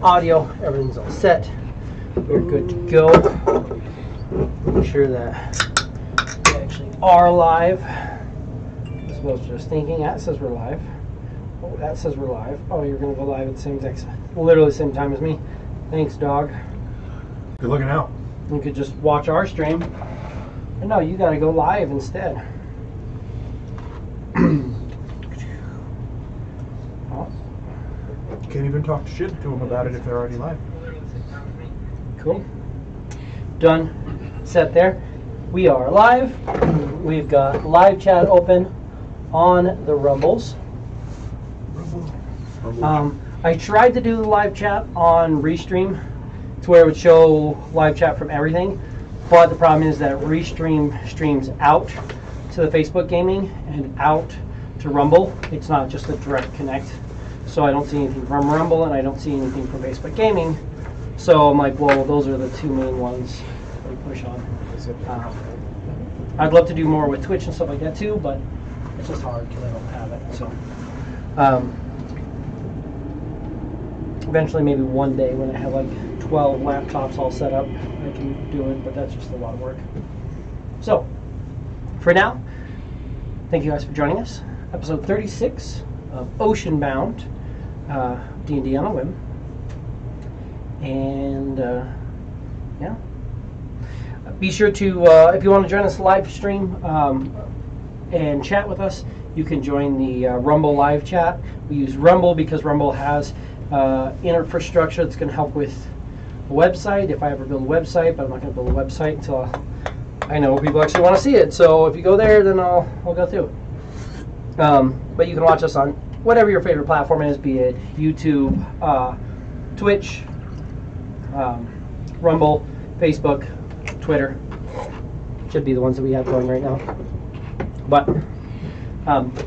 audio, everything's all set. We're good to go. Make sure that we actually are live. As well as just thinking, that says we're live. Oh, that says we're live. Oh, you're going to go live at the same exact, literally the same time as me. Thanks, dog. Good looking out. You could just watch our stream. But no, you got to go live instead. Can't even talk shit to them about it if they're already live. Cool. Done. Set there. We are live. We've got live chat open on the Rumbles. I tried to do the live chat on Restream to where it would show live chat from everything, but the problem is that Restream streams out to the Facebook gaming and out to Rumble. It's not just a direct connect. So I don't see anything from Rumble and I don't see anything from Facebook Gaming. So I'm like, well, those are the two main ones that we push on. I'd love to do more with Twitch and stuff like that too, but it's just hard because I don't have it. So eventually, maybe one day when I have like 12 laptops all set up, I can do it, but that's just a lot of work. So for now, thank you guys for joining us. Episode 36 of Oceanbound. D&D on a whim, and yeah, be sure to if you want to join us live stream and chat with us, you can join the Rumble live chat. We use Rumble because Rumble has infrastructure that's going to help with a website if I ever build a website, but I'm not going to build a website until I know people actually want to see it. So if you go there, then I'll go through it. But you can watch us on whatever your favorite platform is, be it YouTube, Twitch, Rumble, Facebook, Twitter. Should be the ones that we have going right now. But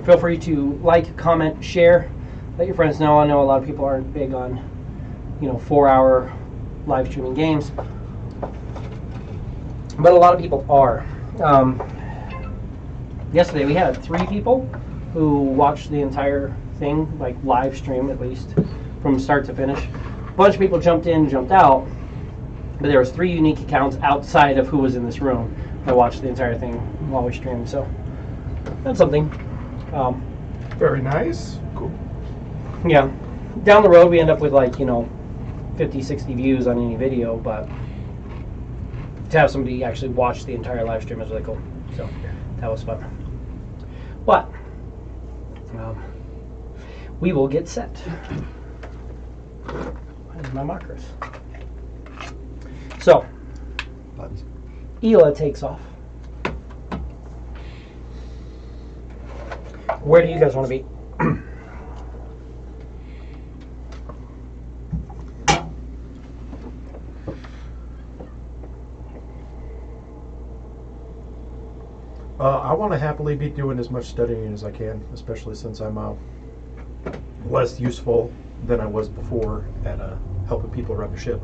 feel free to like, comment, share, let your friends know. I know a lot of people aren't big on, 4-hour live streaming games, but a lot of people are. Yesterday we had 3 people who watched the entire thing, like live stream at least, from start to finish. A bunch of people jumped in, jumped out, but there was 3 unique accounts outside of who was in this room that watched the entire thing while we streamed. So that's something. Very nice. Cool. Yeah. Down the road we end up with like 50, 60 views on any video, but to have somebody actually watch the entire live stream is really cool. So that was fun. But we will get set. Where's my markers? So, Buttons. iilha takes off. Where do you guys want to be? I want to happily be doing as much studying as I can, especially since I'm less useful than I was before at helping people run the ship.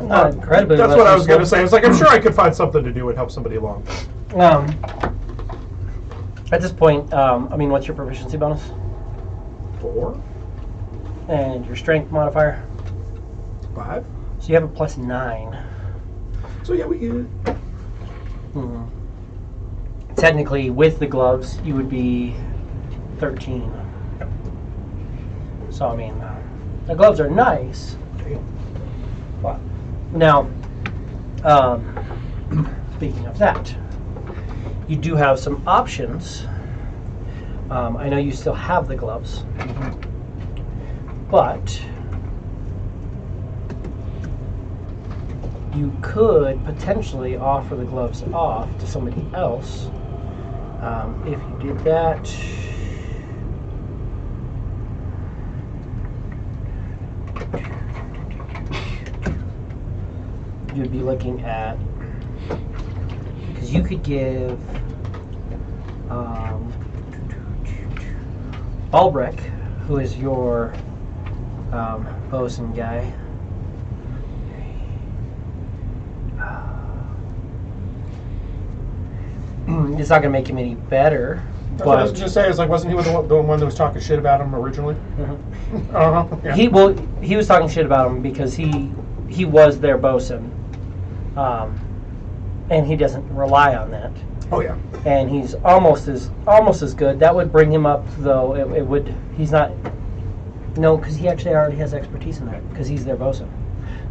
Not incredibly. That's what I was going to say. I was like, I'm sure I could find something to do and help somebody along. At this point, what's your proficiency bonus? 4. And your strength modifier? 5. So you have a +9. So yeah, we get. Technically, with the gloves, you would be 13. So the gloves are nice. But now, speaking of that, you do have some options. I know you still have the gloves, but you could potentially offer the gloves off to somebody else. If you did that, you'd be looking at, because you could give Albrecht, who is your bosun guy, it's not going to make him any better, That's what I was just saying. It's like, wasn't he the one that was talking shit about him originally? Mm-hmm. Yeah. He was talking shit about him because he was their bosun, and he doesn't rely on that. Oh yeah. And he's almost as good. That would bring him up, though. It would. He's not. No, because he actually already has expertise in that because he's their bosun,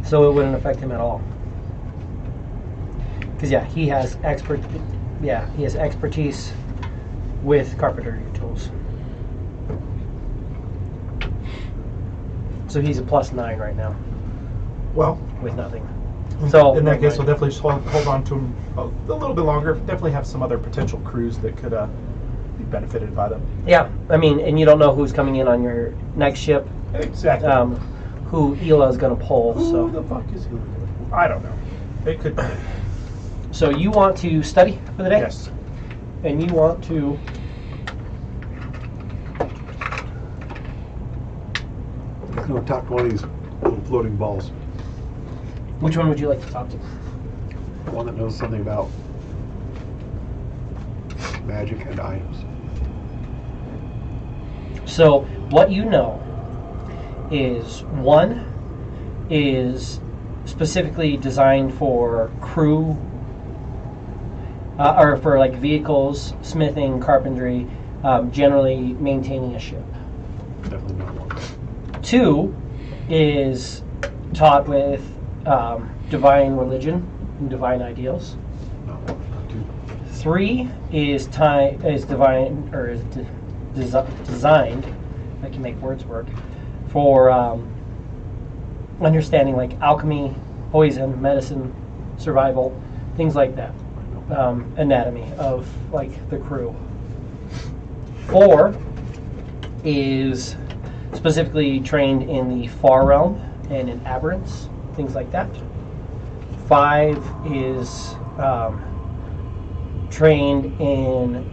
so it wouldn't affect him at all. Because he has expertise with carpentry tools. So he's a +9 right now. Well, with nothing. So in that case, we'll definitely just hold on to him a little bit longer. Definitely have some other potential crews that could be benefited by them. Yeah, I mean, and you don't know who's coming in on your next ship. Exactly. Who Ela is going to pull. Who the fuck is Ela? I don't know. It could be. So you want to study for the day? Yes. And you want to... I'm going to talk to one of these little floating balls. Which one would you like to talk to? One that knows something about magic and items. So what you know is one is specifically designed for crew or for like vehicles, smithing, carpentry, generally maintaining a ship. Definitely not one. 2 is taught with divine religion and divine ideals. Not one, not 2. 3 is divine or is designed. I can make words work for understanding like alchemy, poison, medicine, survival, things like that. Anatomy of like the crew. 4 is specifically trained in the far realm and in aberrance, things like that. 5 is trained in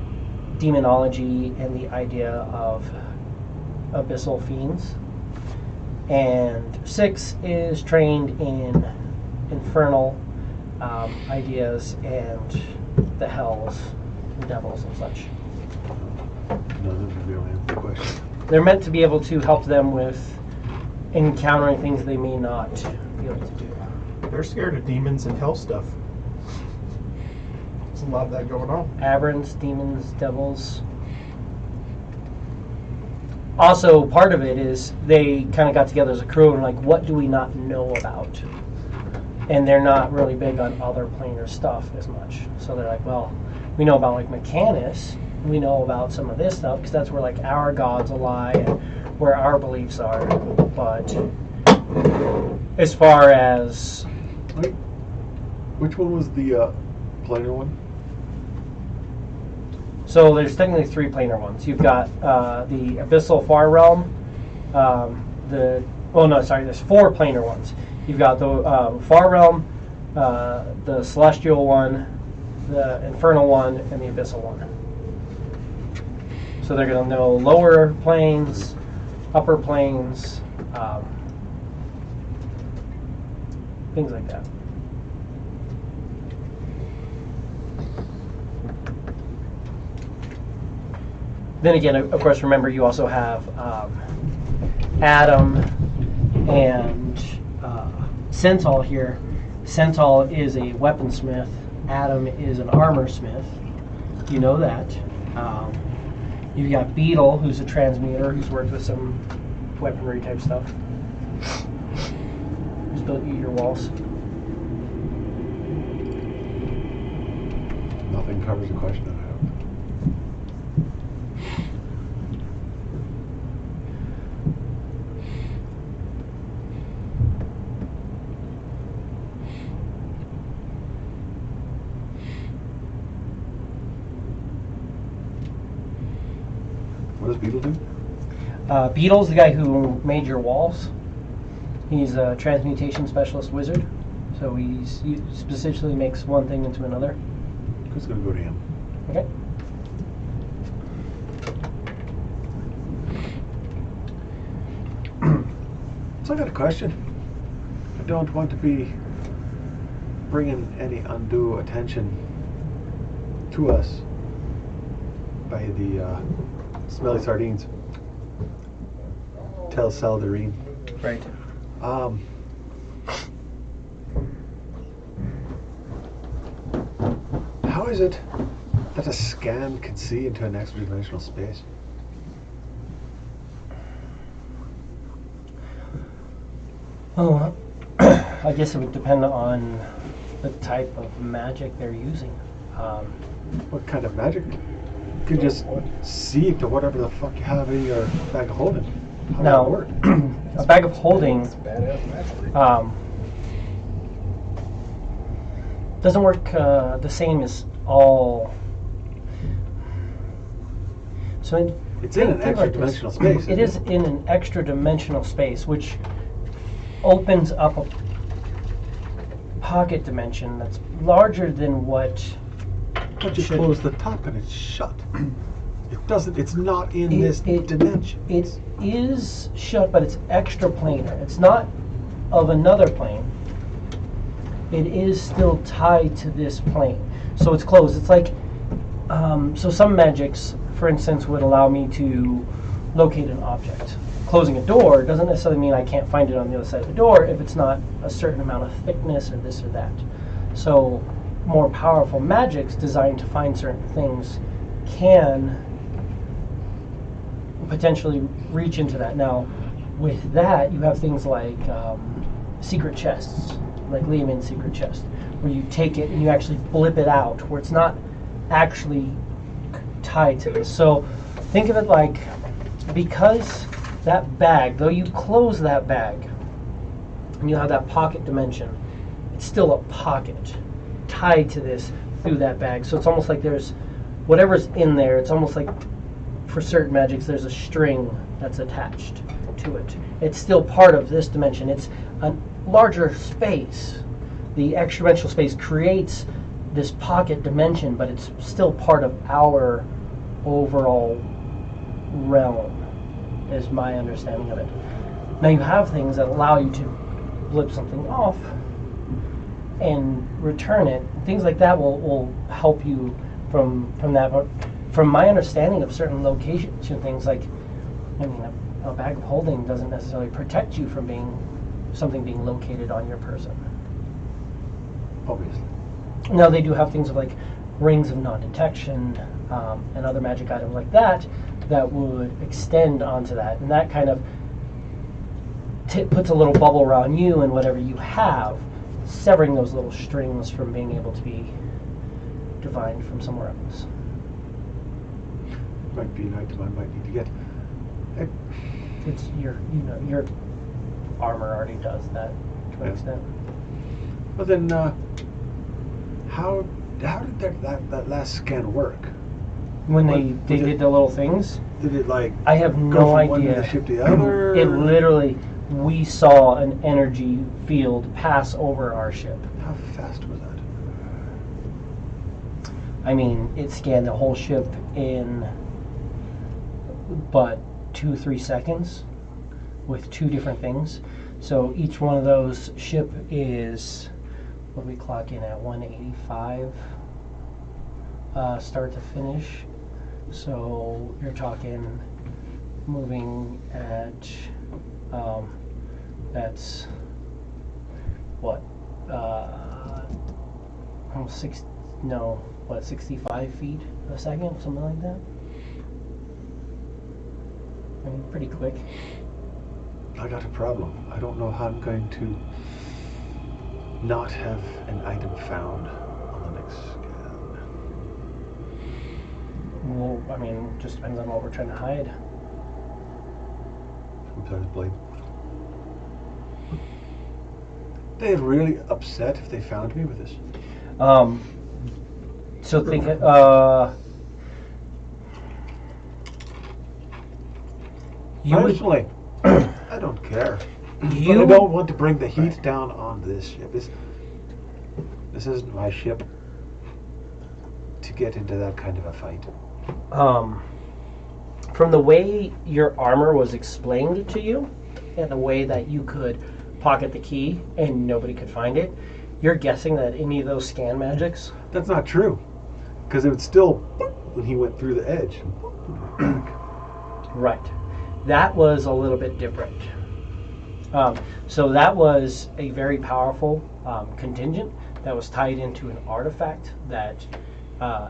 demonology and the idea of abyssal fiends. And 6 is trained in infernal ideas and the hells, the devils and such. None of them can be able to answer the question. They're meant to be able to help them with encountering things they may not be able to do. They're scared of demons and hell stuff. There's a lot of that going on. Aberrants, demons, devils. Also, part of it is they kind of got together as a crew and like, what do we not know about? And they're not really big on other planar stuff as much. So they're like, well, we know about like Mechanus, we know about some of this stuff because that's where like our gods lie and where our beliefs are. But as far as Wait, which one was the planar one? so there's technically 3 planar ones. You've got the abyssal far realm. There's 4 planar ones. You've got the far realm, the celestial one, the infernal one, and the abyssal one. So they're going to know lower planes, upper planes, things like that. Then again, of course, remember you also have Adam and Centaur here. Centaur is a weaponsmith. Adam is an armor smith. You know that. You've got Beetle, who's a transmuter, who's worked with some weaponry type stuff. Who's built you your walls. Nothing covers the question I have. What does Beetle do? Beetle's the guy who made your walls. He's a transmutation specialist wizard. So he specifically makes one thing into another. Who's going to go to him? Okay. So I got a question. I don't want to be bringing any undue attention to us. by the smelly sardines. Tel Saldarine. Right. How is it that a scan can see into an extra-dimensional space? Well, I guess it would depend on the type of magic they're using. What kind of magic? You can just see into whatever the fuck you have in your bag of holding. How does Now, that work? a bag of holding Badass magic. doesn't work the same as all. So It's in an think like this. extra-dimensional space. It is in an extra dimensional space, which opens up a pocket dimension that's larger than what. But you should- close the top and it's shut. It doesn't. It's not in It- this it- dimension. It is shut, but it's extra planar. It's not of another plane. It is still tied to this plane, so it's closed. It's like so some magics, for instance, would allow me to locate an object. Closing a door doesn't necessarily mean I can't find it on the other side of the door if it's not a certain amount of thickness or this or that. So more powerful magics designed to find certain things can potentially reach into that. Now, with that, you have things like secret chests, like Liamin's secret chest, where you take it and you actually blip it out, where it's not actually tied to this. So think of it like, because that bag, though you close that bag and you have that pocket dimension, it's still a pocket tied to this through that bag. So it's almost like there's whatever's in there, it's almost like for certain magics there's a string that's attached to it. It's still part of this dimension. It's a larger space. The extra dimensional space creates this pocket dimension, but it's still part of our overall realm, is my understanding of it. Now you have things that allow you to blip something off and return it. Things like that will help you from that. But from my understanding of certain location things, like, I mean, a bag of holding doesn't necessarily protect you from something being located on your person. Obviously. Now they do have things like rings of non-detection and other magic items like that would extend onto that, and that kind of puts a little bubble around you and whatever you have, severing those little strings from being able to be divined from somewhere else. Might be an item I might need to get. It's your armor already does that to an extent. But then, how did that last scan work? When What- they was did it- the little things, Did it like I have go no from one idea. ship to the other? It literally, we saw an energy field pass over our ship. How fast was that? I mean, it scanned the whole ship in but 2-3 seconds with 2 different things. So each one of those ship is, what do we clock in at, 185 start to finish. So you're talking moving at that's what almost 65 feet a second, something like that. I mean, pretty quick. I got a problem. I don't know how I'm going to not have an item found on the next scan. Well, I mean, just depends on what we're trying to hide. Sometimes blame. They're really upset if they found me with this. So think, you would, Personally, I don't care. But I don't want to bring the heat down on this ship. This isn't my ship to get into that kind of a fight. from the way your armor was explained to you, and the way that you could pocket the key and nobody could find it, you're guessing that any of those scan magics. That's not true, because it would still when he went through the edge. Right. That was a little bit different. So that was a very powerful contingent that was tied into an artifact that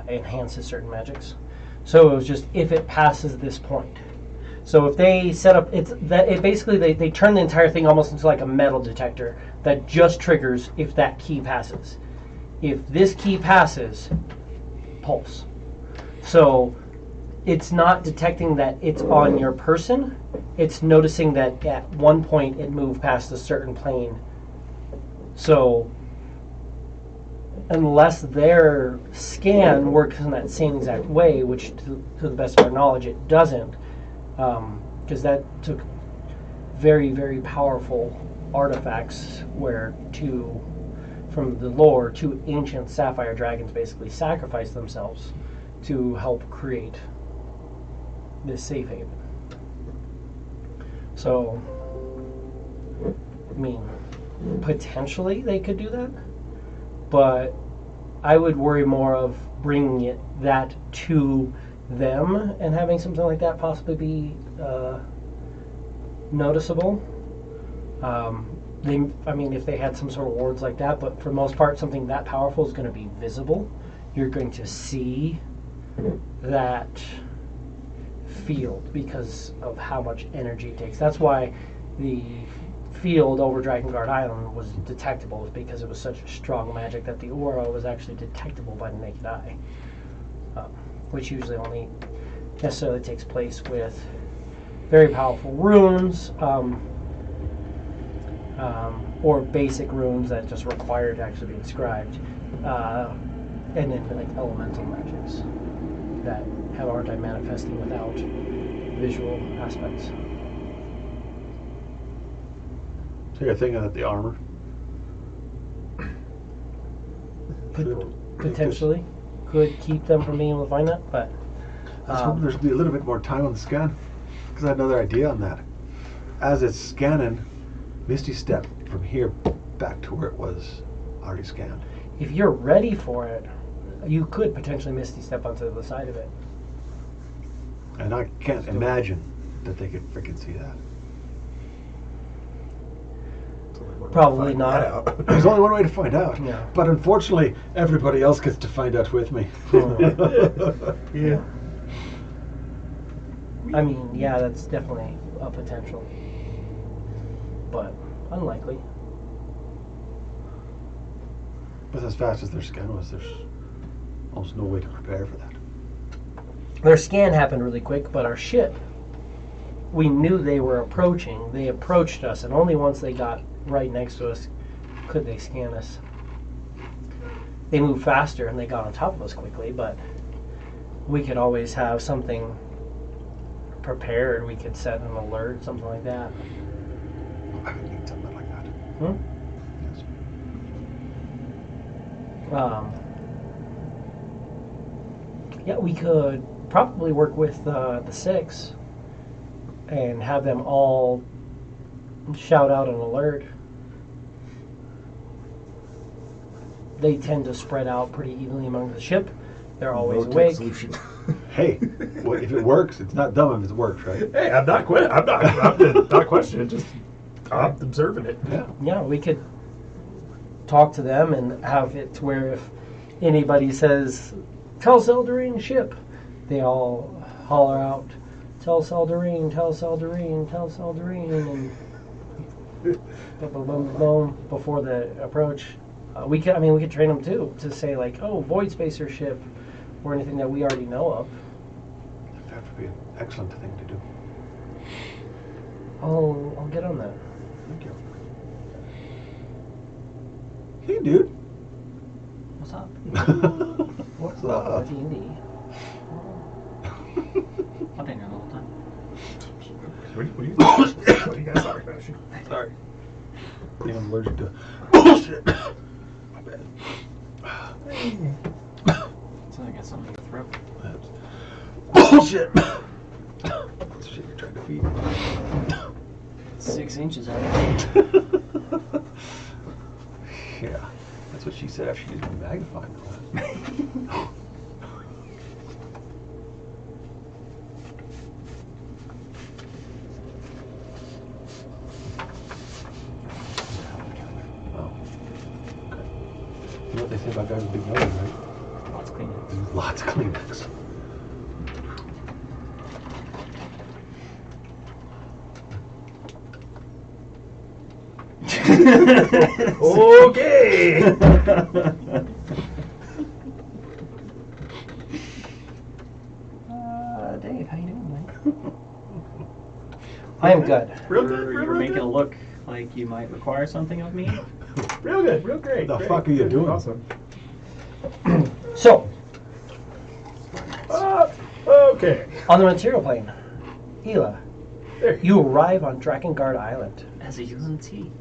enhances certain magics. So it was just if it passes this point. So if they set up, basically they turn the entire thing almost into like a metal detector that just triggers if that key passes. If this key passes, pulse. So it's not detecting that it's on your person. It's noticing that at one point it moved past a certain plane. So unless their scan works in that same exact way, which to the best of our knowledge it doesn't, because that took very, very powerful artifacts where from the lore, two ancient sapphire dragons basically sacrificed themselves to help create this safe haven. So, I mean, potentially they could do that, but I would worry more of bringing that to them and having something like that possibly be noticeable. If they had some sort of wards like that, but for the most part, something that powerful is going to be visible. You're going to see that field because of how much energy it takes. That's why the field over Draken Guard Island was detectable, because it was such a strong magic that the aura was actually detectable by the naked eye, which usually only necessarily takes place with very powerful runes or basic runes that just require to actually be inscribed, and then like elemental magics that have a hard time manifesting without visual aspects. So you're thinking that the armor Potentially could keep them from being able to find that, but I was hoping there'd be a little bit more time on the scan, because I had another idea on that. As it's scanning, Misty Step from here back to where it was already scanned. if you're ready for it, you could potentially Misty Step onto the side of it. And I can't imagine that they could freaking see that. Probably not. There's only one way to find out. Yeah. But unfortunately, everybody else gets to find out with me. Yeah. I mean, yeah, that's definitely a potential, but unlikely. But as fast as their scan was, there's almost no way to prepare for that. Their scan happened really quick, but our ship, we knew they were approaching. They approached us, and only once they got right next to us could they scan us. They moved faster and they got on top of us quickly, but we could always have something prepared. We could set an alert, something like that. I would need something like that. Yes. Yeah, we could probably work with the six and have them all shout out an alert. They tend to spread out pretty evenly among the ship. They're always awake. Solution. Hey, well, if it works, it's not dumb if it works, right? Hey, I'm not questioning. Just I'm observing it. Yeah. Yeah, we could talk to them and have it to where if anybody says, "Tell Seldarine ship," they all holler out, "Tell Seldarine, tell Seldarine, tell Seldarine," and boom, boom, boom, boom, before the approach. We could train them too to say like, "Oh, Void Spacer ship," or anything that we already know of. That would be an excellent thing to do. I'll get on that. Thank you. Hey, dude. What's up? What's up? D&D. I've been here the whole time. What do you guys talking about? Sorry. I think I'm allergic to bullshit. My bad. So I got something in the throat. That's bullshit. That's shit you're trying to feed. 6 inches out of it. Yeah. That's what she said after she used my magnifying glass. what they say about guys with big noses, right? Lots of cleaning. Lots of Kleenex. Okay. Dave, how you doing, man? I am good. Real good. You're making it look like you might require something of me. Real good. Real great. The great, fuck are you great, doing? Awesome. So, Okay. on the material plane, Hila, There you arrive on Draken Guard Island. As a UNT.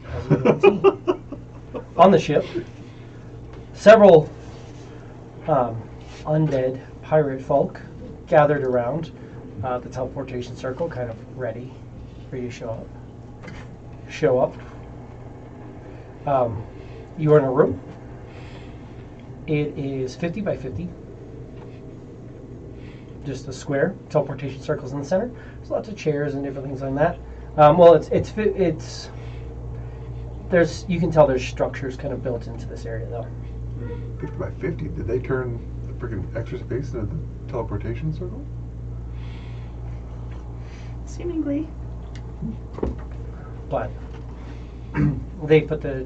As you can see. On the ship, several undead pirate folk gathered around the teleportation circle, kind of ready for you to show up. You are in a room. It is 50 by 50. Just a square. Teleportation circles in the center. There's lots of chairs and different things like that. Well, it's there's, you can tell there's structures kind of built into this area though. 50 by 50. Did they turn the freaking extra space into the teleportation circle? Seemingly. But they put the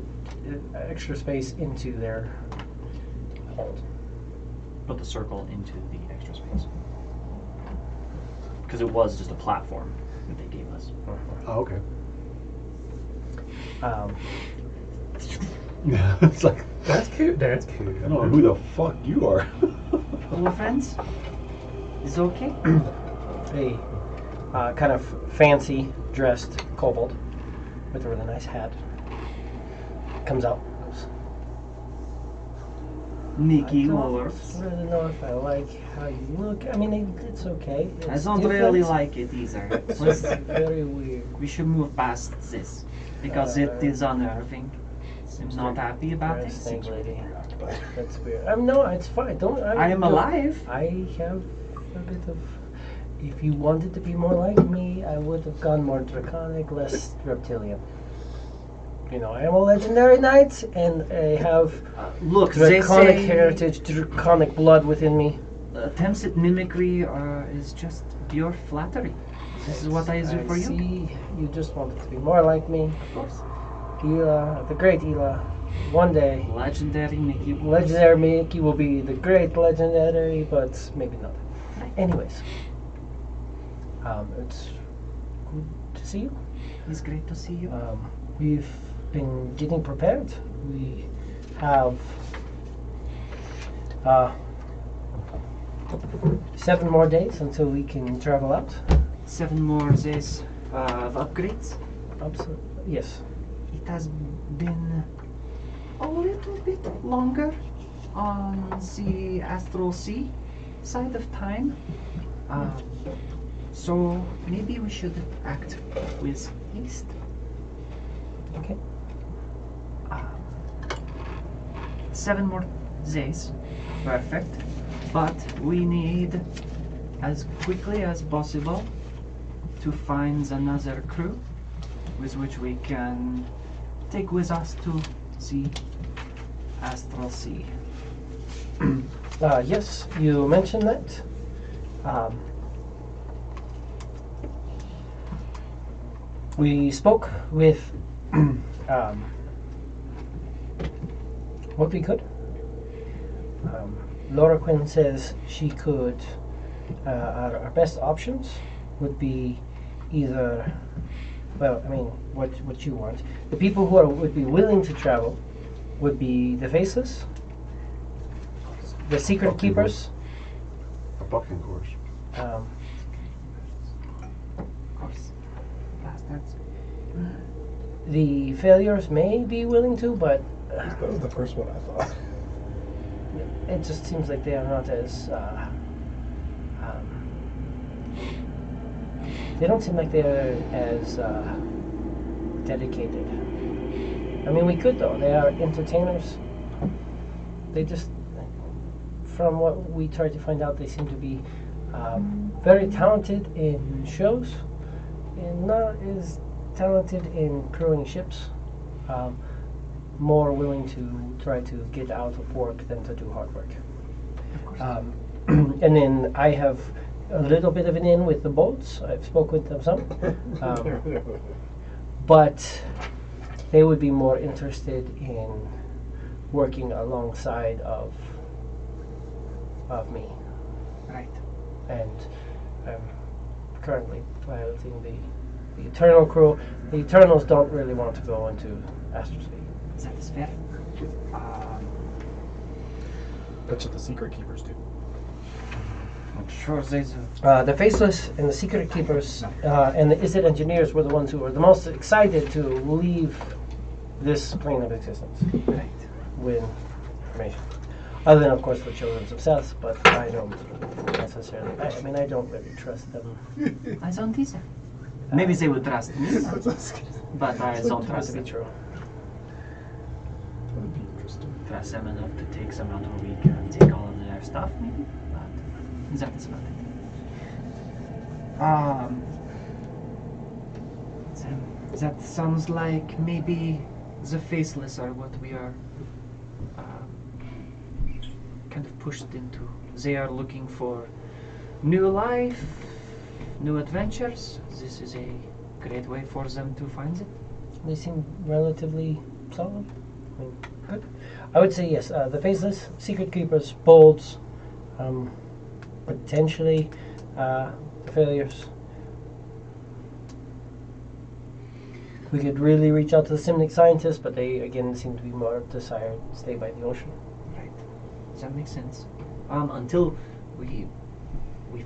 extra space into their hold. Put the circle into the extra space. Because it was just a platform that they gave us. Oh, okay. Um, Yeah, it's like, That's cute. That's cute. I don't know who the fuck you are. Hello, friends. Is it okay? a kind of fancy dressed kobold with a really nice hat comes out. Nikki I Lords. don't really know if I like how you look. I mean, it's okay. I It's don't different. really like it either. It's Let's- very weird. we should move past this. Because it is unnerving. I'm not happy about it. Thank lady. That's weird. No, it's fine. Don't. I am alive. I have a bit of. If you wanted to be more like me, I would have gone more draconic, less reptilian. You know, I am a legendary knight, and I have Look, they draconic say heritage, draconic blood within me. attempts at mimicry is just pure flattery. This is what I do for you. See, you just wanted to be more like me. Of course. Ela, the great Ela. One day, Legendary Mickey. legendary Mickey will be the great legendary, but maybe not. Anyways, it's good to see you. It's great to see you. We've been getting prepared. We have 7 more days until we can travel out. 7 more days of upgrades. Absolutely. Yes. It has been a little bit longer on the Astral Sea side of time. So maybe we should act with haste. Okay. 7 more days. Perfect. But we need, as quickly as possible, to find another crew with which we can take with us to the Astral Sea. Yes, you mentioned that. We spoke with what we could. Laura Quinn says she could. Our best options would be either. Well, I mean, what you want. The people who would be willing to travel would be the Faceless, the Secret Bucking Keepers. A bucking course. Um, Of course. Bastards. the Failures may be willing to, but That was the first one I thought. it just seems like they are not as. They don't seem like they are as dedicated. I mean, we could though. They are entertainers. They just, from what we tried to find out, they seem to be very talented in shows and not as talented in crewing ships. more willing to try to get out of work than to do hard work. And then I have a little bit of an in with the boats. I've spoken with them some. But they would be more interested in working alongside of me. Right. And I'm currently piloting the Eternal crew. The Eternals don't really want to go into astrospace. That is fair. That's what the secret keepers do. I'm sure they do. The Faceless and the Secret Keepers and the Izzet Engineers were the ones who were the most excited to leave this plane of existence Right. with information. Other than, of course, the Children's of Seth, but I don't necessarily. I mean, I don't really trust them. I don't either. Maybe they would trust me, but I don't Too good trust to be them. true. That'd be interesting. Trust them enough to take some out of a week and take all of their stuff, maybe. But that is about it. That sounds like maybe the Faceless are what we are kind of pushed into. They are looking for new life, new adventures. This is a great way for them to find it. They seem relatively solid. I mean, good. I would say yes. The Faceless, Secret Keepers, Bolds, potentially the Failures. We could really reach out to the Simnic scientists, but they again seem to be more desired to stay by the ocean. Right. That makes sense. Until we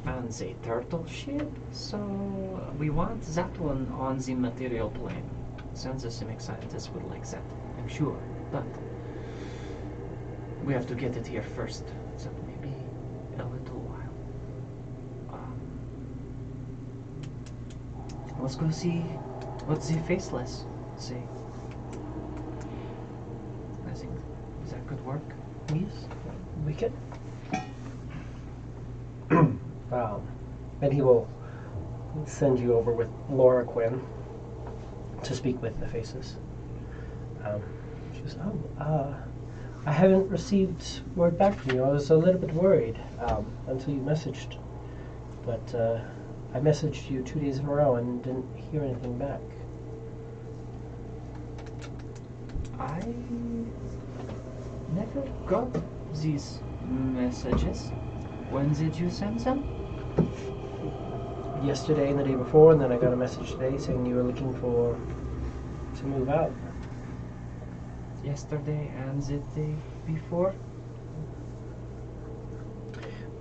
found the turtle ship, so we want that one on the material plane. Since the Simic scientists would like that, I'm sure. But we have to get it here first. So maybe a little while. Let's go see what the Faceless say. I think that could work. Yes, we could. Then he will send you over with Laura Quinn to speak with the Faces. She goes, I haven't received word back from you. I was a little bit worried until you messaged. But I messaged you 2 days in a row and didn't hear anything back. I never got these messages. When did you send them? Yesterday and the day before, and then I got a message today saying you were looking to move out. Yesterday and the day before?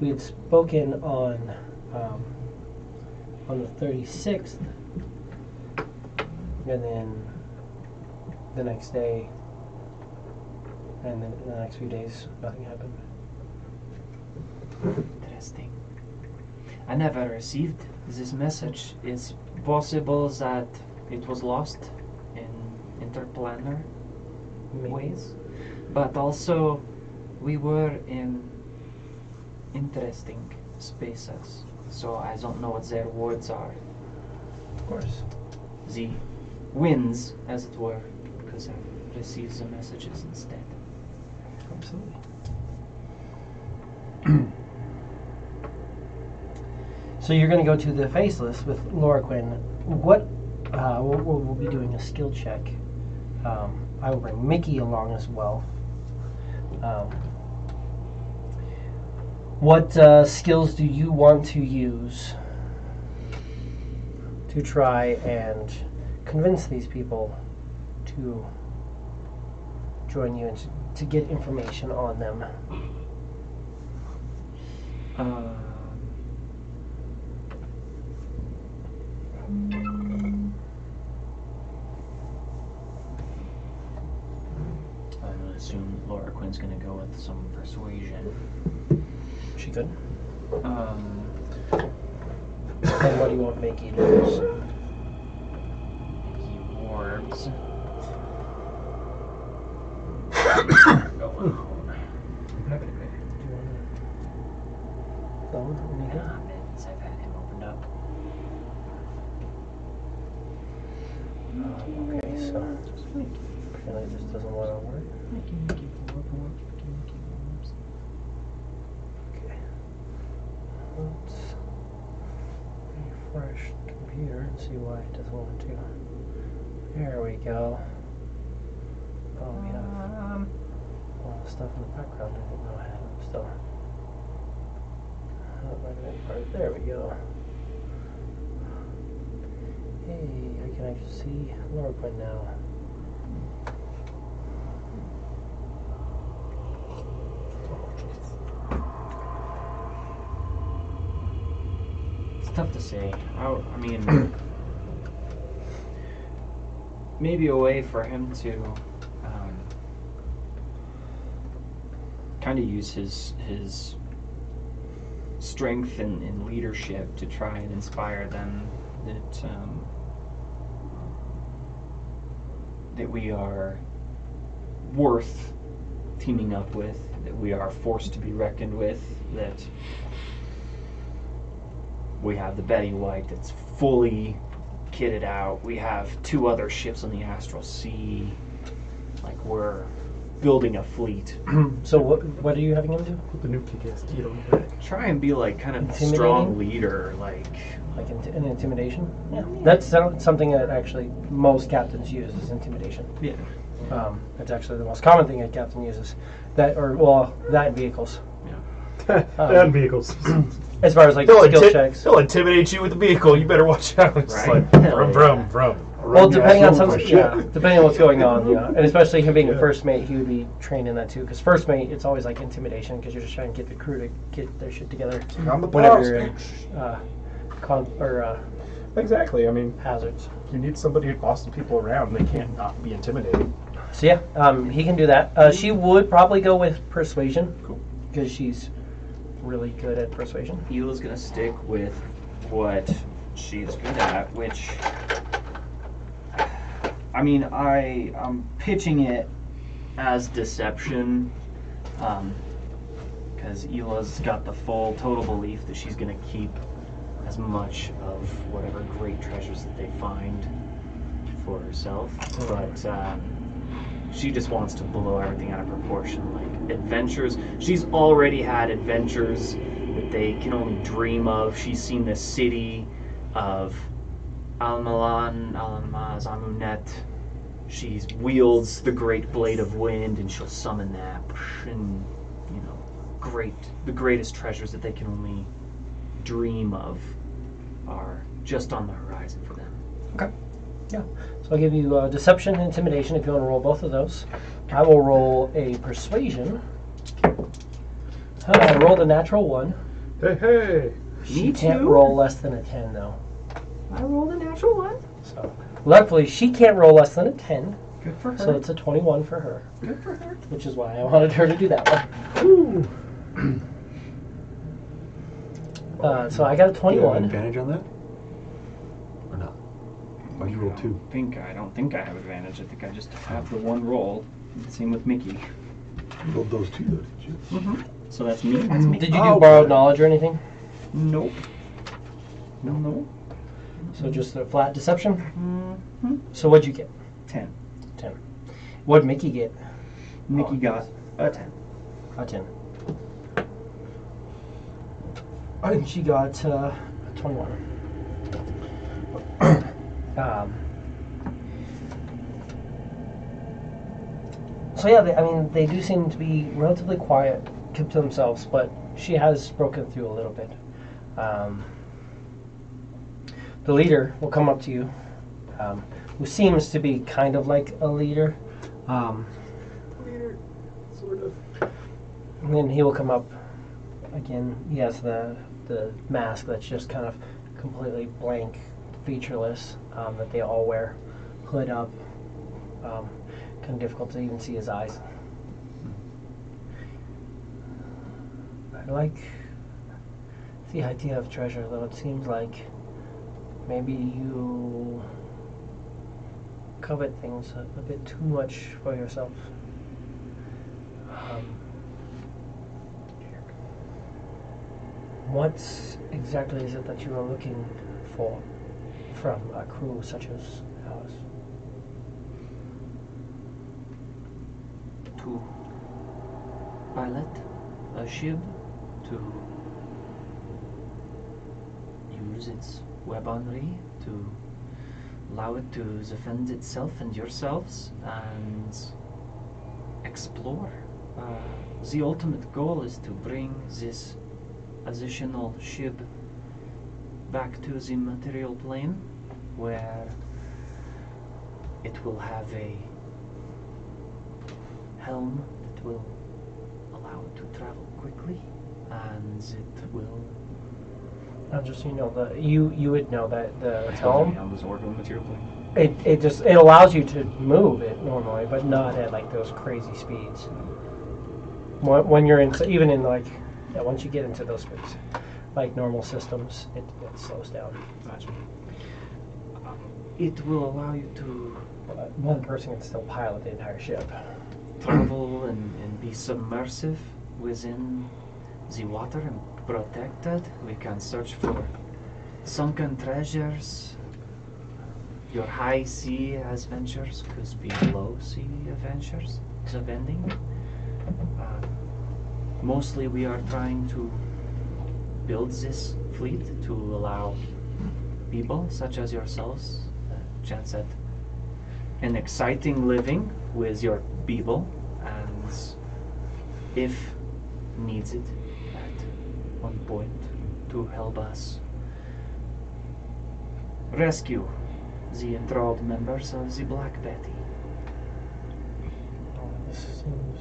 We had spoken on the 36th, and then the next day, and then the next few days, nothing happened. Interesting. I never received this message. It's possible that it was lost in interplanar Maybe. ways, but also we were in interesting spaces, so I don't know what their words are. Of course. The winds, as it were, because I received the messages instead. Absolutely. So you're going to go to the Faceless with Laura Quinn. What we'll be doing a skill check. I will bring Mickey along as well. What skills do you want to use to try and convince these people to join you and to get information on them? I would assume Laura Quinn's going to go with some persuasion. She could. Um, And what do you want Mickey to use? Keywords. Go alone. Do you want to phone Mickey? Mittens, I've had him opened up. Okay, so And it just doesn't want to work. Mickey, warp, Mickey, warps. Okay. Let's refresh the computer and see why it doesn't want to. There we go. Oh, we have all the stuff in the background I didn't know I had still. There we go. Hey, I can actually see lower point now. It's tough to say. I mean, maybe a way for him to kind of use his strength and leadership to try and inspire them that we are worth teaming up with, that we are forced to be reckoned with, that we have the Betty White that's fully kitted out. We have 2 other ships on the Astral Sea. Like, we're building a fleet. So what are you having him do? Put the new kick-ass teeth on the back. Try and be like kind of a Intimidating? strong leader, like An intimidation? Yeah. That's something that actually most captains use is intimidation. yeah. It's actually the most common thing a captain uses. That in vehicles. And vehicles. As far as like He'll skill checks. He'll intimidate you with the vehicle. You better watch out. It's Right. like brum, brum, brum. Well, depending on some depending on what's going on, yeah, and especially him being a first mate, he would be trained in that too. Because first mate, it's always like intimidation, because you're just trying to get the crew to get their shit together. I'm the Whenever boss. you're in Exactly. I mean, hazards. you need somebody who bosses people around. They can't not be intimidated. So yeah, he can do that. She would probably go with persuasion, because she's really good at persuasion. Eila's gonna stick with what she's good at, which I mean, I'm pitching it as deception, because Eila's got the full total belief that she's gonna keep as much of whatever great treasures that they find for herself, but she just wants to blow everything out of proportion. Like adventures, she's already had adventures that they can only dream of. She's seen the city of Almaz-Amunet. She wields the great blade of wind, and she'll summon that, and the greatest treasures that they can only dream of are just on the horizon for them. Okay. Yeah. So I'll give you deception and intimidation if you want to roll both of those. I will roll a persuasion. I rolled a natural 1. Hey, hey. She can't roll less than a 10 though. I rolled a natural 1. So luckily she can't roll less than a 10. Good for her. So it's a 21 for her. Good for her. Which is why I wanted her to do that one. Ooh. So I got a Do you have 21. advantage on that? Or not? Oh, you rolled 2. I don't think I have advantage. I think I just have the one roll. Same with Mickey. You rolled those 2 though, did you? Mm-hmm. So that's me. That's me. Did you do borrowed knowledge or anything? Nope. No. So just a flat deception? Mm-hmm. So what'd you get? 10. 10. What'd Mickey get? Mickey got a 10. A 10. And she got 21. So yeah, they do seem to be relatively quiet, kept to themselves, but she has broken through a little bit. The leader will come up to you, who seems to be kind of like a leader. Weird. Sort of. And then he will come up again. He has the mask that's just kind of completely blank, featureless, that they all wear, hood up, kind of difficult to even see his eyes. I like the idea of treasure, though it seems like maybe you covet things a bit too much for yourself. What exactly is it that you are looking for from a crew such as ours? to pilot a ship, to use its weaponry, to allow it to defend itself and yourselves and explore. The ultimate goal is to bring this additional ship back to the material plane, where it will have a helm that will allow it to travel quickly, and it will. Just so you know, you would know that the It's helm, on this orbital material plane. it allows you to move it normally, but not at like those crazy speeds. When you're in, even in like, once you get into those speeds, like normal systems, it slows down. Gotcha. It will allow you to One person can still pilot the entire ship. travel and be submersive within the water and protected. We can search for sunken treasures. Your high sea adventures could be low sea adventures, depending. Mostly we are trying to build this fleet to allow people such as yourselves a chance at an exciting living with your people, and if needs it at one point to help us rescue the enthralled members of the Black Betty. Oh, this seems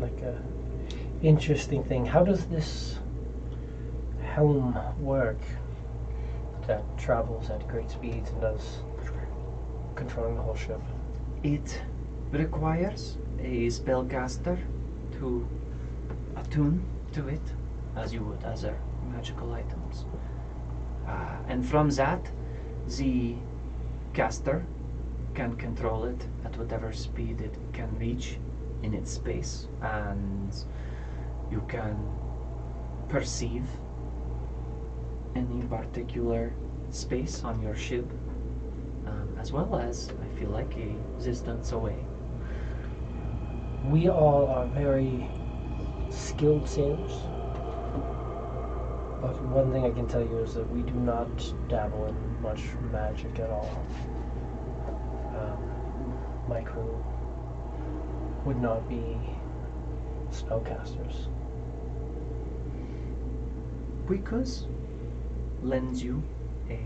like a interesting thing. How does this helm work that travels at great speeds and does controlling the whole ship? It requires a spellcaster to attune to it, as you would other magical items. And from that, the caster can control it at whatever speed it can reach in its space, and you can perceive any particular space on your ship, as well as, I feel like, a distance away. We all are very skilled sailors, but one thing I can tell you is that we do not dabble in much magic at all. My crew would not be spellcasters. We could lend you a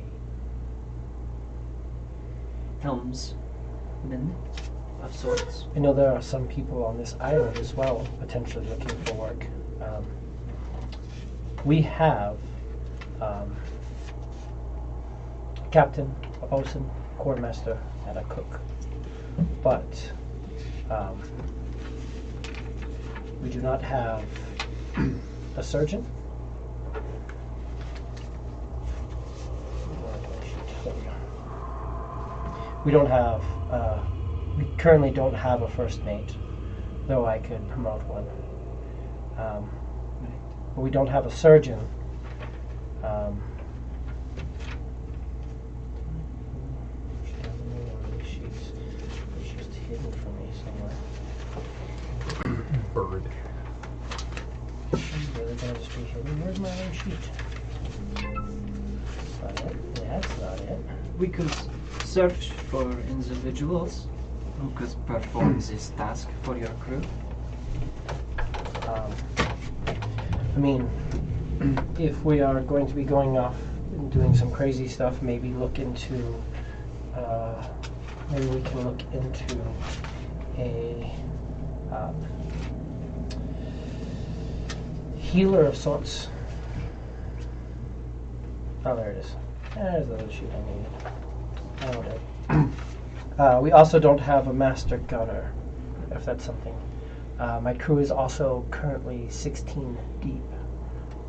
helmsman of sorts. I know there are some people on this island as well, potentially looking for work. We have a captain, a bosun, quartermaster, and a cook. But we do not have a surgeon. We don't have. We currently don't have a first mate, though I could promote one. But we don't have a surgeon. She's just hidden from me somewhere. Bird. She's really gonna just be hidden. Where's my other sheet? That's not it. Yeah, that's not it. We could search for individuals who could perform this task for your crew. I mean, if we are going to be going off and doing some crazy stuff, maybe look into, maybe we can look into a healer of sorts. Oh, there it is. There's the other sheet I needed. Oh, we also don't have a master gunner, if that's something. My crew is also currently 16 deep.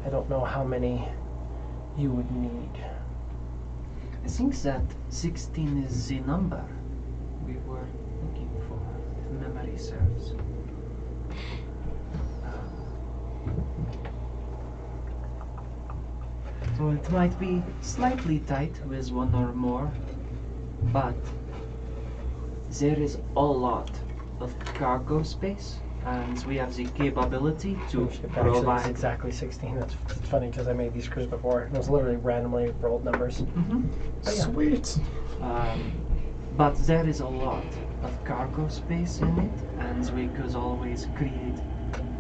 I don't know how many you would need. I think that 16 is the number we were looking for, if memory serves. So it might be slightly tight with one or more, but there is a lot of cargo space and we have the capability to Actually, it's provide. exactly 16. It's funny because I made these crews before. And it was literally randomly rolled numbers. Mhm. But yeah. Sweet. But there is a lot of cargo space in it, and we could always create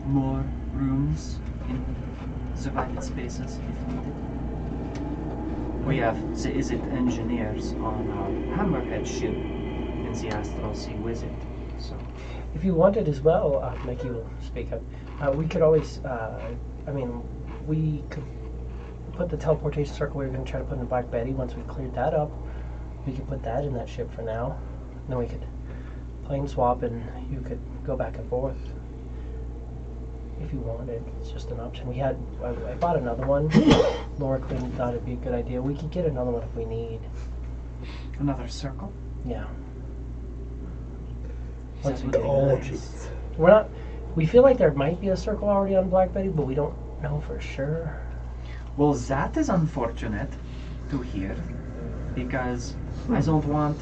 more rooms in the private spaces if needed. We have the Izzet engineers on our Hammerhead ship in the Astral Sea with it. So If you wanted as well, Mickey will speak up. We could always, we could put the teleportation circle we were going to try to put in the Black Betty. Once we cleared that up, we could put that in that ship for now. And then we could plane swap and you could go back and forth if you wanted. It's just an option. I bought another one. Laura Quinn thought it'd be a good idea. We could get another one if we need. another circle. Yeah. That Once we would get be Oh, nice. jeez. We're not. We feel like there might be a circle already on Black Betty, but we don't know for sure. Well, that is unfortunate to hear, because I don't want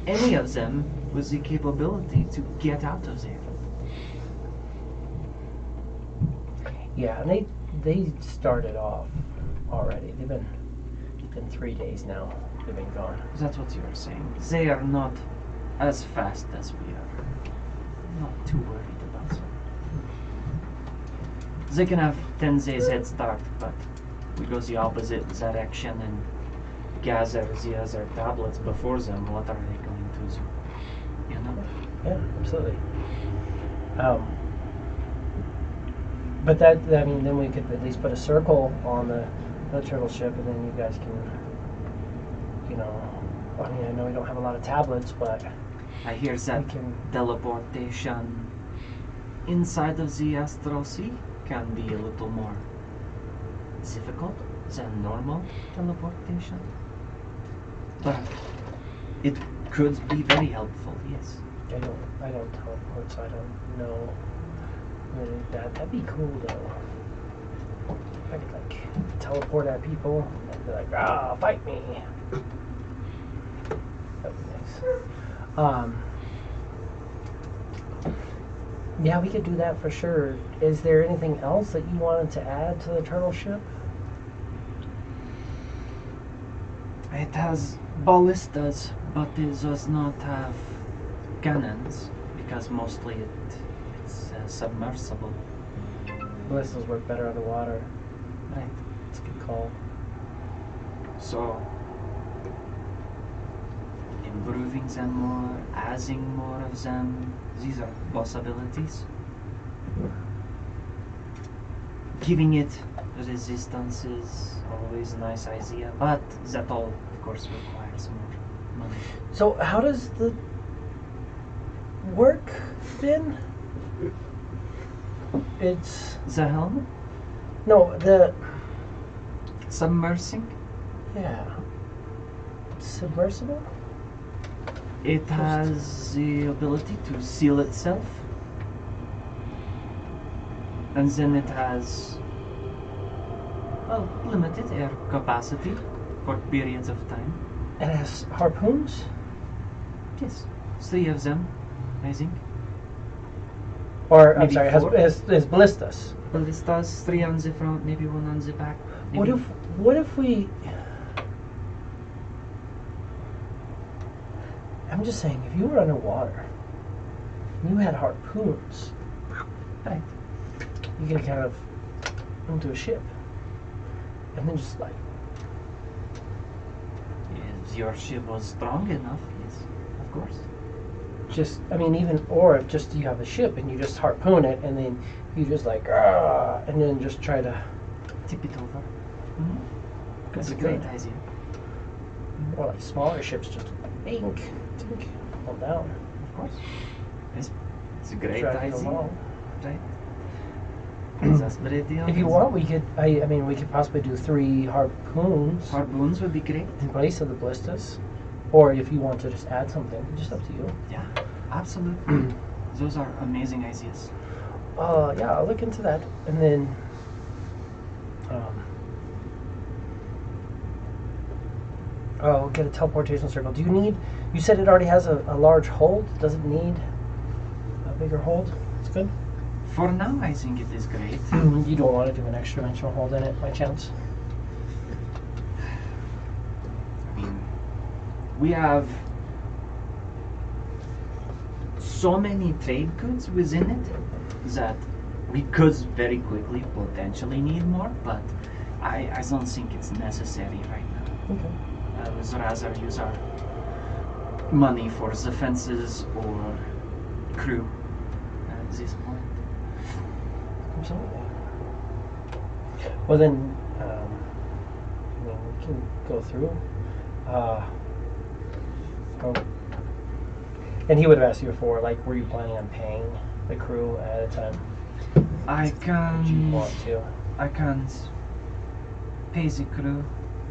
any of them with the capability to get out of there. Yeah, and they started off already. It's been 3 days now. They've been gone. That's what you are saying. They are not as fast as we are. I'm not too worried about them. They can have 10 days head start, but we go the opposite direction and gather the other tablets before them. What are they going to do? You know? Yeah, absolutely. But then we could at least put a circle on the turtle ship, and then you guys can, I know we don't have a lot of tablets, but I hear that we can. teleportation inside of the Astral Sea can be a little more difficult than normal teleportation. But it could be very helpful, yes. I don't teleport, so I don't know really that'd be cool though. I could teleport at people and be like, fight me. That'd be nice. Yeah, we could do that for sure. Is there anything else that you wanted to add to the turtle ship? It has ballistas, but it does not have cannons, because mostly it's submersible. Ballistas work better underwater. Right. It's a good call. So, improving them more, adding more of them, these are possibilities. Giving it resistance is always a nice idea, but that all, of course, requires more money. So how does the work, Finn? It's The helm? no the Submersing? submersible. It has the ability to seal itself. And then it has limited air capacity for periods of time. It has harpoons. Yes, 3 of them, I think. Or I'm Maybe sorry, it 4? has ballistas. Ballistas, 3 on the front, maybe 1 on the back. What maybe- if we? I'm just saying, if you were underwater, and you had harpoons, Right. you could kind of into a ship, and then just like If your ship was strong enough, yes, of course. or if just you have a ship and you just harpoon it, and then you just like, and then just try to, Tip it over. Mm-hmm. That's a That's great good. idea. or like smaller ships, just tink, fall down. Of course. It's a great Drag it idea. along. Right. That's pretty If you want, we could. We could possibly do 3 harpoons Harpoons would be great. in place of the ballistas, or if you want to just add something, just up to you. Yeah, absolutely. Those are amazing ideas. Yeah, I'll look into that, and then. Get a teleportation circle. Do you need? You said it already has a large hold. Does it need a bigger hold? It's good. For now, I think it is great. You don't want to do an extra dimensional hold in it by chance? I mean, we have so many trade goods within it that we could very quickly potentially need more, but I don't think it's necessary right now. Okay. I would rather use our money for defenses or crew at this point. Absolutely. Well then, I mean, we can go through. And he would have asked you before, like, were you planning on paying the crew at a time? I Did you want can. to? I can pay the crew.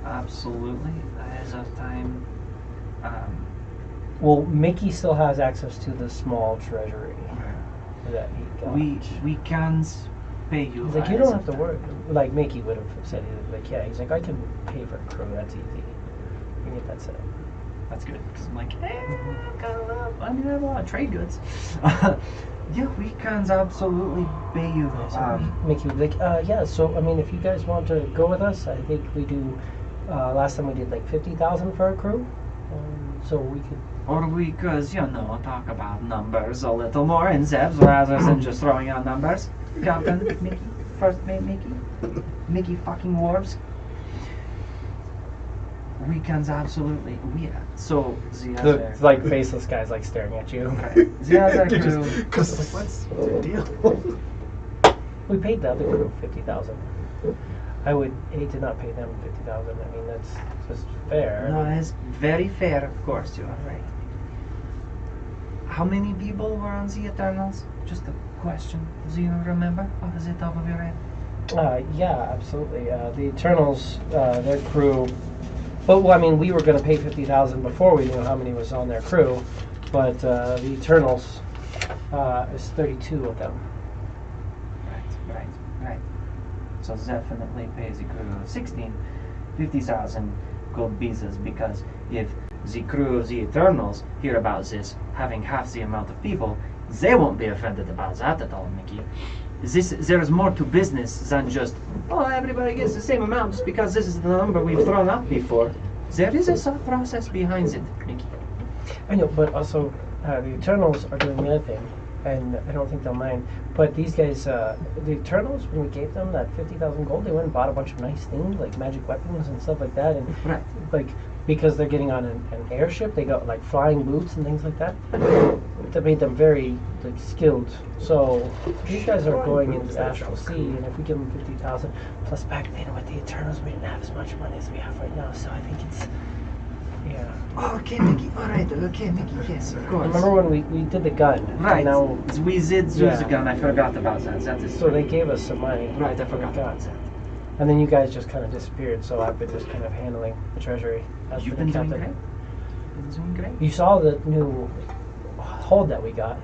Absolutely. As of time. Well, Mickey still has access to the small treasury that he got. We can pay you. He's like, you as don't of have to time. worry. Like Mickey would have said, like, yeah. He's like, I can pay for a crew. That's easy. You can get that set up. That's good because I'm like, I've got a lot. I mean, I have a lot of trade goods. Yeah, we can absolutely pay you. Mickey would be like, yeah. So I mean, if you guys want to go with us, I think we do. Last time we did like 50,000 for a crew, so we could. Or we could, talk about numbers a little more in Zebs rather than just throwing out numbers. Captain Mickey, first mate Mickey fucking Warbs. Weekends absolutely. So the other. The like faceless guys like staring at you. The other crew. Because it's like, what's the deal? We paid the other crew 50,000. I would hate to not pay them 50,000. I mean, that's just fair. No, it's very fair, of course, you are right. How many people were on the Eternals? Just a question. Do you remember off the top of your head? Yeah, absolutely. The Eternals, their crew. Well, I mean, we were going to pay 50,000 before we knew how many was on their crew, but the Eternals is 32 of them. Right. So definitely pays the crew of 50,000 gold pieces, because if the crew of the Eternals hear about this having half the amount of people, they won't be offended about that at all, Mickey. There is more to business than just, everybody gets the same amount just because this is the number we've thrown out before. There is a thought process behind it, Mickey. I know, but also the Eternals are doing the other thing, and I don't think they'll mind. But these guys, the Eternals, when we gave them that 50,000 gold, they went and bought a bunch of nice things like magic weapons and stuff like that, and Right. like because they're getting on an airship, they got like flying boots and things like that. That made them very like skilled. So these guys are going into the astral sea, and if we give them 50,000 plus back then with the Eternals, we didn't have as much money as we have right now. So I think it's Okay, Mickey. All right. Okay, Mickey. Yes, of course. Remember when we did the gun? Right. Now, We did use Yeah. the gun. I forgot about that. That is so they gave us some money. Right, I for the forgot gun. about that. And then you guys just kind of disappeared. So I've been just kind of handling the treasury. As You've the been doing captain. great. You've been doing great. You saw the new hold that we got.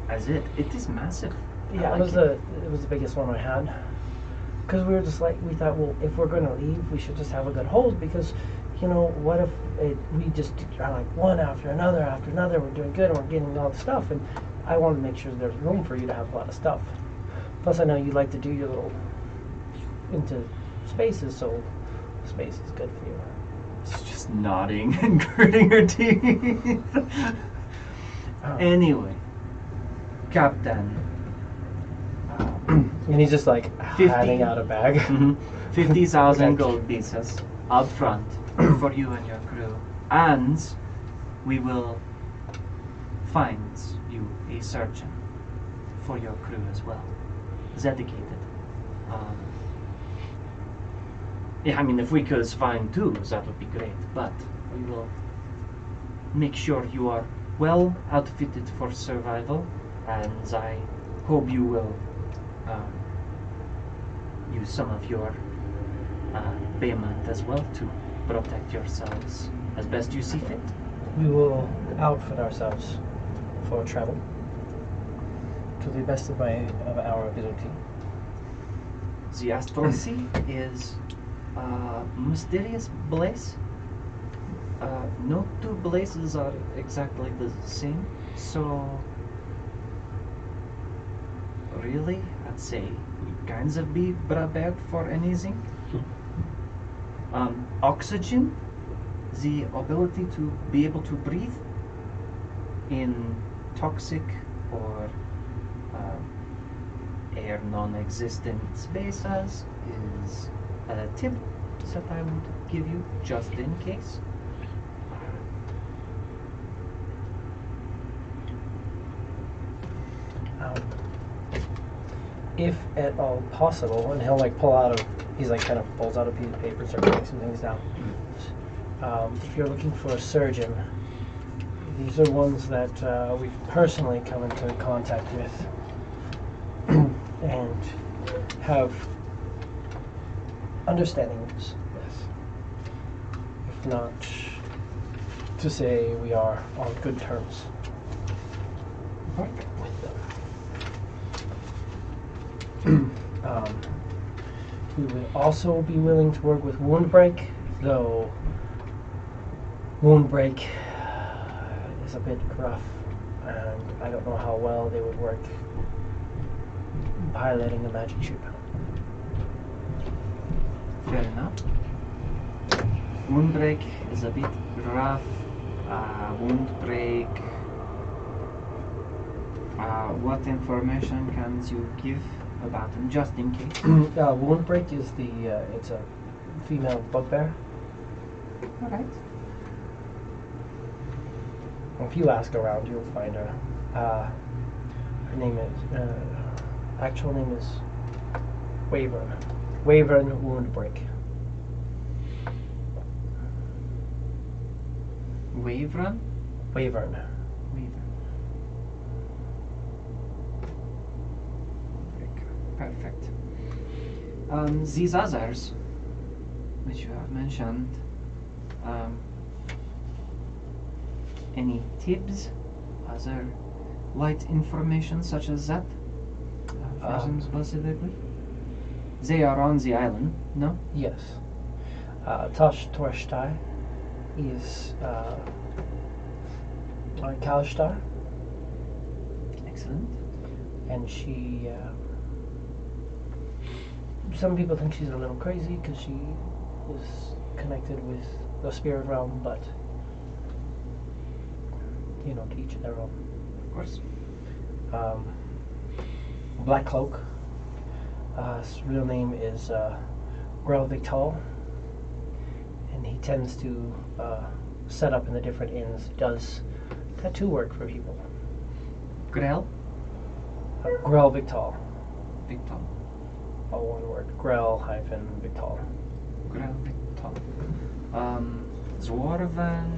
As it is massive. I Yeah, like it was the biggest one I had. Because we were just like, we thought, well, if we're going to leave, we should just have a good hold, because, what if we just are like one after another, we're doing good and we're getting all the stuff, and I want to make sure there's room for you to have a lot of stuff. Plus, I know you like to do your little into spaces, so space is good for you. She's just nodding and gritting her teeth. Anyway, Captain. And he's just like 50. handing out a bag. 50,000 gold pieces up front for you and your crew, and we will find you a surgeon for your crew as well, dedicated. Yeah, I mean, if we could find two, that would be great, but we will make sure you are well outfitted for survival, and I hope you will use some of your payment as well to protect yourselves as best you see fit. We will outfit ourselves for travel to the best of our ability. The Astral Sea is a mysterious place. No two places are exactly the same, so really, I'd say, kinds of be prepared for anything. Oxygen, the ability to be able to breathe in toxic or air non-existent spaces is a tip that I would give you just in case. If at all possible, and he'll like pull out he's like kind of pulls out a piece of paper, starts writing some things down. If you're looking for a surgeon, these are ones that we've personally come into contact with and have understandings. Yes. If not to say we are on good terms with them. We would also be willing to work with wound break, though wound break is a bit rough, and I don't know how well they would work piloting a magic ship. Fair enough. Wound break is a bit rough. Wound break. What information can you give about him, just in case? Wound break is it's a female bugbear. All right. If you ask around, you'll find her. Her name is, actual name is Wavern. Wavern Woundbreak. Wavern? Wavern. Wavern. Perfect. These others, which you have mentioned, any tips, other light information such as that? For them specifically? They are on the island, no? Yes. Tosh Torshtai is on Kalstar, Excellent. and she. Some people think she's a little crazy because she is connected with the spirit realm, but to each their own. Of course. Black Cloak. His real name is Grel Victal, and he tends to set up in the different inns. Does tattoo work for people. Grell? Grel Victal. Victor. All one word. Grel-Victal. Grell Victor. Dwarven.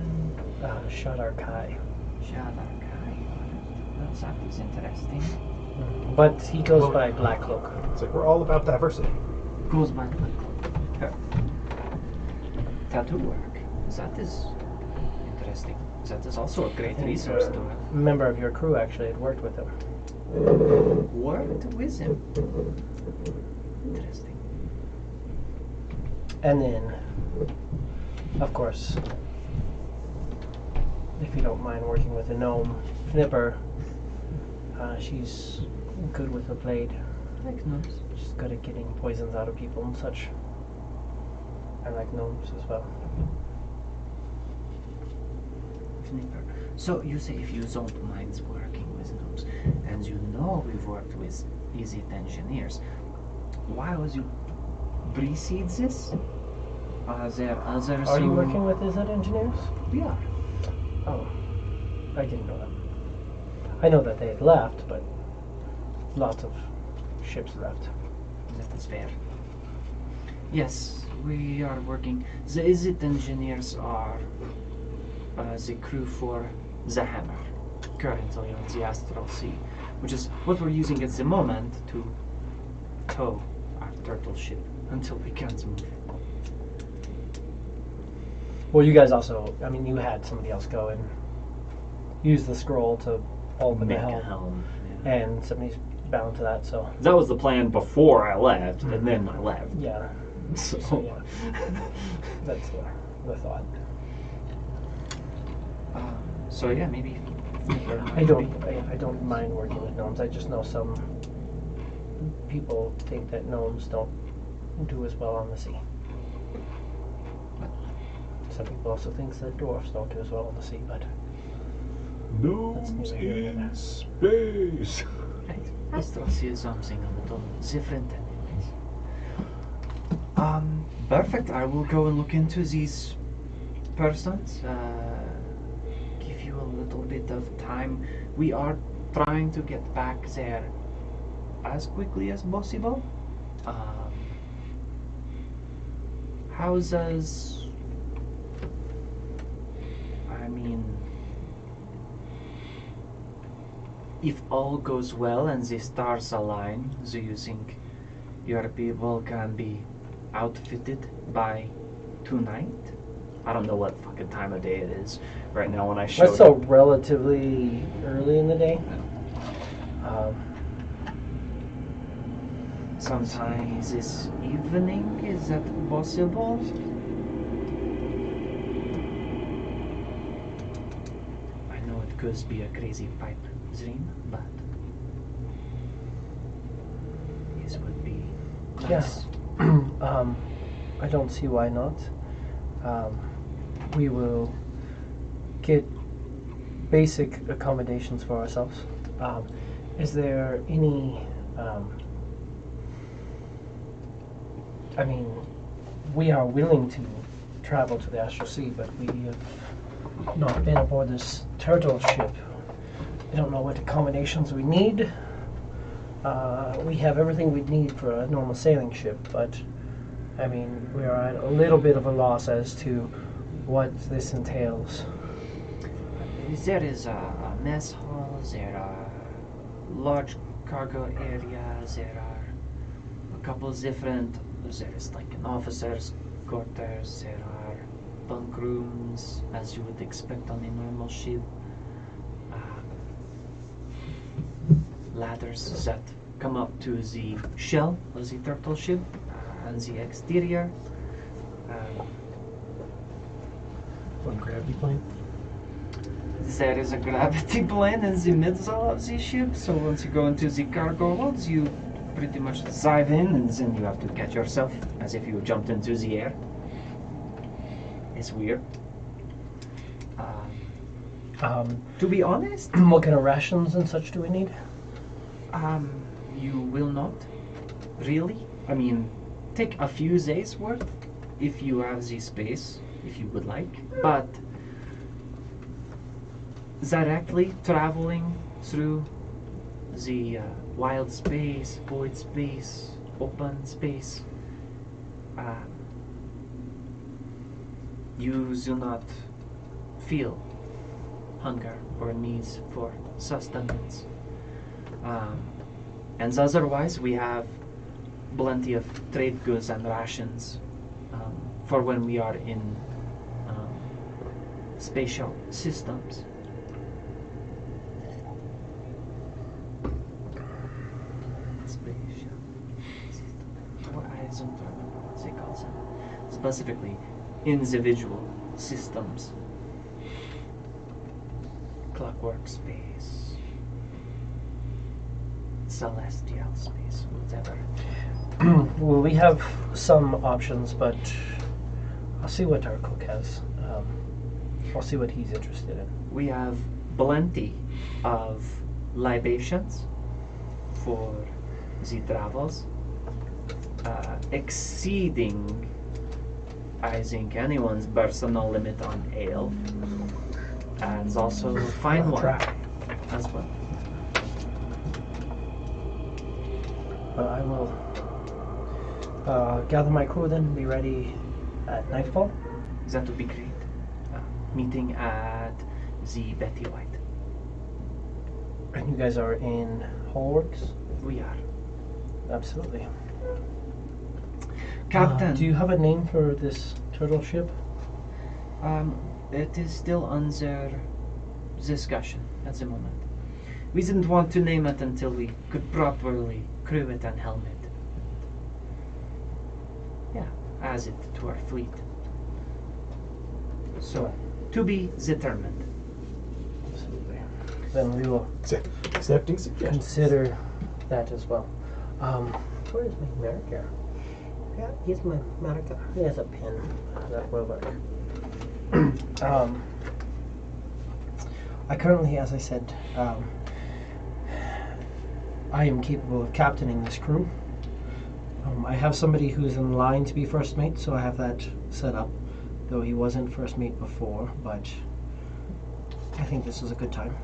Shadar Kai. Shadakai. That is interesting. But he goes by Black Cloak. It's like we're all about diversity. Goes by Black. Tattoo work. That is interesting. That is also a great resource to have. A member of your crew actually had worked with him. Worked with him. Interesting. And then, of course, if you don't mind working with a gnome, Fnipper, she's good with a blade. Like gnomes. She's good at getting poisons out of people and such. I like gnomes as well. Snipper. So you say if you don't mind working with gnomes, and we've worked with easy engineers, why would you precede this? Are there others? Are you working with Izzet engineers? We are. Oh, I didn't know that. I know that they had left, but lots of ships left. That is fair. Yes, we are working. The Izzet engineers are the crew for the Hammer, currently on the Astral Sea, which is what we're using at the moment to tow our turtle ship until we can't move. Well, you guys also, you had somebody else go and use the scroll to open the Make a helm, helm. and somebody's bound to that, so That was the plan before I left, and then I left. yeah. So, So yeah, that's the thought. So yeah, maybe. I don't mind working with gnomes. I just know some people think that gnomes don't do as well on the sea. Some people also think that dwarfs don't do as well on the sea, but Gnomes neither here nor there. in space. I still see something a little different anyways. Perfect. I will go and look into these persons. Give you a little bit of time. We are trying to get back there as quickly as possible. How's us? I mean, if all goes well and the stars align, do you think your people can be outfitted by tonight? I don't know what fucking time of day it is right now when I showed That's so up. relatively early in the day. Sometimes this evening, is that possible? I know it could be a crazy pipe dream, but this would be nice. I don't see why not. We will get basic accommodations for ourselves. Is there any? I mean, we are willing to travel to the Astral Sea, but we have not been aboard this turtle ship. I don't know what accommodations we need. We have everything we need for a normal sailing ship, but I mean, we are at a little bit of a loss as to what this entails. There is a mess hall, there are large cargo areas, there are a couple of different, there is like an officer's quarters, there are bunk rooms as you would expect on a normal ship, ladders that come up to the shell of the turtle ship and the exterior. One gravity plane. There is a gravity plane in the middle of the ship, so once you go into the cargo holds, you pretty much dive in and then you have to catch yourself as if you jumped into the air. It's weird. To be honest, What kind of rations and such do we need? you will not really. I mean, take a few days worth if you have the space, if you would like, but directly traveling through the wild space, void space, open space, you do not feel hunger or needs for sustenance. And otherwise, we have plenty of trade goods and rations for when we are in spatial systems. Spatial system. Well, I don't remember what they call them. Specifically, individual systems. Clockwork space. Celestial space, whatever. Well, we have some options, but I'll see what our cook has. I'll see what he's interested in. We have plenty of libations for the travels, exceeding, I think, anyone's personal limit on ale, and also fine wine as well. I will gather my crew then and be ready at nightfall. That would be great. Meeting at the Betty White. And you guys are in Hallworks? We are. Absolutely. Captain. Do you have a name for this turtle ship? It is still under discussion at the moment. We didn't want to name it until we could properly crew it and helm it. Yeah, as it to our fleet. So, to be determined. Absolutely. Then we will Accepting suggestions. consider that as well. Where's my marker? Yeah, here's my marker. Here's a pen. That will work. I currently, as I said, I am capable of captaining this crew. I have somebody who's in line to be first mate, so I have that set up, though he wasn't first mate before, but I think this is a good time.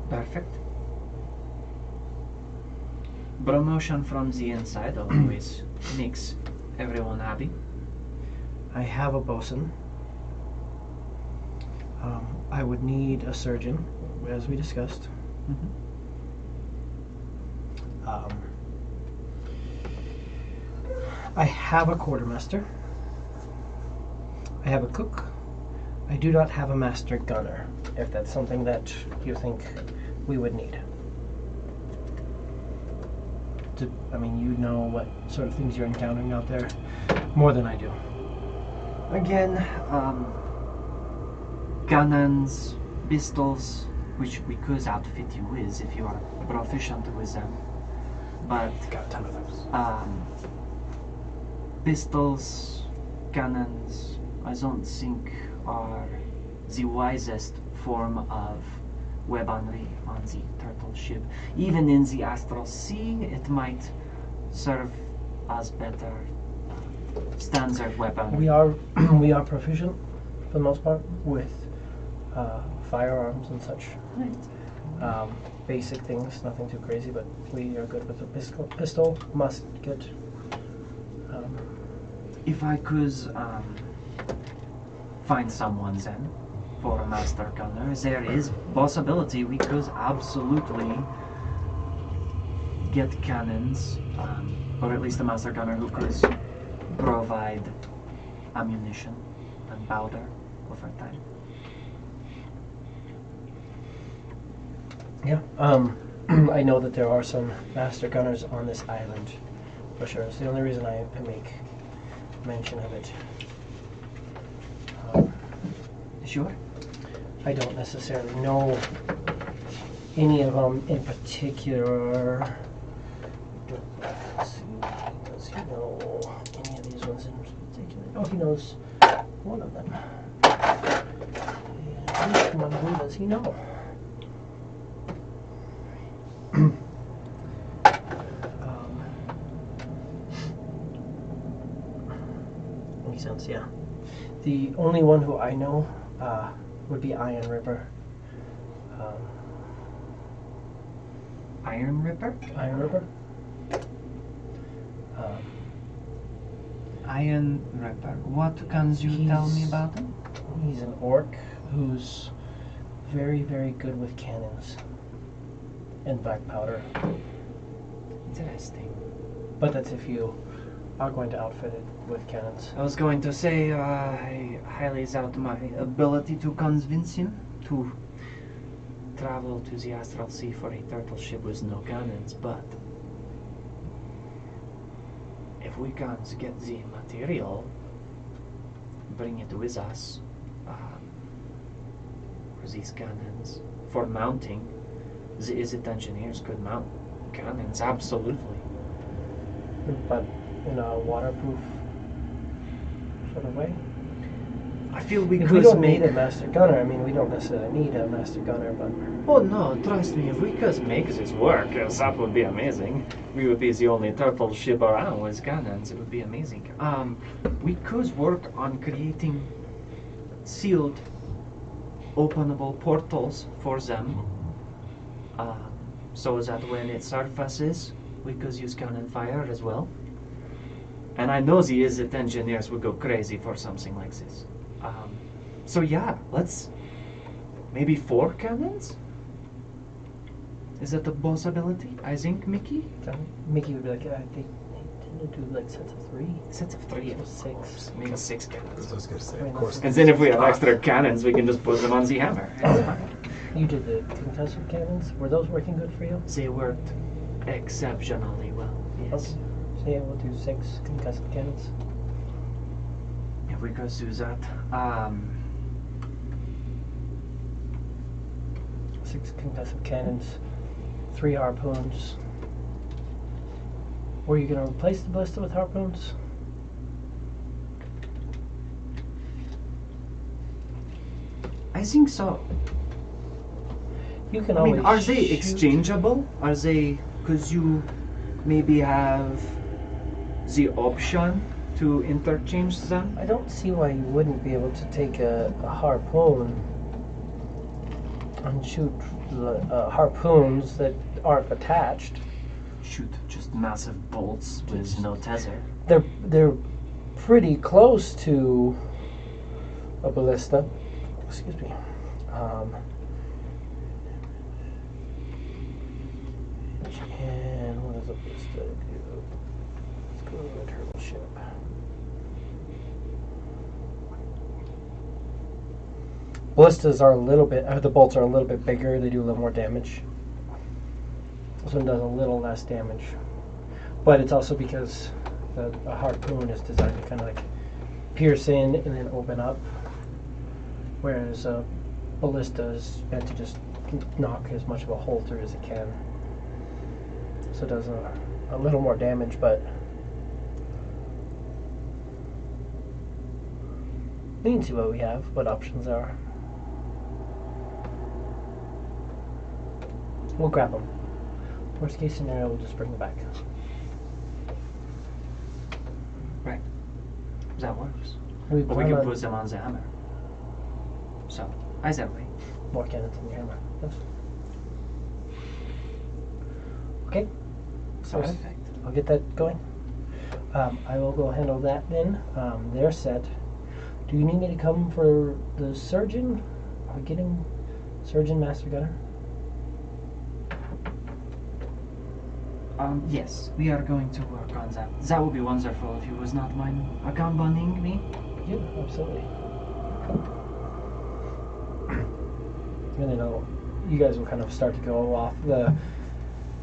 Perfect. Promotion from the inside always makes everyone happy. I have a bosun. I would need a surgeon, as we discussed. I have a quartermaster. I have a cook. I do not have a master gunner, if that's something that you think we would need. I mean, you know what sort of things you're encountering out there more than I do. Again, cannons, pistols, which we could outfit you with if you are proficient with them. But Got a ton of those. pistols, cannons, I don't think are the wisest form of weaponry on the turtle ship. Even in the astral sea, it might serve as better standard weapon. We are proficient for the most part with firearms and such. Basic things, nothing too crazy, but we are good with a pistol, musket. If I could find someone then for a master gunner, there is possibility we could absolutely get cannons, or at least a master gunner who could provide ammunition and powder over time. Yeah. I know that there are some master gunners on this island, for sure. It's the only reason I make mention of it. Sure. I don't necessarily know any of them in particular. Let's see, does he know any of these ones in particular? Oh, he knows one of them. And which one of them does he know? Makes sense, yeah. The only one who I know would be Iron Ripper. Iron Ripper? Iron Ripper? Iron Ripper. What can you tell me about him? He's an orc who's very, very good with cannons and black powder. Interesting. But that's if you are going to outfit it with cannons. I was going to say I highly doubt my ability to convince him to travel to the astral sea for a turtle ship with no cannons, but if we can get the material, bring it with us for these cannons, for mounting, the Izzet engineers could mount cannons, absolutely. But in a waterproof sort of way. I feel we If could we don't make need a master gunner, I mean, we don't necessarily need a master gunner, but Oh no, trust me, if we could make this work, that would be amazing. We would be the only turtle ship around with cannons. It would be amazing. We could work on creating sealed, openable portals for them, so that when it surfaces, we could use cannon fire as well. And I know the Izzet engineers would go crazy for something like this. So yeah, let's maybe 4 cannons? Is that a possibility? I think, Mickey? Mickey would be like, I think they tend to do like sets of 3. Sets of 3 So of 6. course. Maybe 6 cannons. I was going to say, Of of course. And then if we have extra cannons, we can just put them on the hammer. It's fine. You did the concussive cannons. Were those working good for you? They worked exceptionally well, yes. Okay. So yeah, we'll do 6 concussive cannons. If we could do that. 6 concussive cannons, 3 harpoons, Were you going to replace the ballista with harpoons? I think so. You can I always mean, are they shoot. exchangeable? Are they, because you maybe have the option to interchange them? I don't see why you wouldn't be able to take a harpoon and shoot harpoons that aren't attached. Shoot just massive bolts with no tether. They're pretty close to a ballista. Excuse me. And what does a ballista do? Let's go to the turtle ship. Ballistas are a little bit, the bolts are a little bit bigger, they do a little more damage. This one does a little less damage. But it's also because a harpoon is designed to kind of like pierce in and then open up. Whereas a ballista is meant to just knock as much of a hole through as it can. So it does a little more damage, but we can see what we have, what options there are. We'll grab them. Worst case scenario, we'll just bring them back. Right. That works. We But we plan can on put them on the hammer. So, either way. more cannons in your hammer. Yes. Okay. So Perfect. I'll get that going. I will go handle that then. They're set. Do you need me to come for the surgeon? Are we getting surgeon master gunner? Yes, we are going to work on that. That would be wonderful if you was not mind accompanying me. Yeah, absolutely. And then you guys will kind of start to go off. The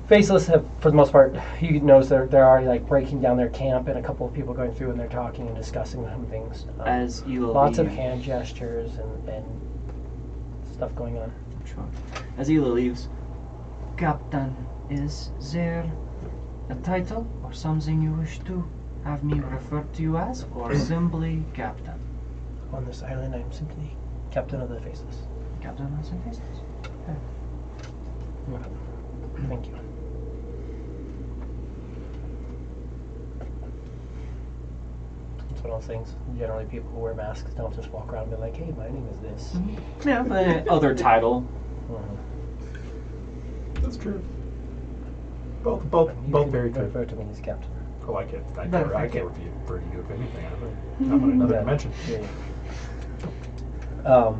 faceless have, for the most part, you notice they're already like breaking down their camp, and a couple of people going through and they're talking and discussing some things. As you Lots leave, of hand gestures and stuff going on. Sure. As Ela leaves, Captain, is there a title or something you wish to have me refer to you as, or simply Captain? On this island, I'm simply Captain of the Faceless. Captain of the Faces. Okay. Thank you. It's one of those things. Generally, people who wear masks don't just walk around and be like, "Hey, my name is this." Yeah, but other title. That's true. Both You can very good. refer to me as Captain. Oh, I can't Better review of anything. I'm in another Okay. dimension. Yeah.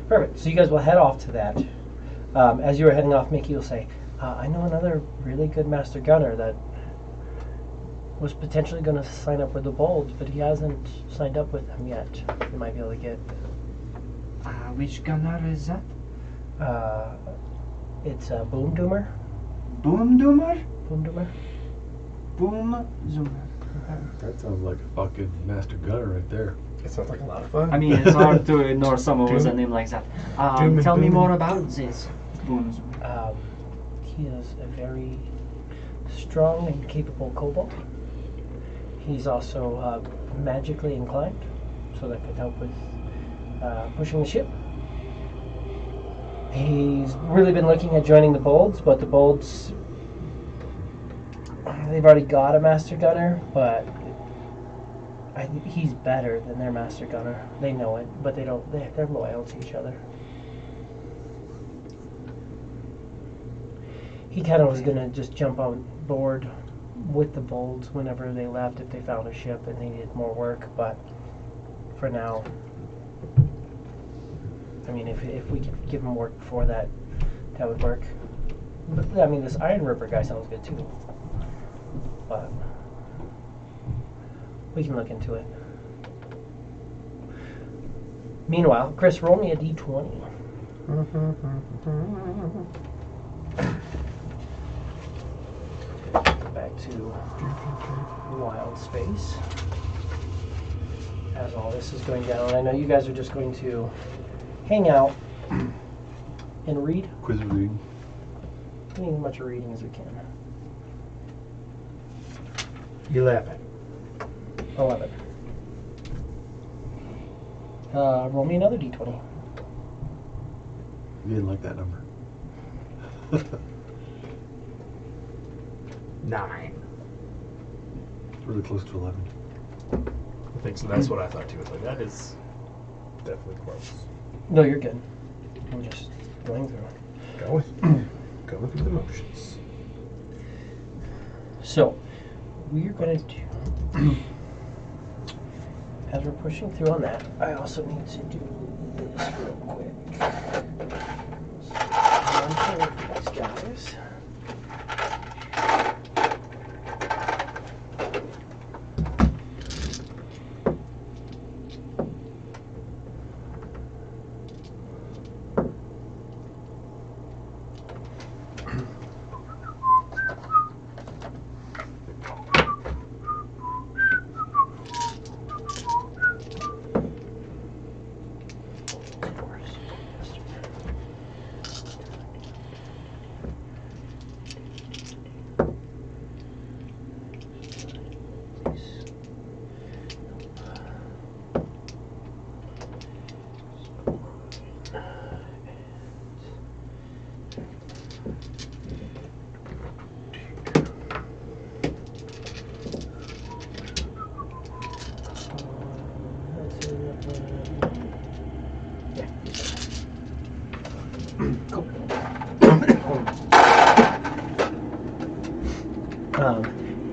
Perfect. So you guys will head off to that. As you are heading off, Mickey will say, "I know another really good master gunner that was potentially going to sign up with the Bolds, but he hasn't signed up with them yet. You might be able to get." Which gunner is that? It's Boom Doomer. Boom Doomer? Boom Doomer. Boom Zoomer. That sounds like a fucking master gunner right there. It sounds like a lot of fun. I mean, it's hard to ignore someone with a name like that. Doom and Tell me Boom. more about this Boom Zoomer. He is a very strong and capable kobold. He's also magically inclined, so that could help with pushing the ship. He's really been looking at joining the Bolds, but the Bolds, they've already got a master gunner, but he's better than their master gunner. They know it, but they don't. They're loyal to each other. He kind of was gonna just jump on board with the Bolds whenever they left if they found a ship and they needed more work, but for now, I mean, if we could give him work before that, that would work. But I mean, this Iron Ripper guy sounds good too. But we can look into it. Meanwhile, Chris, roll me a d20. Back to wild space. As all this is going down, I know you guys are just going to hang out and read. Quiz reading. Doing as much reading as we can. 11. 11. Roll me another d20. You didn't like that number. 9. It's really close to 11. I think so. That's what I thought too. It's like, that is definitely close. No, you're good. I'm just going through it. Going through the motions. So, we're going to do, as we're pushing through on that, I also need to do this real quick. So, one thing for these guys.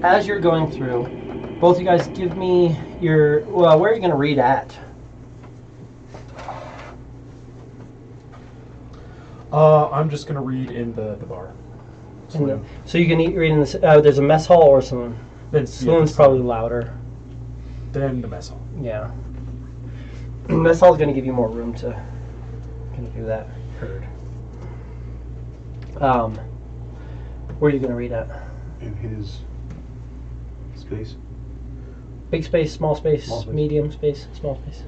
As you're going through, both you guys give me your, well, where are you going to read at? I'm just going to read in the bar. So you can read in the, there's a mess hall or saloon. Saloon's probably louder. Then the mess hall. Yeah. Mess hall is going to give you more room to kind of do that. Heard. Where are you going to read at? In his space. Big space, small space, Small space. medium space, small space.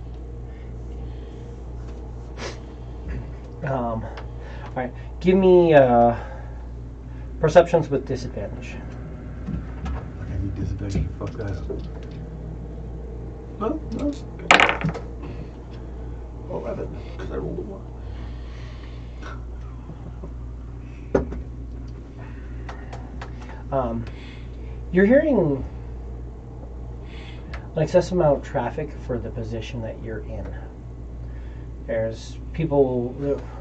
All right. Give me perceptions with disadvantage. I need disadvantage to fuck that up. No, it's okay. 11, because I rolled a 1. You're hearing an excessive amount of traffic for the position that you're in. There's people,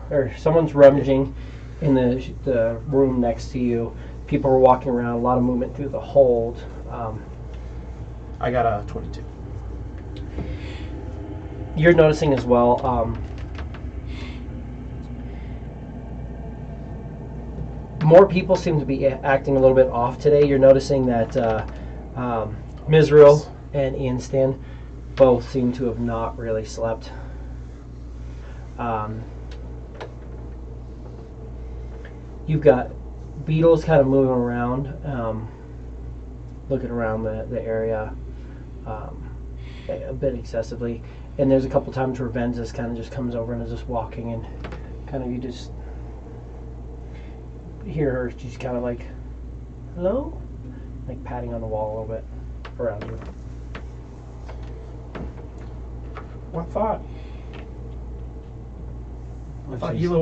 or someone's rummaging in the room next to you. People are walking around, a lot of movement through the hold. I got a 22. You're noticing as well, more people seem to be acting a little bit off today. You're noticing that Mizrael and Ian both seem to have not really slept. You've got beetles kind of moving around, looking around the area a bit excessively. And there's a couple times where Venzus kind of just comes over and is just walking, and kind of you just hear her. She's kind of like, hello? Like patting on the wall a little bit around you. Well,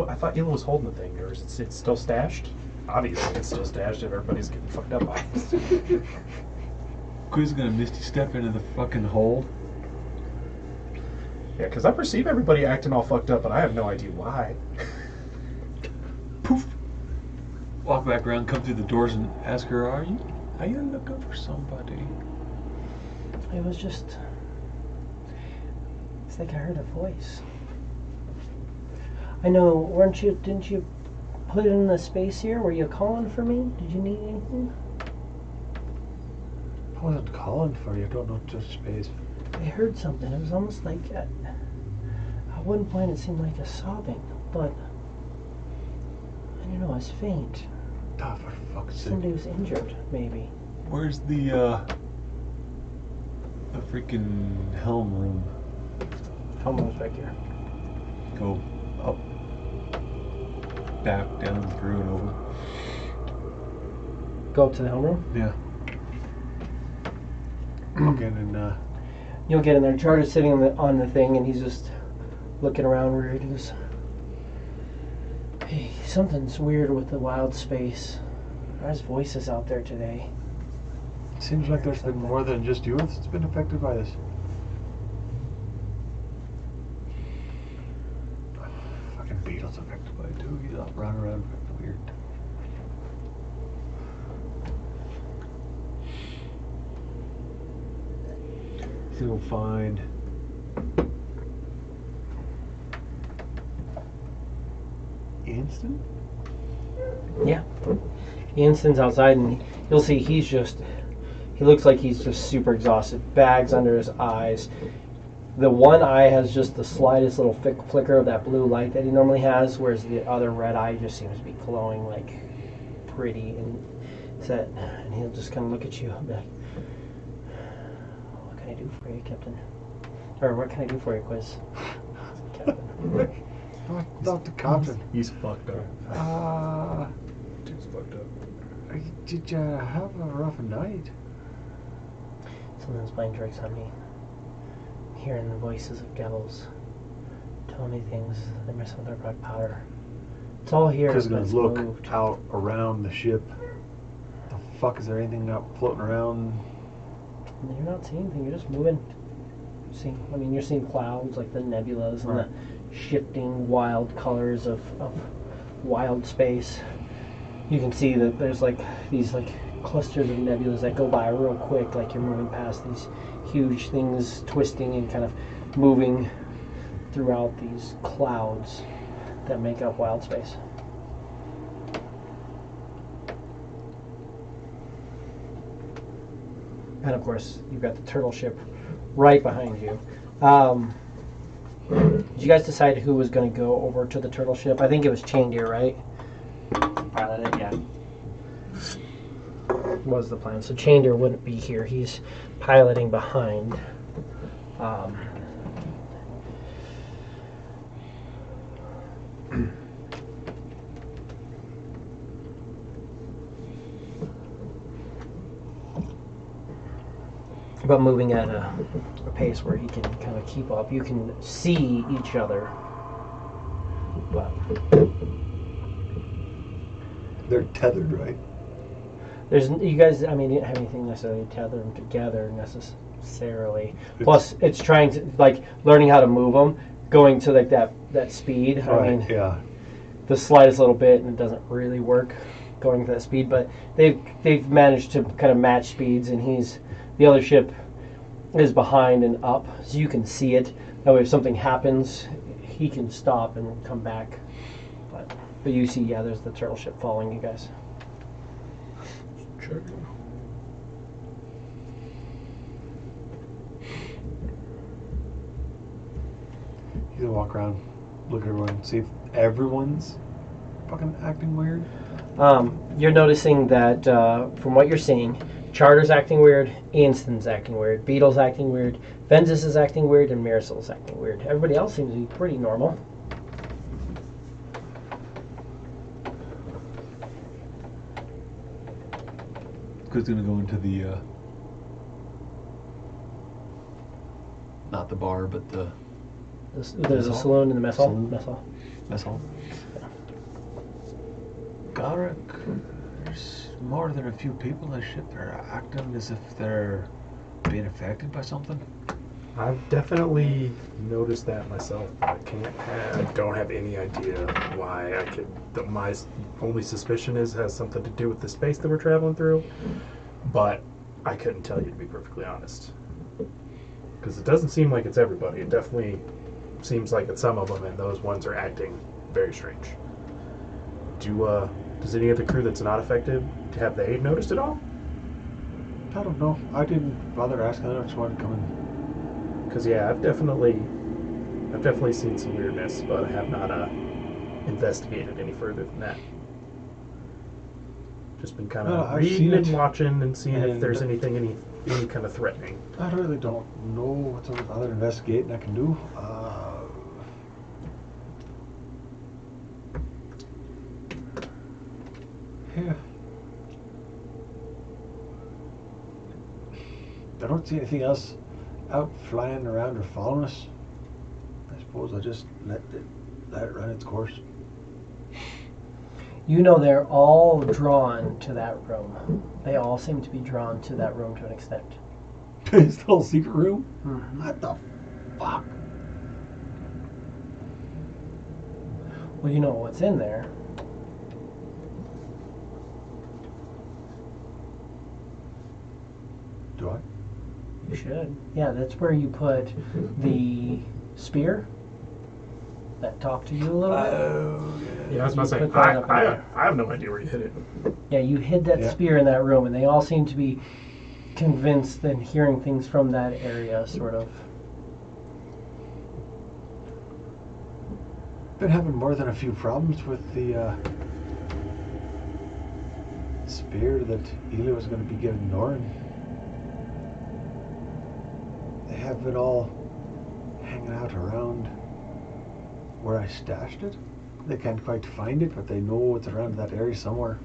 I thought Elo was holding the thing, or is it still stashed? Obviously, it's still stashed if everybody's getting fucked up by it. Who's gonna misty step into the fucking hole? Yeah, because I perceive everybody acting all fucked up, but I have no idea why. Poof. Walk back around, come through the doors, and ask her, "Are you looking for somebody?" It was just, it's like I heard a voice. I know, didn't you put in the space here? Were you calling for me? Did you need anything? I wasn't calling for you. I don't know just space. I heard something. It was almost like, at one point it seemed like a sobbing, but I don't know, I was faint. Oh, for fuck's sake. Somebody was injured, maybe. Where's the freaking helm room? Helm was back here. Go up, back, down, through, and over. Go up to the helm room? Yeah. look in and You'll get in there. Charter's sitting on the thing, and he's just looking around weird. He goes, "Hey, something's weird with the wild space. There's voices out there today." seems like there's been more than just you that's been affected by this. Fucking Beetle's affected by it too. He's up running around weird. He's gonna find Instant? Yeah. Inston's outside, and you'll see he looks like he's just super exhausted. Bags under his eyes. The one eye has just the slightest little flicker of that blue light that he normally has, whereas the other red eye just seems to be glowing like pretty and set. And he'll just kind of look at you and be like, "What can I do for you, Captain?" Or "What can I do for you, Quiz?" Captain. Not the captain. He's fucked up. Dude's fucked up. Did you have a rough night? Someone's mind tricks on me. Hearing the voices of devils telling me things. They're messing with our black powder. It's all here. Because But it's look moved. out around the ship. The fuck, is there anything up floating around? You're not seeing anything. You're just moving. You're seeing clouds like the nebulas and the shifting wild colors of wild space. You can see that there's like these like clusters of nebulas that go by real quick, like you're moving past these huge things twisting and kind of moving throughout these clouds that make up wild space. And of course, you've got the turtle ship right behind you. Did you guys decide who was going to go over to the turtle ship? I think it was Chain Deer, right? Pilot it, yeah. Was the plan. So Chain Deer wouldn't be here. He's piloting behind. But moving at a pace where he can kind of keep up. You can see each other. But They're tethered, right? you guys, you didn't have anything necessarily to tether them together necessarily. Plus, it's trying to, like, learning how to move them, going to, like, that speed. Yeah. The slightest little bit, and it doesn't really work going to that speed, but they've managed to kind of match speeds, and the other ship is behind and up, so you can see it. That way if something happens, he can stop and come back. But you see, yeah, there's the turtle ship following you guys. Sure. He's gonna walk around, look at everyone, see if everyone's fucking acting weird. You're noticing that from what you're seeing, Charter's acting weird, Anston's acting weird, Beetle's acting weird, Venzus is acting weird, and Marisol's acting weird. Everybody else seems to be pretty normal. Who's gonna go into the not the bar, but the There's a saloon in the mess hall. Saloon. Mess hall. mess hall? Garrick, there's more than a few people in the ship that are acting as if they're being affected by something. I've definitely noticed that myself. I don't have any idea why. My only suspicion has something to do with the space that we're traveling through, but I couldn't tell you, to be perfectly honest. Because it doesn't seem like it's everybody. It definitely seems like it's some of them, and those ones are acting very strange. Does any of the crew that's not affected, have they noticed it all? I don't know. I didn't bother asking. I just wanted to come in. Because yeah, I've definitely seen some weirdness, but I have not investigated any further than that. Just been kind of I've reading seen and it, watching and seeing if and there's anything any kind of threatening. I really don't know what's other investigating I can do. Yeah. I don't don't see anything else out flying around or following us, I suppose I'll just let it run its course. You know they're all drawn to that room. They all seem to be drawn to that room to an extent. It's the whole secret room? Mm-hmm. What the fuck? Well, you know what's in there. Do I? You should. Yeah, that's where you put the spear that talked to you a little bit. Oh, Yeah, I was about to say, You put that up in I there. have no idea where you hid it. Yeah, you hid that Yeah. spear in that room, and they all seem to be convinced and hearing things from that area, sort of. Been having more than a few problems with the spear that Ilya was going to be giving Norin. They have it all hanging out around where I stashed it. They can't quite find it, but they know it's around that area somewhere.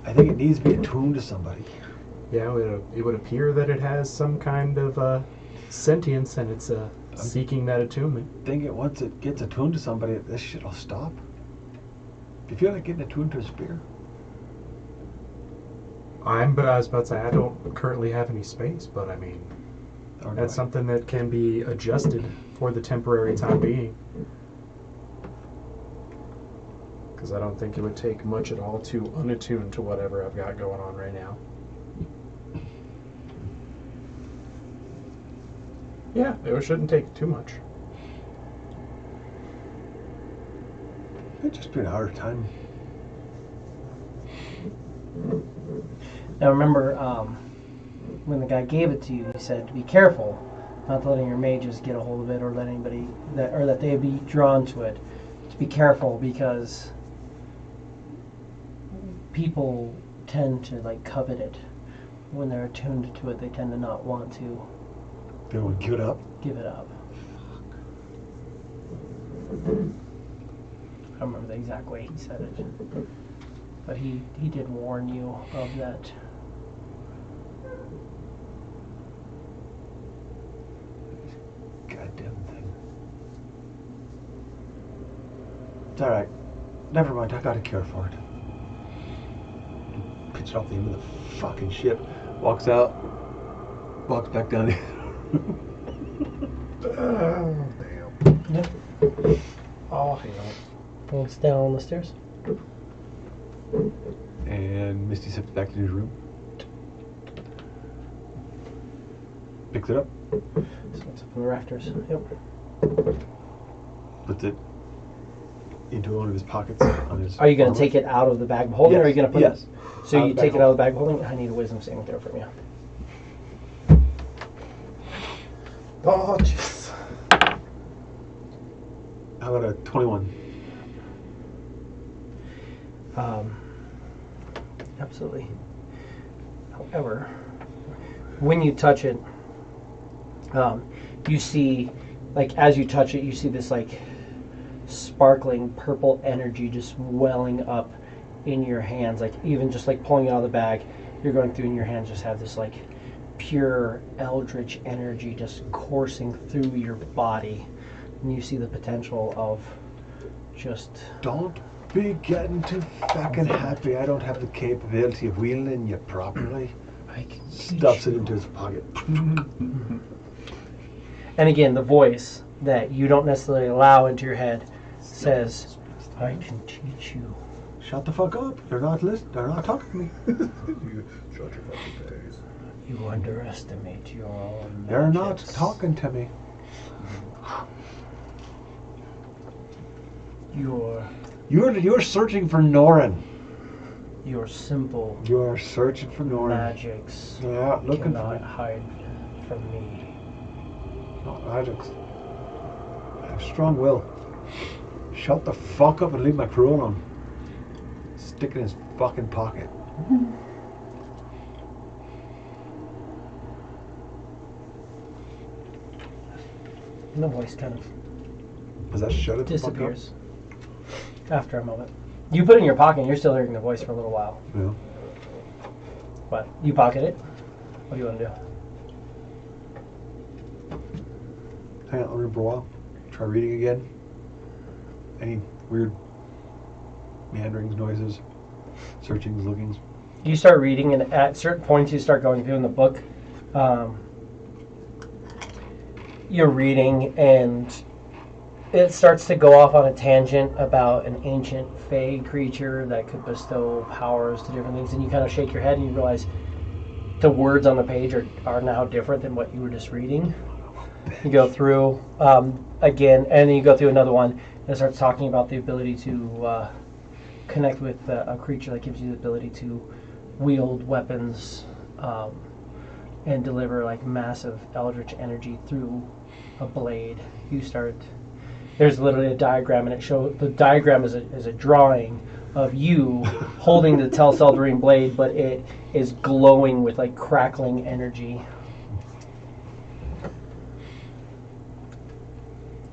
I think it needs to be attuned to somebody. Yeah, it would appear that it has some kind of sentience, and it's seeking that attunement. I think it once it gets attuned to somebody, this shit will stop. Do you feel like getting attuned to a spear? But I was about to say, I don't currently have any space, but I mean, Or that's do I? something that can be adjusted for the temporary time being. Because I don't think it would take much at all to unattune to whatever I've got going on right now. Yeah, it shouldn't take too much. It'd just be a hard time. Now remember, when the guy gave it to you, he said to be careful, not letting your mages get a hold of it, or let anybody that they be drawn to it. To be careful because people tend to like covet it. When they're attuned to it, they tend to not want to They would give it up. give it up. I don't remember the exact way he said it, but he did warn you of that. Goddamn thing. It's alright. Never mind, I got a cure for it. Pitched off the end of the fucking ship. Walks out. Walks back down. Oh, damn. Yep. Oh, hell. It's down on the stairs. And Misty steps back to his room. Picks it up. So it's up in the rafters. Yep. Puts it into one of his pockets on his Are you going to armor. take it out of the bag of holding, or are you going to put Yes. it? So Out you of the take bag it out of the bag of holding. I need a wisdom saving throw from you. Oh, jeez. How about a 21? Absolutely. However, when you touch it, you see, like, as you touch it, you see this, like, sparkling purple energy just welling up in your hands. Like, even just, like, pulling it out of the bag, you're going through, and your hands just have this, like, pure eldritch energy just coursing through your body. And you see the potential of just... Don't be getting too fucking happy. I don't have the capability of wielding you properly. I can Stuffs it into his pocket. And again, the voice that you don't necessarily allow into your head says, I can teach you. Shut the fuck up. They're not listening. They're not talking to me. Shut your fucking face. You underestimate your own They're not magics. talking to me. You're searching for Norin. Your simple You're searching for Norin. magics Yeah, looking for cannot me. hide from me. Not magics. I have strong will. Shut the fuck up and leave my crew alone. Stick it in his fucking pocket. And the voice kind of Is that shut it the fuck up? disappears after a moment. You put it in your pocket and you're still hearing the voice for a little while. Yeah. But you pocket it. What do you want to do? Hang out in the room for a while. Try reading again. Any weird meanderings, noises, searchings, lookings. You start reading, and at certain points you start going through in the book. You're reading, and it starts to go off on a tangent about an ancient fae creature that could bestow powers to different things, and you kind of shake your head and you realize the words on the page are now different than what you were just reading. You go through again, and then you go through another one, and it starts talking about the ability to connect with a creature that gives you the ability to wield weapons and deliver like massive eldritch energy through a blade. There's literally a diagram, and the diagram is a drawing of you holding the Telseldrine blade, but it is glowing with like crackling energy.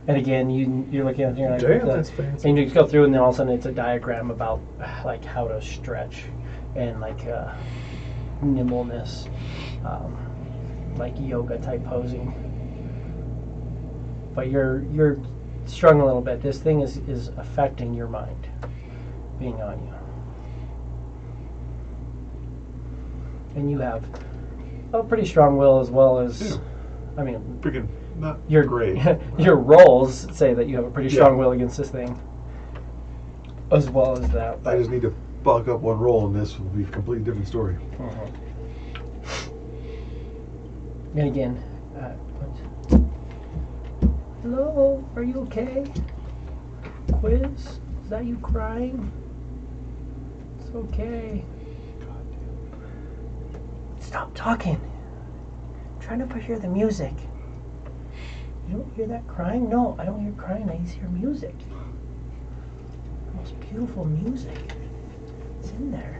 And again, you're looking at it, and you're like, Damn, that's fancy. and you just go through, and then all of a sudden it's a diagram about like how to stretch and like nimbleness, like yoga type posing. But you're struggling a little bit. This thing is affecting your mind, being on you, and you have a pretty strong will as well as, Yeah. I mean, Freaking not your great. your rolls say that you have a pretty strong will against this thing, as well as that. I just need to buck up one roll, and this will be a completely different story. And again, hello, are you okay? Quiz, is that you crying? It's okay. Stop talking. I'm trying to hear the music. You don't hear that crying? No, I don't hear crying. I just hear music. The most beautiful music. It's in there.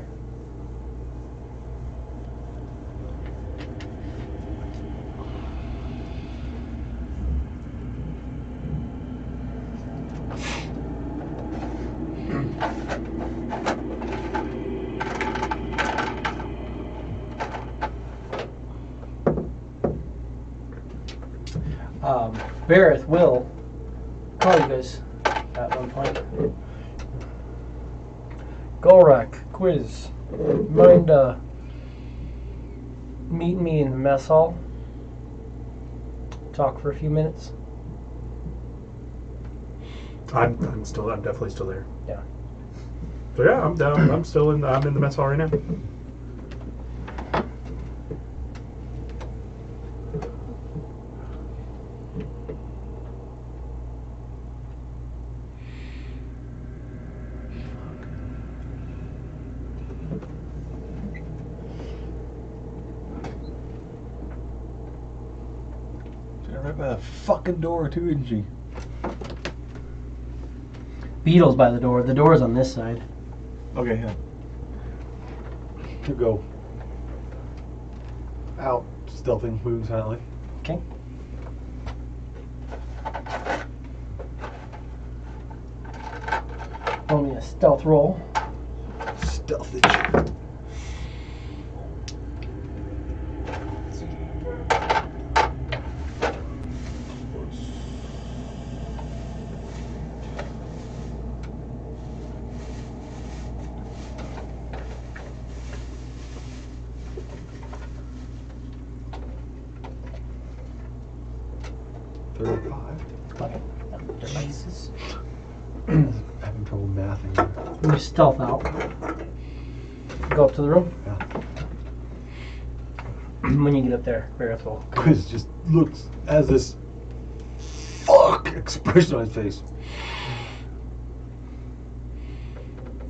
Barrett will call you guys at one point. Golrak, Quiz, mind meeting me in the mess hall? Talk for a few minutes. I'm definitely still there. Yeah. So yeah, I'm down. I'm in the mess hall right now. Right by the fucking door too, isn't she? Beetle's by the door. The door's on this side. Okay, yeah. To go out, stealthing, moving silently. Okay. Roll me a stealth roll. Stealthy. Jesus. Having trouble mathing. You stealth out. Go up to the room. Yeah. When you get up there, Barrett will. Quiz just looks as this fuck expression on his face.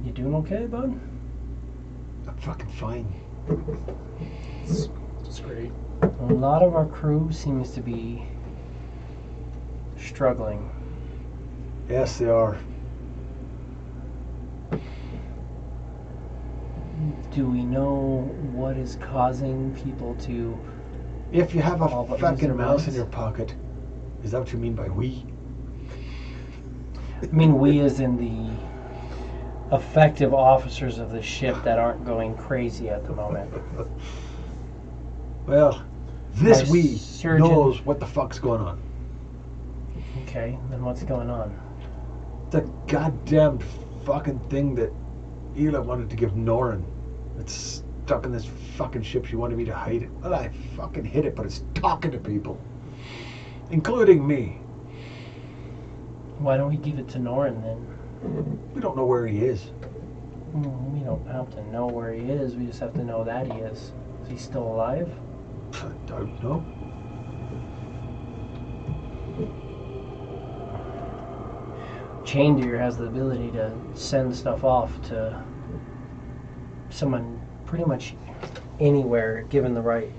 You doing okay, bud? I'm fucking fine. It's great. A lot of our crew seems to be struggling. Yes, they are. Do we know what is causing people to... If you have All a but fucking lose their mouse in minds? your pocket, is that what you mean by we? I mean, we as in the effective officers of the ship that aren't going crazy at the moment. Well, this My we surgeon- knows what the fuck's going on. Okay, then what's going on? The goddamn fucking thing that Hila wanted to give Norin. It's stuck in this fucking ship. She wanted me to hide it. Well, I fucking hid it, but it's talking to people. Including me. Why don't we give it to Norin then? We don't know where he is. We don't have to know where he is. We just have to know that he is. Is he still alive? I don't know. Chain Deer has the ability to send stuff off to someone pretty much anywhere given the right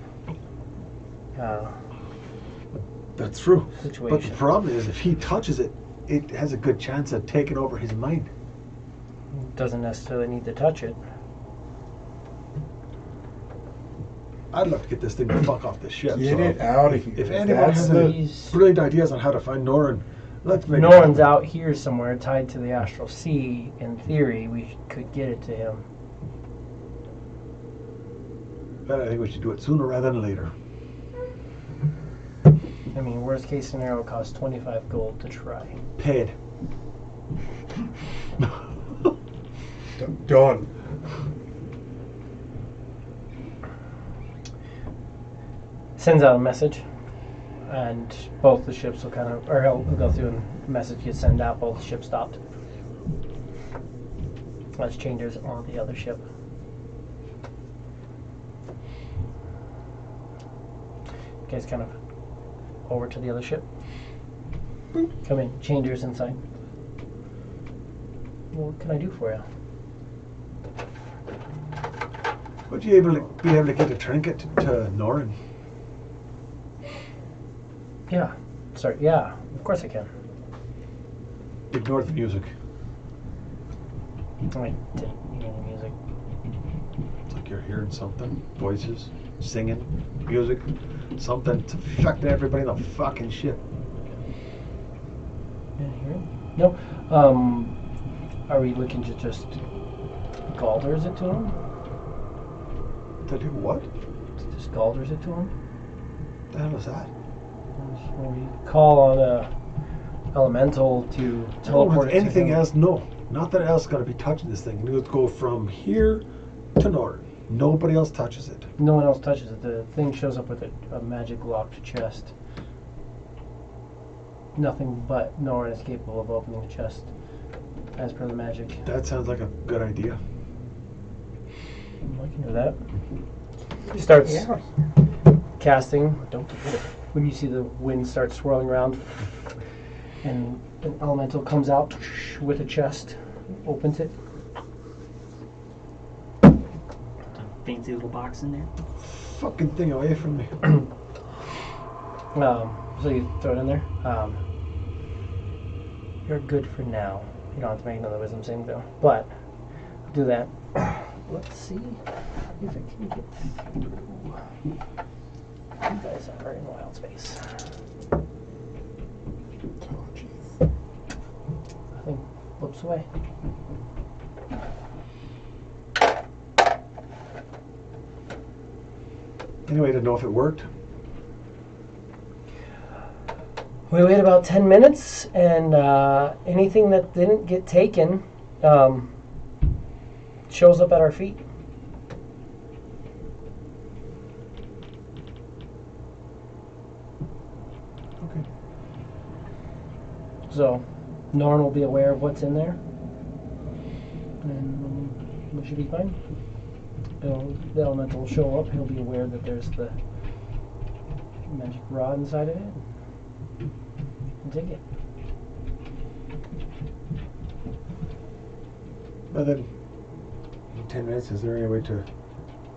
That's true. But the situation. problem is, if he touches it, it has a good chance of taking over his mind. Doesn't necessarily need to touch it. I'd love to get this thing the fuck off the ship. Get so it out of here. If anyone has any He's- brilliant ideas on how to find Norin, let's make Norin's out here somewhere tied to the Astral Sea. In theory, we could get it to him. But I think we should do it sooner rather than later. I mean, worst case scenario, it costs 25 gold to try. Paid. Done. Sends out a message, and both the ships will kind of, or he'll go through and the message gets sent out, both ships stopped. Let's changes on the other ship. You guys kind of over to the other ship. Come in, changers inside. What can I do for you? Would you be able to get a trinket to Norin? Yeah. Sorry, yeah, of course I can. Ignore the music. I didn't hear any music. It's like you're hearing something. Voices, singing, music, something to affect everybody in the fucking ship. Didn't hear it? No. Are we looking to just Galders it to him? To do what? Just Galders it to him? The hell is that? Or we call on a elemental to teleport it to Anything him. else? No. Nothing else got to be touching this thing. It would go from here to Norin. Nobody else touches it. No one else touches it. The thing shows up with a magic locked chest. Nothing but Norin is capable of opening the chest, as per the magic. That sounds like a good idea. I can do that. He starts casting. Don't forget it. When you see the wind start swirling around, and an elemental comes out with a chest, opens it. Fancy little box in there. Fucking thing away from me. So you throw it in there. You're good for now. You don't have to make another wisdom saving throw, but I'll do that. Let's see if it can get through. You guys are in wild space. Oh, jeez. Nothing flips away. Anyway, to know if it worked. We wait about 10 minutes, and anything that didn't get taken shows up at our feet. Okay. So, Norn will be aware of what's in there, and we should be fine. The elemental will show up. He'll be aware that there's the magic rod inside of it. And take it. Well then, in 10 minutes, is there any way to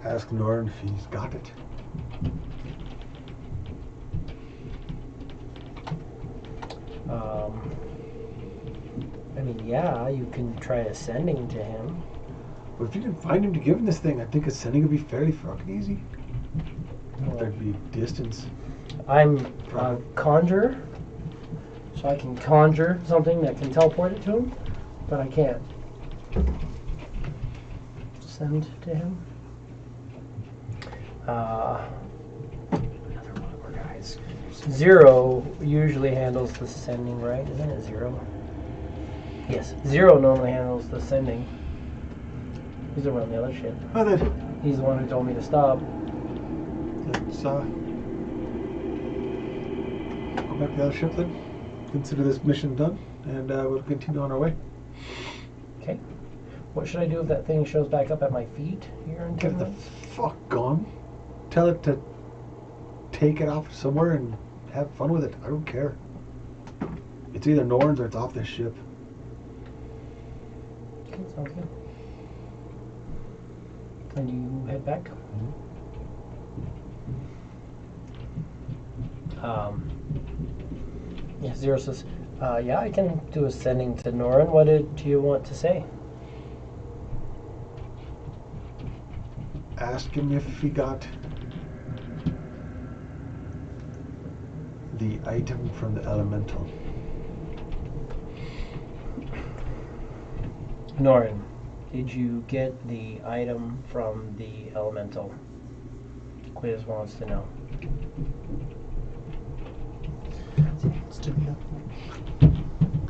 ask Norin if he's got it? I mean, yeah, you can try ascending to him. But if you can find him to give him this thing, I think ascending would be fairly fucking easy. There'd be distance. I'm a conjurer, so I can conjure something that can teleport it to him, but I can't send to him. guys. 0 usually handles the sending, right? Isn't it 0? Yes, 0 normally handles the sending. He's the one on the other ship. Oh, then. He's the one who told me to stop. Let's go back to the other ship then. Consider this mission done, and we'll continue on our way. Okay. What should I do if that thing shows back up at my feet here in 10 Get the minutes? fuck gone. Tell it to take it off somewhere and have fun with it. I don't care. It's either Norns or it's off this ship. Okay, sounds good. And you head back? Yeah, Zero says, yeah, I can do a sending to Norin. What do you want to say? Ask him if he got the item from the elemental. Norin, did you get the item from the elemental? Quiz wants to know.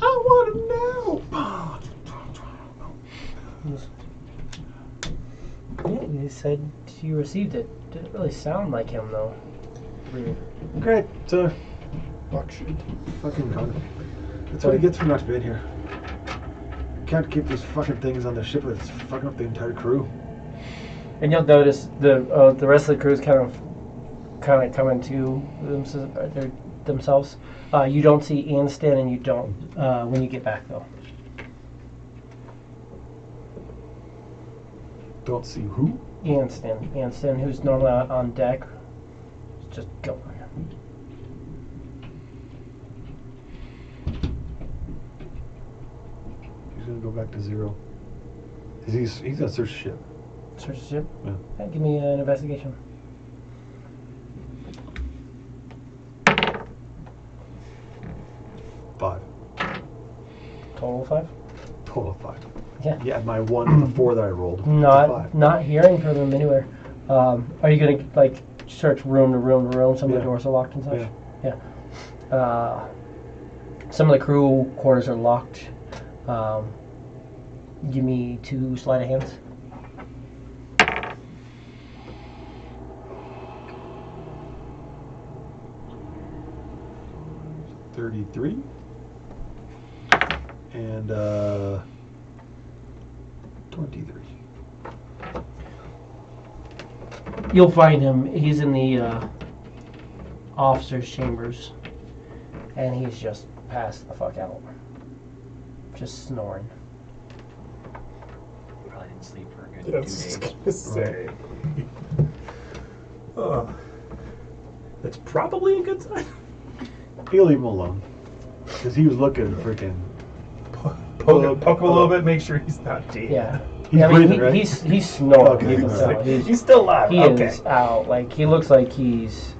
I want to know. Yeah, you said you received it. Didn't really sound like him though. Weird. Great. So, Fuck shit. fucking con. That's what he gets for not being here. Can't keep these fucking things on the ship. It's fucking up the entire crew. And you'll notice the rest of the crew's kind of coming to themselves. You don't see Anston, and you don't when you get back though. Don't see who? Anston, who's normally out on deck, just go. He's gonna go back to 0. He's gonna search the ship. Search the ship. Yeah. Okay, give me an investigation. Five. Total 5. Total 5. Yeah. Yeah, my 1 before that I rolled. Five. Not hearing from them anywhere. Are you gonna like search room to room to room? Some of the Yeah. doors are locked and such. Yeah. Yeah. Some of the crew quarters are locked. Give me 2 sleight of hands. 33. And 23. You'll find him. He's in the officer's chambers, and he's just passed the fuck out, just snoring. Probably didn't sleep for a good Yeah, I 2 was days. just gonna say. That's probably a good sign. He'll leave him alone. Because he was looking freaking. Poke him a little bit, make sure he's not dead. Yeah. He's I mean, breathing, right? he's snoring. Okay, You can alright. tell. He's still alive. He Okay. is out. Like, he looks like he's.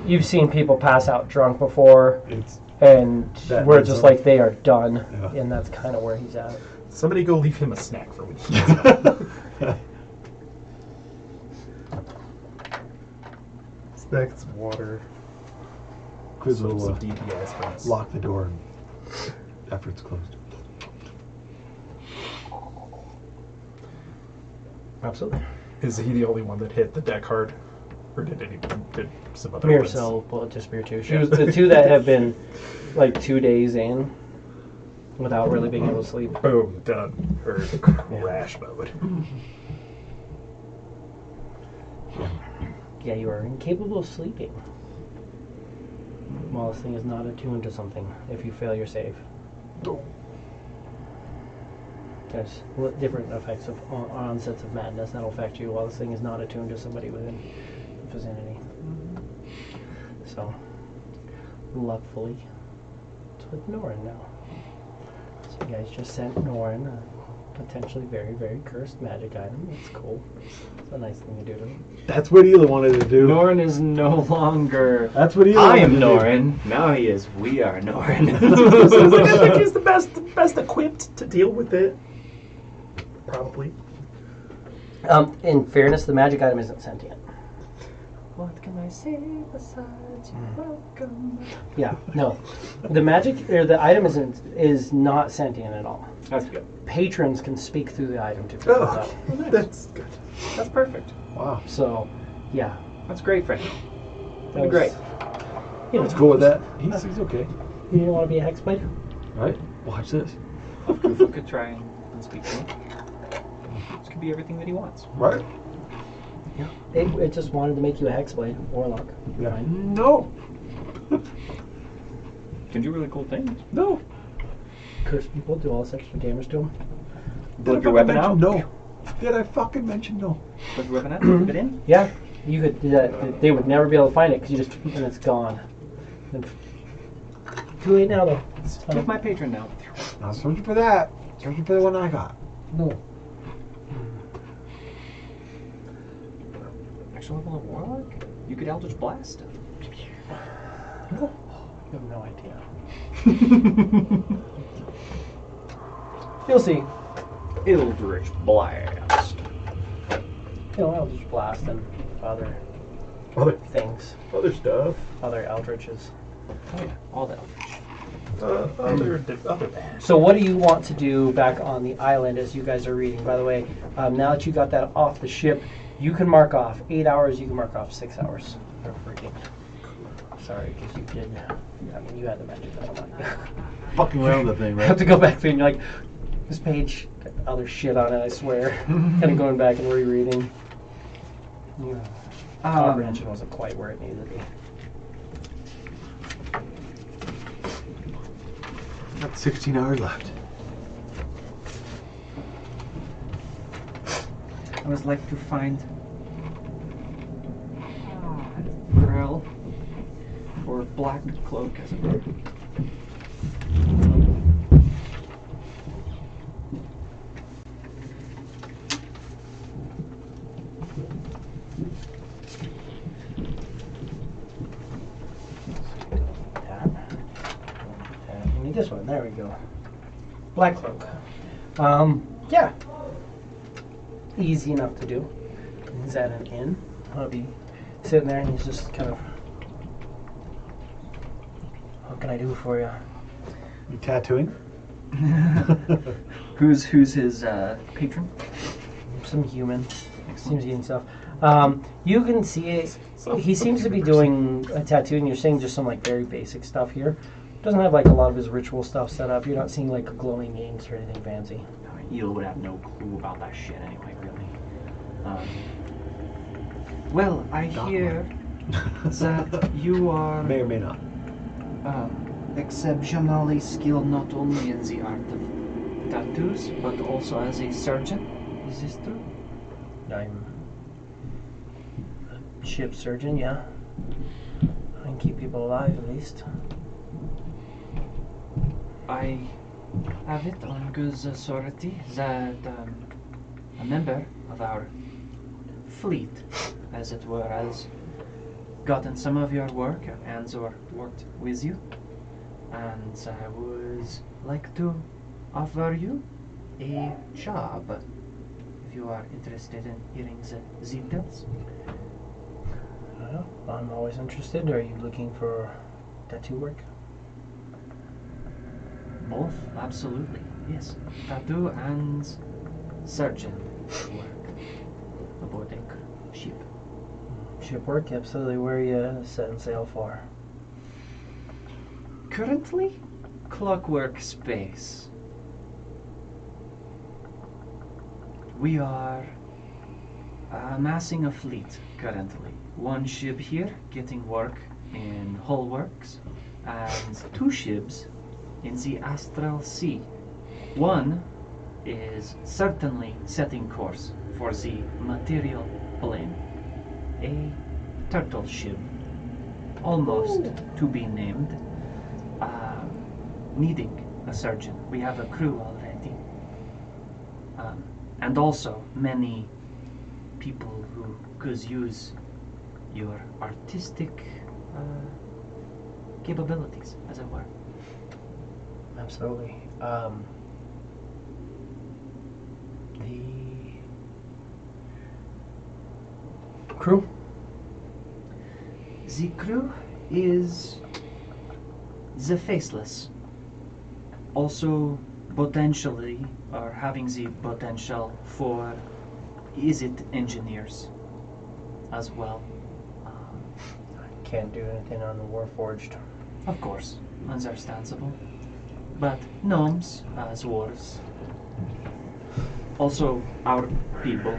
You've seen people pass out drunk before, It's and That where means it's just something. like they are done, Yeah. and that's kind of where he's at. Somebody go leave him a snack for when he snacks, water, Quiz some will DPS for us. lock the door and after it's closed. Absolutely. Is he the only one that hit the deck hard? Or did some other ones? Miracell bullet to spear too. She was the 2 that have been like 2 days in without really being able to sleep. Boom, done. Or the crash mode. Yeah, you are incapable of sleeping while this thing is not attuned to something. If you fail your save, there's different effects of onsets of madness that'll affect you while this thing is not attuned to somebody within the vicinity. So, luckily, it's with Norin now. So you guys just sent Norin a potentially very, very cursed magic item. It's cool. It's a nice thing to do to him. That's what Hila wanted to do. Norin is no longer. That's what Hila I wanted am to do. Norin. Now he is. We are Norin. I think he's the best equipped to deal with it. Probably. In fairness, the magic item isn't sentient. What can I say besides you're welcome? Yeah, no. The magic or the item is not sentient at all. That's good. Patrons can speak through the item to pick it up. Oh, that's good. That's perfect. Wow. So, yeah. That's great, Frank. That That'd be great. You know, Let's go with that. He's okay. You didn't want to be a hexblade? Right? Watch this. Kufa could try and speak to him. This could be everything that he wants. Right? Yeah. It just wanted to make you a hexblade, warlock. Yeah. Fine. No. Can do really cool things. No. Curse people, do all this extra damage to them. Flip Did your I weapon mention out. no? Did I fucking mention no? Flip your weapon out. Flip it in. Yeah, you could do that. They would never be able to find it because you just and it's gone. And too late now though. Flip my patron now. Not searching for that. Searching for the one I got. No. Extra level of warlock. You could Eldritch Blast. You have no idea. You'll see. Eldritch Blast. You know, Eldritch Blast and other Other things, stuff. other Eldritches. Oh yeah, all that Eldritch. Other bands. So what do you want to do back on the island as you guys are reading? By the way, now that you got that off the ship, you can mark off 8 hours, you can mark off 6 hours. For reading. Sorry, because you did, I mean, you had to mention that. I'm like, Fucking around the thing, I right? have to go back through and you're like, this page got other shit on it, I swear. Kind of going back and rereading. Yeah. Comprehension wasn't quite where it needed to be. Got 16 hours left. I would like to find Grail or Black Cloak, as it were. We need this one. There we go. Black Cloak. Yeah. Easy enough to do. He's at an inn. I'll be sitting there and he's just kind of, what can I do for you? You tattooing? Who's his patron? Some human. Seems eating stuff. You can see it. He seems to be doing a tattoo, and you're seeing just some like very basic stuff here. Doesn't have like a lot of his ritual stuff set up. You're not seeing like glowing names or anything fancy. Eel would have no clue about that shit anyway, really. Well, I hear that you are May or may not. exceptionally skilled not only in the art of tattoos, but also as a surgeon. Is this true? I'm a ship surgeon, yeah. I can keep people alive at least. I have it on good authority that a member of our fleet, as it were, has gotten some of your work and or worked with you, and I would like to offer you a job if you are interested in hearing the details. Well, I'm always interested. Are you looking for tattoo work? Both, absolutely, yes. Tattoo and surgeon work aboard a ship. Ship work, absolutely. Where are you setting sail for? Currently, Clockwork Space. We are amassing a fleet currently. One ship here getting work in hull works, and 2 ships in the Astral Sea. One is certainly setting course for the material plane. A turtle ship, almost to be named, needing a surgeon. We have a crew already. And also many people who could use your artistic capabilities, as it were. Absolutely. The crew? The crew is the faceless. Also potentially, or having the potential for, is it engineers as well? Can't do anything on the Warforged. Of course, understandable. But gnomes as dwarves. Also our people,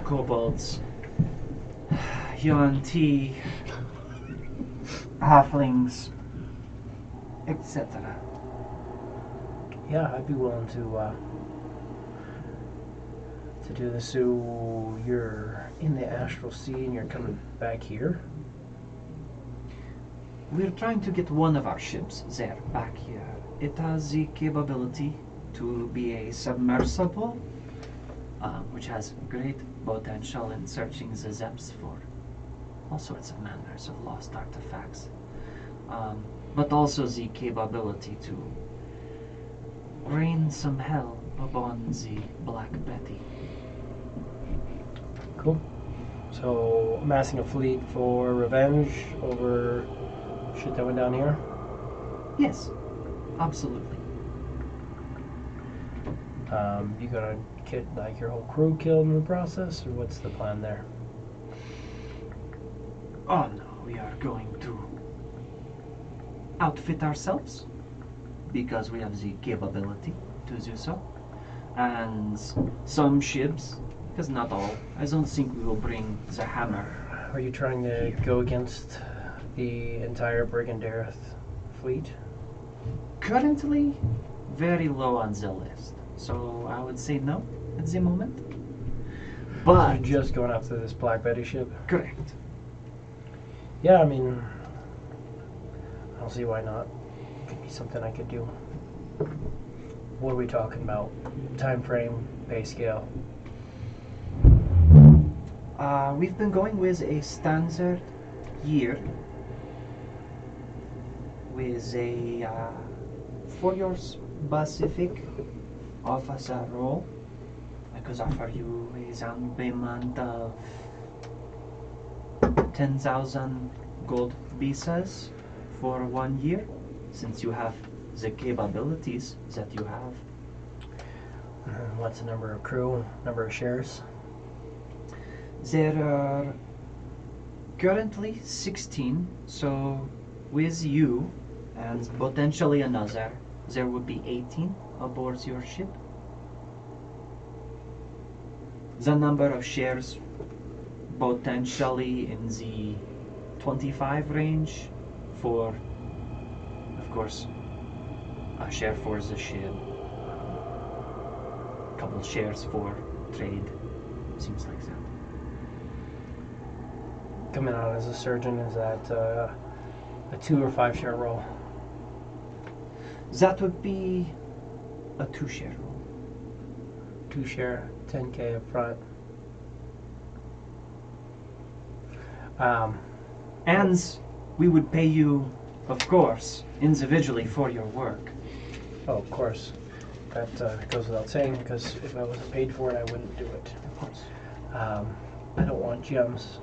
kobolds, Yuan-Ti, halflings, etc. Yeah, I'd be willing to do this. So you're in the Astral Sea and you're coming back here. We're trying to get one of our ships there, back here. It has the capability to be a submersible, which has great potential in searching the depths for all sorts of manners of lost artifacts. But also the capability to rain some hell upon the Black Betty. Cool. So amassing a fleet for revenge over shit that went down here. Yes, absolutely. You gonna get like your whole crew killed in the process, or what's the plan there? Oh no, we are going to outfit ourselves because we have the capability to do so. And some ships, because not all, I don't think we will bring the hammer. Are you trying to go against the entire Brigandareth fleet? Currently, very low on the list. So I would say no at the moment. But You're just going after this Black Betty ship? correct. Yeah, I mean, I don't see why not. Could be something I could do. What are we talking about? Time frame, pay scale. We've been going with a standard year with a for your specific officer role. I could offer you a down payment of 10,000 gold visas for 1 year, since you have the capabilities that you have. What's the number of crew, number of shares? There are currently 16, so with you and potentially another, there would be 18 aboard your ship. The number of shares potentially in the 25 range for, of course, a share for the ship, a couple shares for trade, seems like that. Coming out as a surgeon, is that a 2 or 5 share roll? That would be a 2-share roll. 2 share, 10K up front. And we would pay you, of course, individually for your work. Oh, of course. That goes without saying, because if I wasn't paid for it, I wouldn't do it. Of course. I don't want gems.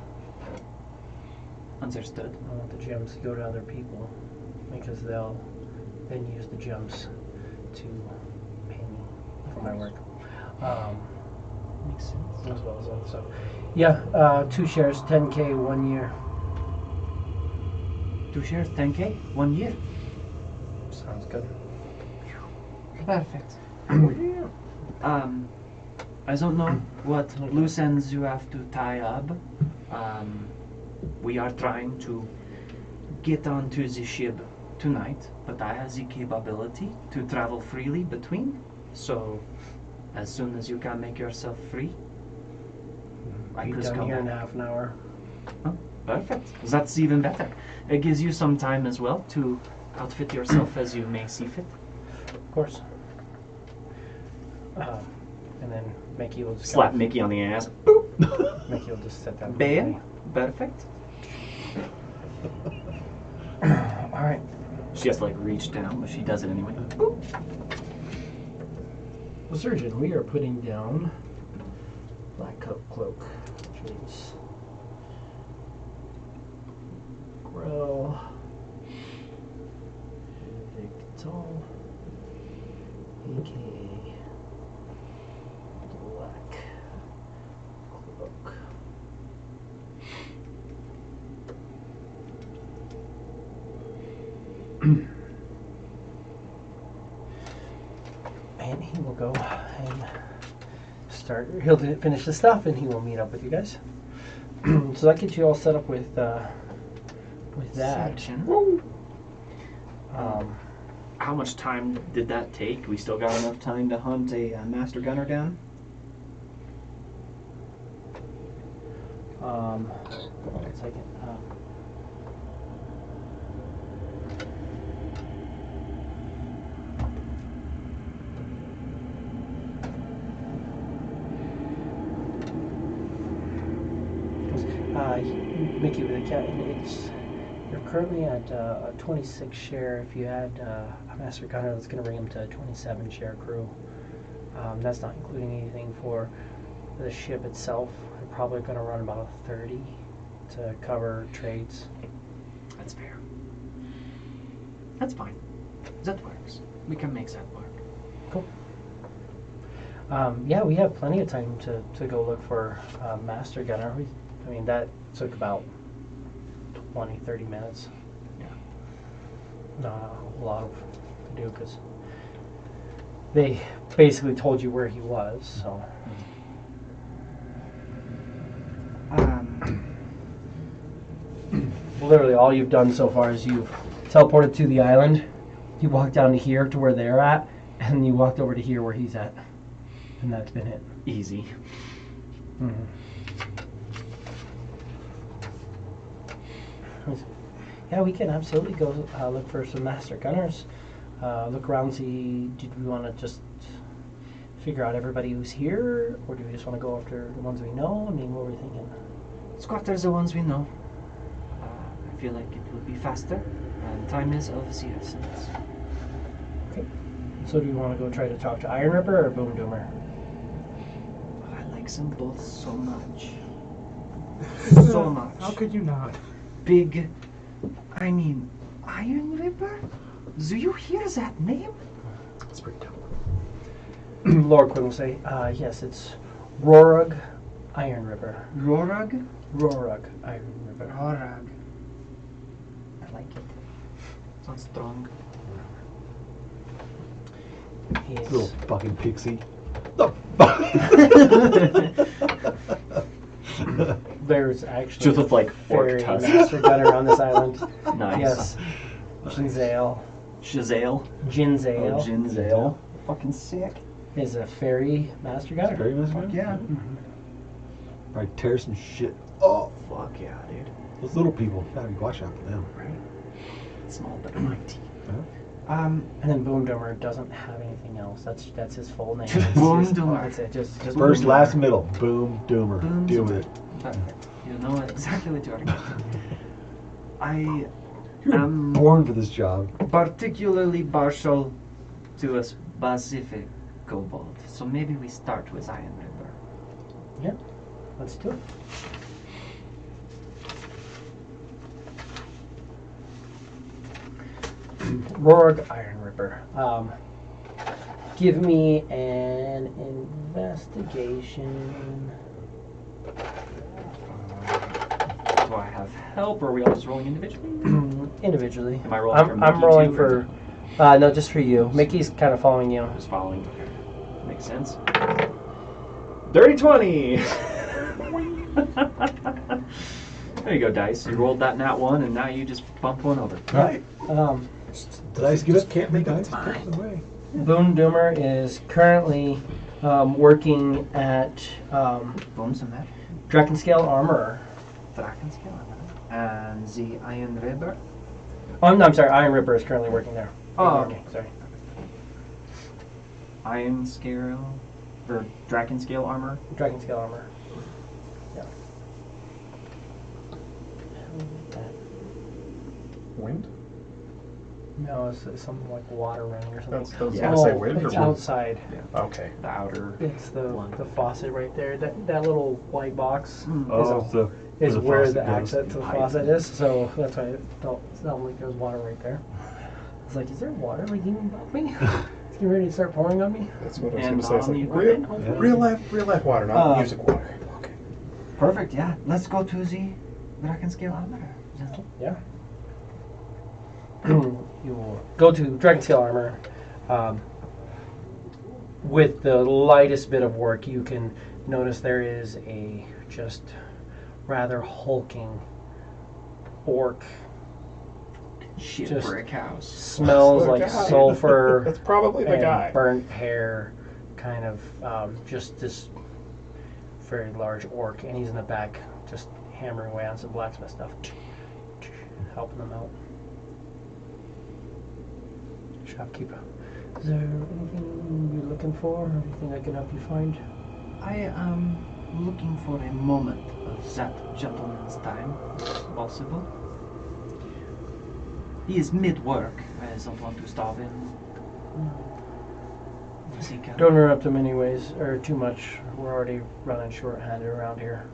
Understood. I want the gems to go to other people, because they'll then use the gems to pay me for my work. Makes sense. As well as other stuff. Yeah, 2 shares, 10K, 1 year. 2 shares, 10K, 1 year. Sounds good. Perfect. I don't know what loose ends you have to tie up. We are trying to get onto the ship tonight, but I have the capability to travel freely between. So, as soon as you can make yourself free, I Be could done come here in back. half an hour. Oh, perfect. That's even better. It gives you some time as well to outfit yourself as you may see fit. Of course. And then Mickey will just Slap Mickey on the ass. Mickey will just sit down. Bam. Perfect. All right. She has to like reach down, but she does it anyway. Well, Surgeon, we are putting down Black Cloak, which means Pro. Victor. AKA Black Cloak. And he will go and he'll finish the stuff and he will meet up with you guys. So that gets you all set up with that. Section. How much time did that take? We still got enough time to hunt a master gunner down? Hold on a second. Mickey with the cat, you're currently at a 26 share. If you had a master gunner, that's going to bring him to a 27 share crew. That's not including anything for the ship itself. You're probably going to run about a 30 to cover trades. That's fair. That's fine. That works. We can make that work. Cool. Yeah, we have plenty of time to go look for master gunner. I mean, that took about 20-30 minutes. Yeah. Not a lot to do because they basically told you where he was. So. Literally, all you've done so far is you've teleported to the island. You walked down to here to where they're at, and you walked over to here where he's at, and that's been it. Easy. Mm-hmm. Yeah, we can absolutely go look for some master gunners. Look around, see, did we want to just figure out everybody who's here, or do we just want to go after the ones we know? I mean, what were we thinking? Let's go after the ones we know. I feel like it will be faster, and time is of the essence. Okay. So do we want to go try to talk to Iron Ripper or Boom Doomer? I like them both so much. So much. How could you not? Big, I mean, Iron Ripper? Do you hear that name? It's pretty tough. Lord Quinn will say, yes, it's Rorug Iron Ripper. Rorug? Rorug Iron Ripper. Rorug. I like it. Sounds strong. He is Little fucking pixie. There's actually Just with like fork fairy tusks. master gunner on this island. Nice. Yes. Jinzale. Shazale. Jinzale Oh, Jinzale. Fucking sick. is a fairy master gunner. Very much, Fuck yeah. Probably tear some shit. Oh, Fuck yeah, dude. those little people. Gotta watch out for them. Right? Small but mighty. And then Boom Doomer doesn't have anything else. That's his full name. Just It's Boom just- Doomer. That's it. Just First, Boom last, Doomer. middle. Boom, doomer. Boom, Deal doomer. with it. Perfect. You know exactly what you are getting. I You're am born for this job. particularly partial to a specific kobold, so maybe we start with Iron Ripper. Yeah. Let's do it. Rorg Iron Ripper. Give me an investigation. Do I have help, or are we all just rolling individually? Individually. Am I rolling for I'm Mickey rolling too, or for. No, just for you. Mickey's kind of following you. Just following. Makes sense. Dirty 20! There you go, dice. You rolled that nat 1, and now you just bump one over. Right. Did I give it? Can't make it. It's away. Boom Doomer is currently working at Bones and that. Draken Scale Armorer. Draken Scale. And the Iron Ripper. Oh, no, I'm sorry. Iron Ripper is currently working there. Oh. Okay, sorry. Iron scale, or Draken scale armor. Draken Scale Armor. Yeah. Wind? No, it's something like water running or something. That's Yeah. gonna say wind or It's wind? outside. Okay. The outer. It's the One. faucet right there. That little white box Oh, is the where faucet the goes. access to the Pipe. faucet is. So that's why it sounded like there was water right there. It's like, is there water leaking above me? It's getting ready to start pouring on me. That's what I was And gonna say. It's on like the real, equipment, hopefully. real life water, not Uh, music water. Okay. Perfect, yeah. Let's go to the Draken Scale Armor. Yeah. You will go to Dragon Scale Armor. With the lightest bit of work, you can notice there is a just rather hulking orc. Shit Just- brick house. Smells That's like the guy. sulfur That's probably the and guy. burnt hair, kind of just this very large orc, and he's in the back just hammering away on some blacksmith stuff, helping them out. Shopkeeper, is there anything you're looking for? Anything I can help you find? I am looking for a moment of that gentleman's time, if possible. He is mid-work. I don't want to stop him. If he can. Don't interrupt him anyways, or too much. We're already running short-handed around here.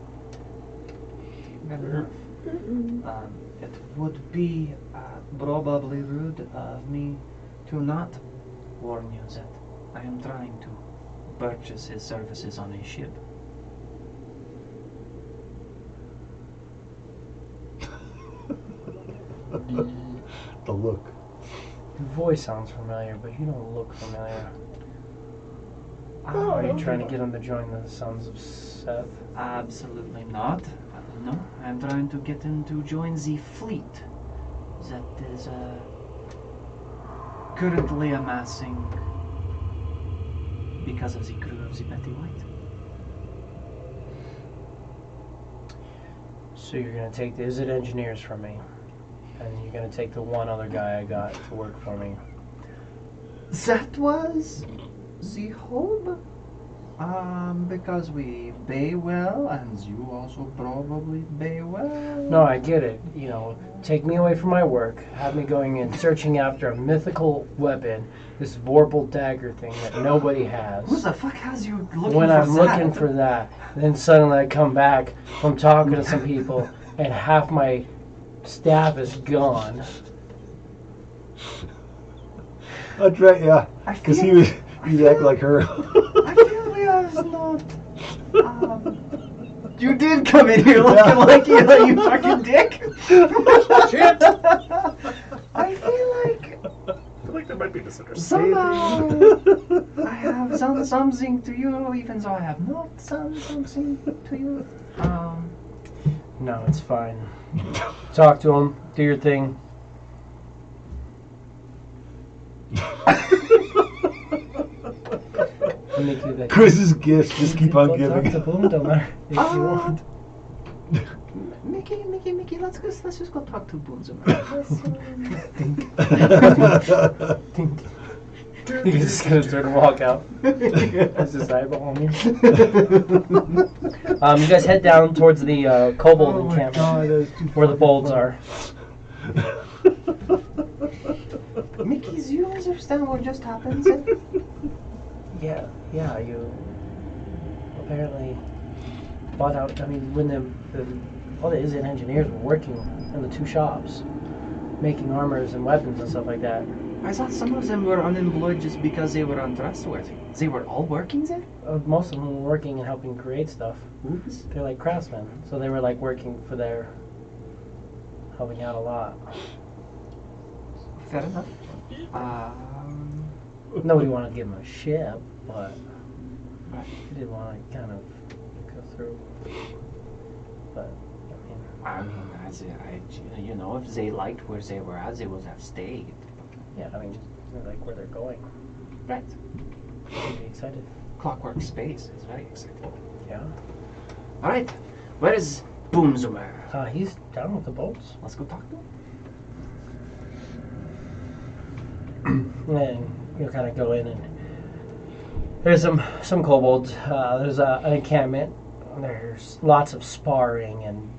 Good enough. It would be probably rude of me to not warn you that I am trying to purchase his services on a ship. The look. Your voice sounds familiar, but you don't look familiar. Are you trying to get him to join the Sons of Seth? Absolutely not. No, I'm trying to get him to join the fleet that is currently amassing because of the crew of the Betty White. So you're going to take the Izzet engineers from me, and you're going to take the one other guy I got to work for me. That was the hope. Because we pay well, and you also probably pay well. No, I get it. You know, take me away from my work, have me going in searching after a mythical weapon, this vorpal dagger thing that nobody has. Who the fuck has you looking When for I'm that? looking for that, then suddenly I come back from talking to some people, and half my staff is gone. That's right, yeah. I Because feel, he act like her. I feel we are not. You did come in here looking like you fucking dick. Shit! I feel like I feel like there might be misunderstanding. somehow I have done something to you, even though I have not done something to you. No, it's fine. Talk to him, do your thing. I'll make you that. Chris's gifts just keep on Go giving. Talk to Boomdomer if you want. Mickey, let's just go talk to Boomzuma. He's just gonna turn and walk out. That's his eyeball on me. You guys head down towards the kobold encampment where the bolts are. Mickey, do you understand what just happened? Yeah, you apparently bought out. I mean, when all the Izzet engineers were working in the two shops, making armors and weapons and stuff like that. I thought some of them were unemployed just because they were untrustworthy. They were all working there? Most of them were working and helping create stuff. Oops. They're like craftsmen, so they were like working for helping out a lot. Fair enough. Nobody wanted to give them a ship, but they did want to kind of go through. But I mean, if they liked where they were at, they would have stayed. yeah, I mean, just like where they're going. Right. They'd be excited. Clockwork Space is very exciting. Yeah. All right, where is Boomzoomer? He's down with the boats. Let's go talk to him. And you'll kind of go in, and there's some kobolds. There's an encampment. There's lots of sparring and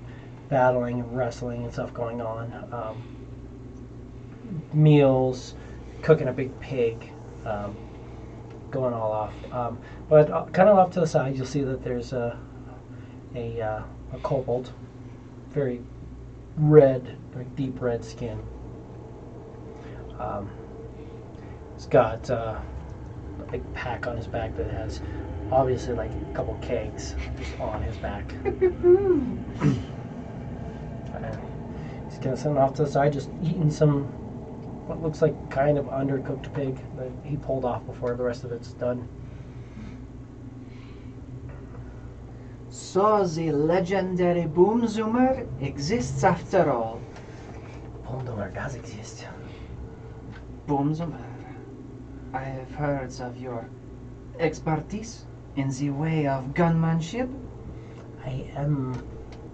battling and wrestling and stuff going on. meals, cooking a big pig, going all off. But kind of off to the side, you'll see that there's a kobold, very red, very deep red skin. He's got a big pack on his back that has obviously like a couple kegs just on his back. And he's kind of sitting off to the side, just eating some what looks like kind of undercooked pig that he pulled off before the rest of it's done. So the legendary Boom Zoomer exists after all. Boomdomer does exist. Boom Zoomer, I have heard of your expertise in the way of gunmanship. I am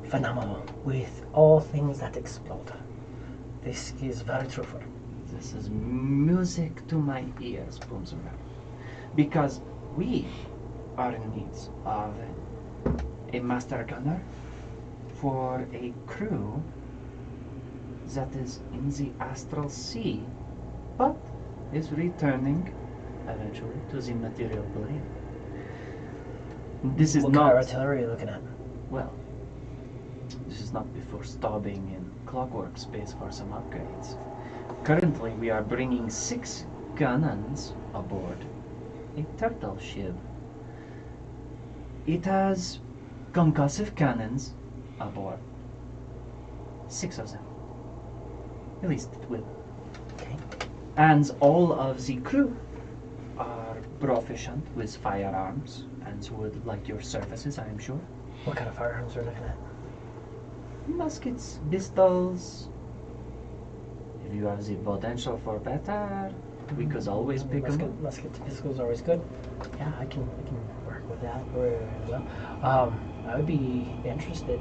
phenomenal with all things that explode. This is very true for me. This is music to my ears, Boom Zoomer, because we are in need of a master gunner for a crew that is in the astral sea, but is returning eventually to the material plane. This is What not kind of artillery are you looking at? well. This is not before stopping in Clockwork Space for some upgrades. Currently, we are bringing 6 cannons aboard a turtle ship. It has concussive cannons aboard. 6 of them. At least it will. Okay. And all of the crew are proficient with firearms and would like your services, I am sure. What kind of firearms are you looking at? Muskets, pistols. If you have the potential for better, we could always pick them up. Musket pistols are always good. Yeah, I can work with that very well. I would be interested.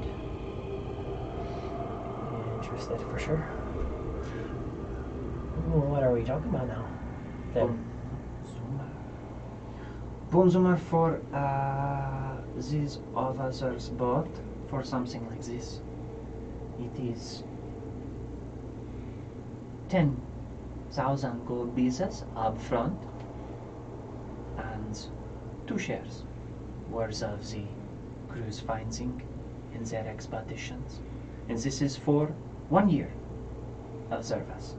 Interested for sure. What are we talking about now? Then Boom Zoomer for these officers bought for something like this. It is 10,000 gold pieces up front and 2 shares worth of the crew's finding in their expeditions. And this is for 1 year of service.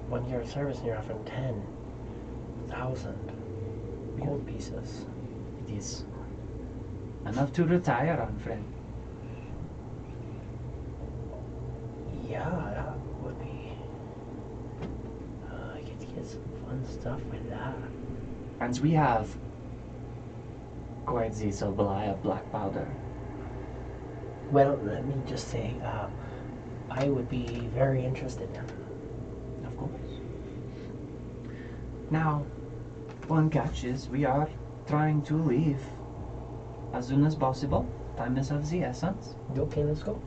1 year of service and you're offering 10,000 gold pieces. It is enough to retire on, friend. Yeah, that would be. I get to get some fun stuff with that. And we have quite the supply of black powder. Well, let me just say, I would be very interested. Of course. Now, one catch is we are trying to leave as soon as possible. Time is of the essence. Okay, let's go.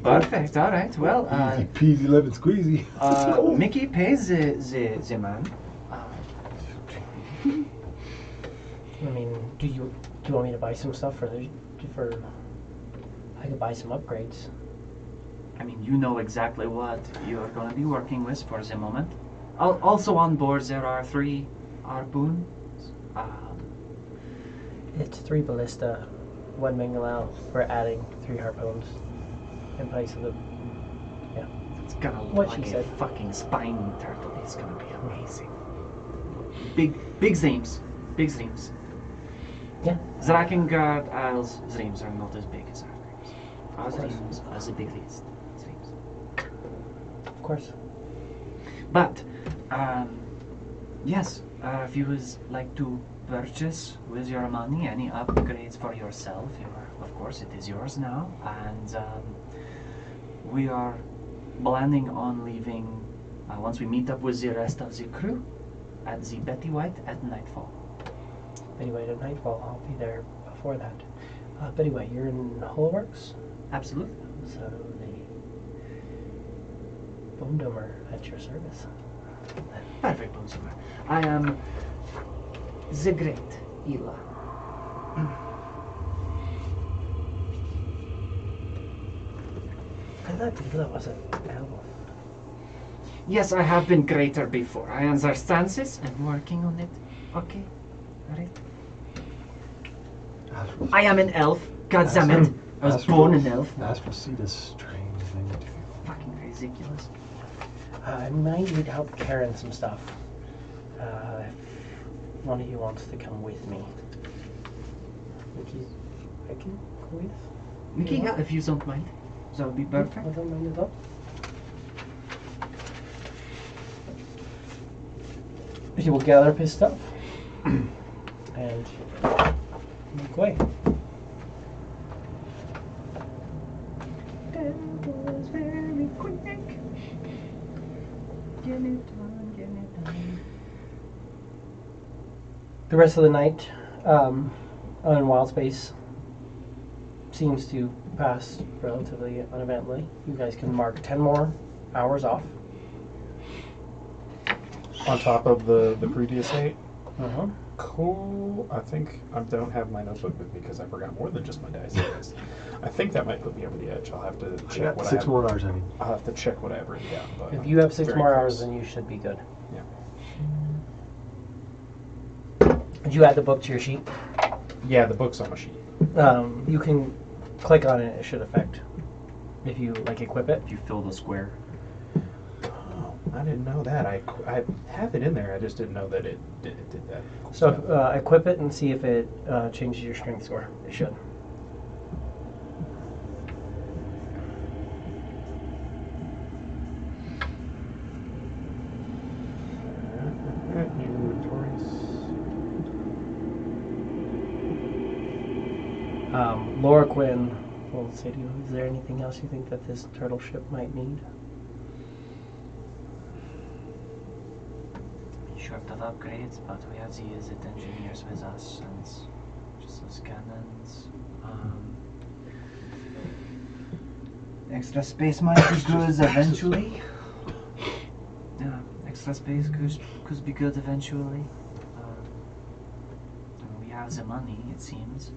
Perfect. All right. Well, Easy peasy lemon squeezy. Mickey pays the man. I mean, do you want me to buy some stuff for I could buy some upgrades. I mean, you know exactly what you are going to be working with for the moment. Also on board there are 3 harpoons. It's 3 ballista, 1 Mingalao. We're adding 3 harpoons in place of the. Yeah. It's gonna look What like she a said. fucking spiny turtle. It's gonna be amazing. Big dreams. Big dreams. Yeah. Draken Guard Isle's dreams are not as big as our dreams. Our dreams are the biggest dreams. Of course. But, yes, if you would like to purchase with your money any upgrades for yourself, of course it is yours now. And we are planning on leaving, once we meet up with the rest of the crew, at the Betty White at nightfall. Betty White at nightfall. I'll be there before that. Betty White, you're in Holworks? Absolutely. So the Boomdomer at your service. Perfect, Bonsoir. I am the great E-lla. I thought E-lla was an elf. Yes, I have been greater before. I understand this. I'm working on it. Okay. Alright. I am an elf. God damn it. I was born an elf. Astral see this strange thing too. Fucking ridiculous. I might need help carrying some stuff. If one of you wants to come with me. Mickey, I can go with? Mickey, yeah, if you don't mind. That would be perfect. I don't mind at all. He will gather up his stuff and make way. That was very quick. Get it done, get it done. The rest of the night on Wild Space seems to pass relatively uneventfully. You guys can mark 10 more hours off. On top of the previous 8. Uh-huh. Cool. I think I don't have my notebook with me because I forgot more than just my dice. I think that might put me over the edge. I'll have to I check got what 6 I have. more hours, I mean. I'll have to check what I have written down. But If you have 6 very more close. hours, then you should be good. Yeah. Did you add the book to your sheet? Yeah, the book's on my sheet. You can click on it. It should affect if you equip it. If you fill the square. Oh, I didn't know that. I have it in there. I just didn't know that it did that. Cool So stuff. equip it and see if it changes your strength score. It should. Laura Quinn will say to you, is there anything else you think that this turtle ship might need? Short of upgrades, but we have the unit engineers with us and just those cannons. Extra space might be good eventually. Yeah, extra space could be good eventually. And we have the money, it seems.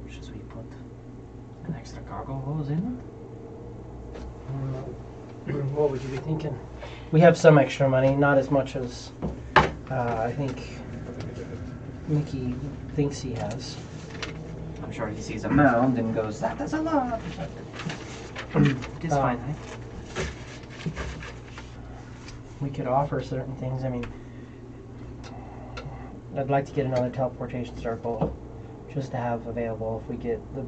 Should we put an extra cargo hose in it? What would you be thinking? We have some extra money, not as much as I think Mickey thinks he has. I'm sure he sees a mound and goes, that is a lot. It's fine, eh? We could offer certain things. I mean, I'd like to get another teleportation circle just to have available if we get the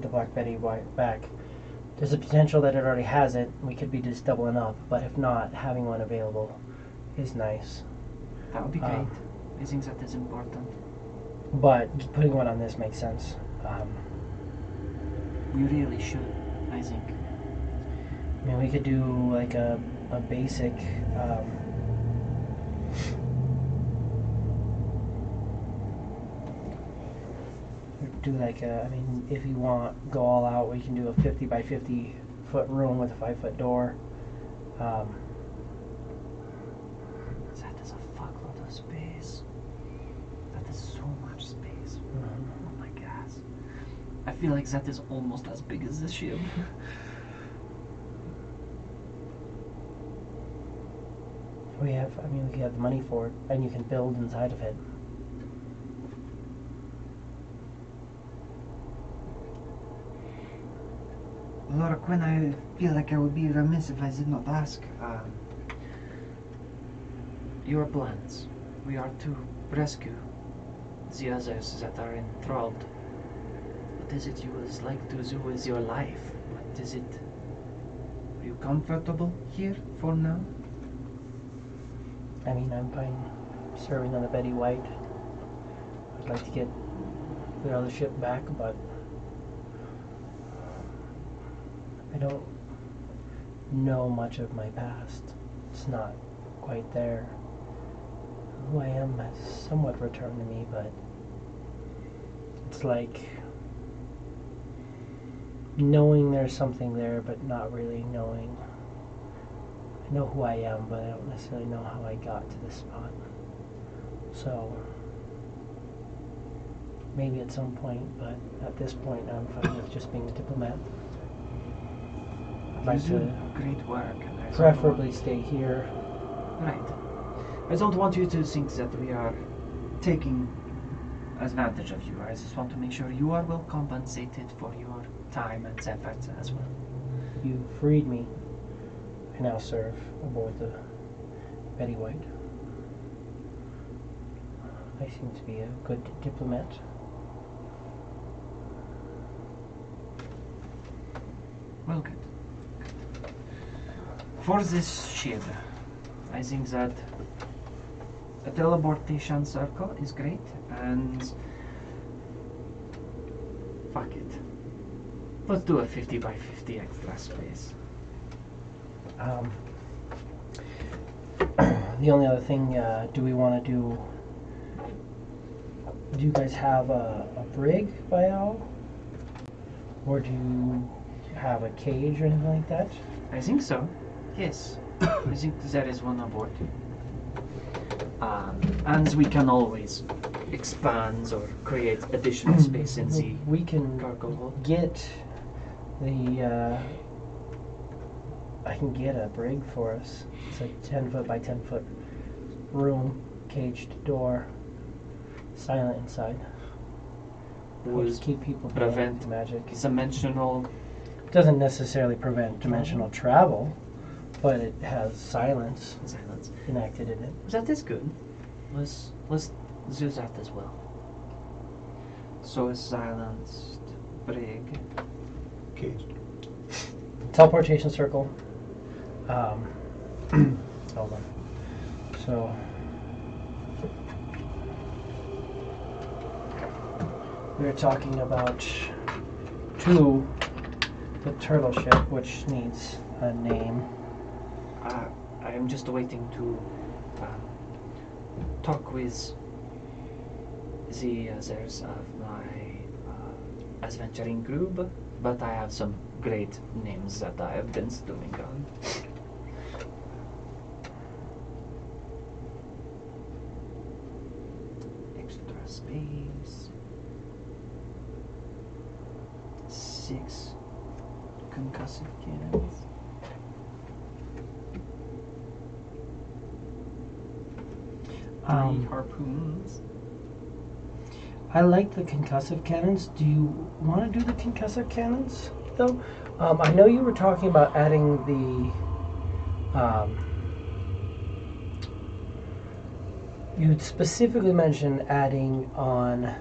Black Betty back. There's a potential that it already has it. We could be just doubling up, but if not, having one available is nice. That would be great. I think that is important. But putting one on this makes sense. We really should, I think. I mean, we could do like a basic. Do like a, I mean, if you want, go all out, we can do a 50 by 50 foot room with a 5-foot door. That is a fuckload of space. That is so much space. Oh my god. I feel like that is almost as big as this ship. We have the money for it, and you can build inside of it. Laura Quinn, I feel like I would be remiss if I did not ask. Your plans. We are to rescue the others that are enthralled. What is it you would like to do with your life? What is it? Are you comfortable here for now? I mean, I'm fine serving on the Betty White. I'd like to get the other ship back, but I don't know much of my past. It's not quite there. Who I am has somewhat returned to me, but it's like knowing there's something there, but not really knowing. I know who I am, but I don't necessarily know how I got to this spot. So maybe at some point, but at this point I'm fine with just being a diplomat. I'd like You do to. great work, and I preferably stay here. Right. I don't want you to think that we are taking advantage of you. I just want to make sure you are well compensated for your time and efforts as well. You freed me. I now serve aboard the Betty White. I seem to be a good diplomat. Well, good. For this ship, I think that a teleportation circle is great, and fuck it. Let's do a 50 by 50 extra space. The only other thing, do we want to do you guys have a brig by all? Or do you have a cage or anything like that? I think so. Yes. I think there is one aboard. And we can always expand or create additional space in the We can cargo hold. get the I can get a brig for us. It's a 10-foot by 10-foot room, caged door, silent inside. We'll just keep people prevent with magic. Dimensional. Doesn't necessarily prevent dimensional travel, but it has silence enacted in it. That is good. Let's do that as well. So a silenced brig. Caged. Teleportation circle. Hold on. So we're talking about the turtle ship, which needs a name. I am just waiting to talk with the others of my adventuring group, but I have some great names that I have been stewing on. Extra space. 6 concussive cannons. 3 harpoons. I like the concussive cannons. Do you want to do the concussive cannons, though? I know you were talking about adding the... you had specifically mentioned adding on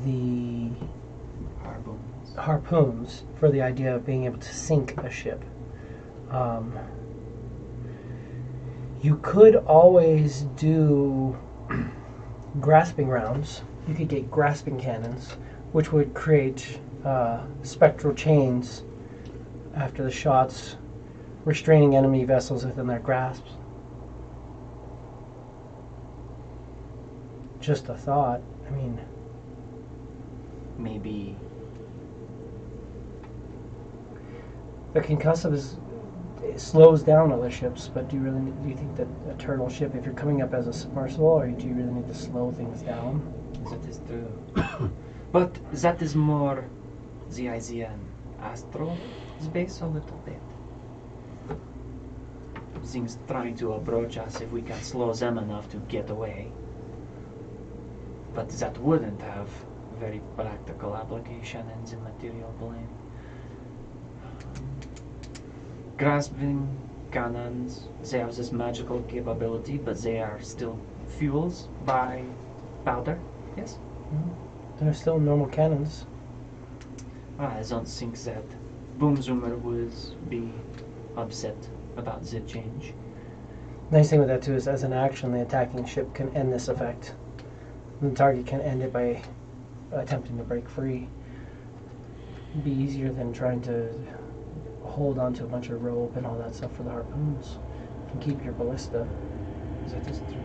the harpoons for the idea of being able to sink a ship. You could always do grasping rounds. You could get grasping cannons, which would create spectral chains after the shots, restraining enemy vessels within their grasp. Just a thought. I mean, maybe the concussive it slows down other ships, but do you think that a turtle ship, if you're coming up as a submersible, or do you really need to slow things down? that is true. But that is more the idea in astral space a little bit. Things trying to approach us if we can slow them enough to get away. But that wouldn't have very practical application in the material plane. Grasping cannons, they have this magical capability, but they are still fuels by powder, yes? They're still normal cannons. I don't think that Boom Zoomer would be upset about the change. Nice thing with that too is, as an action, the attacking ship can end this effect. The target can end it by attempting to break free. It'd be easier than trying to hold onto a bunch of rope and all that stuff for the harpoons. You can keep your ballista. That is true.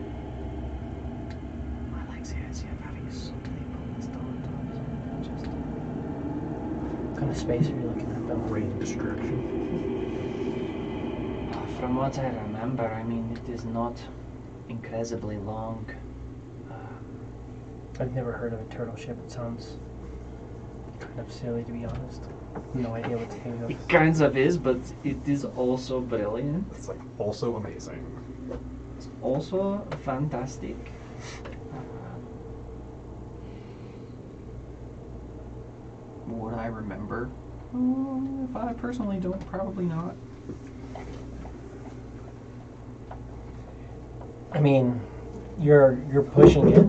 I like the idea of having a subtly ballista on top. What kind of space are you looking at, though? Rain destruction. From what I remember, I mean, it is not incredibly long. I've never heard of a turtle ship. It sounds kind of silly, to be honest. No idea what to think of. It kind of is, but it is also brilliant. It's like also amazing. It's also fantastic. Would I remember? If I personally don't, probably not. I mean, you're pushing it.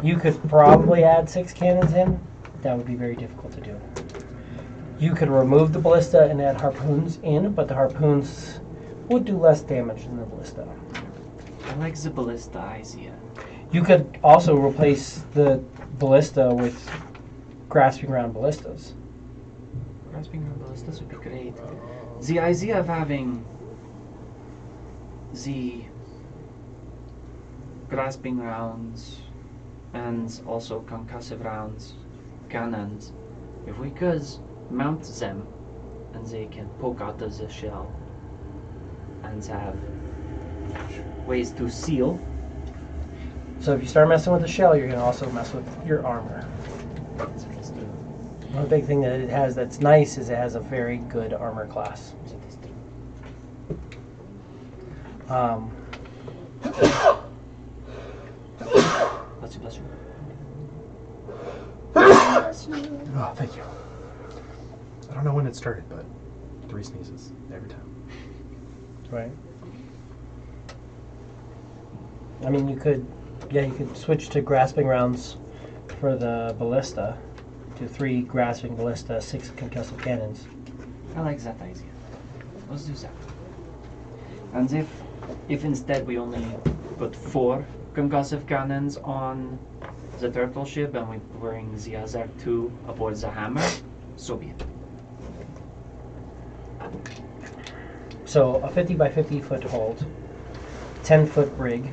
You could probably add 6 cannons in. That would be very difficult to do. You could remove the ballista and add harpoons in, but the harpoons would do less damage than the ballista. I like the ballista idea. You could also replace the ballista with grasping round ballistas. Grasping round ballistas would be great. The idea of having the grasping rounds and also concussive rounds, cannons, if we could mount them and they can poke out of the shell and have ways to seal. So if you start messing with the shell, you're going to also mess with your armor. One big thing that it has that's nice is it has a very good armor class. Bless you. Oh, thank you. I don't know when it started, but 3 sneezes every time. Right. I mean, you could switch to grasping rounds for the ballista. To 3 grasping ballista, 6 concussive cannons. I like that idea. Let's do that. And if instead we only put 4 concussive cannons on the turtle ship and we bring the other 2 aboard the hammer, so be it. So a 50 by 50 foot hold, 10-foot brig,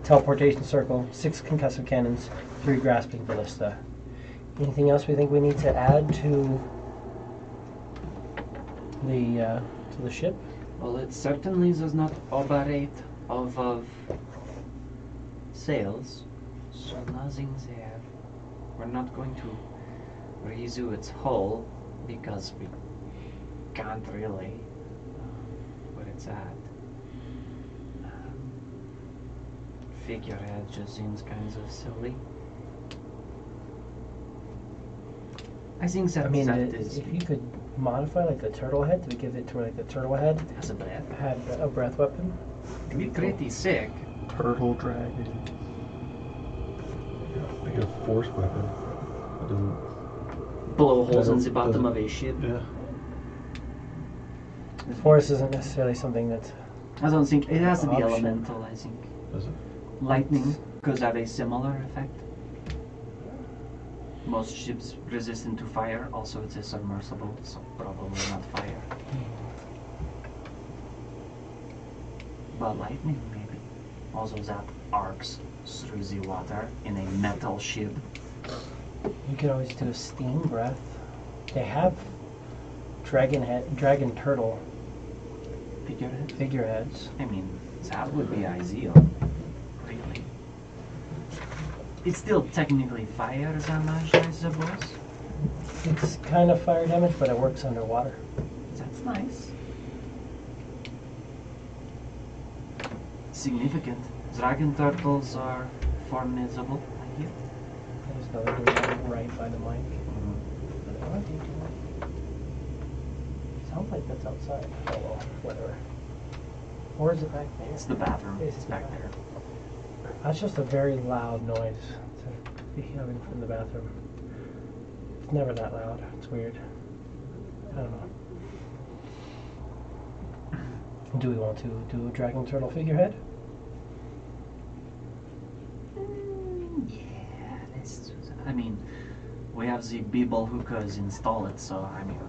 teleportation circle, 6 concussive cannons, 3 grasping ballista. Anything else we think we need to add to the ship? Well, it certainly does not operate off of sails, so nothing there. We're not going to redo its hull because we can't really where it's at. Figurehead just seems kind of silly. I think that if you could modify like the turtle head to give it to like the turtle head has a breath. had a breath weapon. It'd be pretty sick. Turtle dragon. Like a force weapon. It doesn't. Blow holes in the Doesn't- bottom of a ship. Yeah. Force isn't necessarily something that I don't think it has to be Option. elemental. I think Does it? lightning could have a similar effect. Most ships resistant to fire. Also, it's a submersible, so probably not fire. But lightning, maybe. Also, that arcs through the water in a metal ship. you could always do a steam breath. They have dragon turtle Figurehead. figureheads. I mean, that would be ideal. Really. It's still technically fire damage, I suppose. It's kind of fire damage, but it works underwater. That's nice. Significant. Dragon turtles are formidable, I hear. I just know they're doing that right by the mic. What are they doing? Sounds like that's outside. Oh well, whatever. Or is it back there? It's the bathroom. It's It's back there. That's just a very loud noise to be having from the bathroom. It's never that loud. It's weird. I don't know. Do we want to do a dragon turtle figurehead? Yeah, let's do that. I mean, we have the b-ball hookahs install it, so I mean,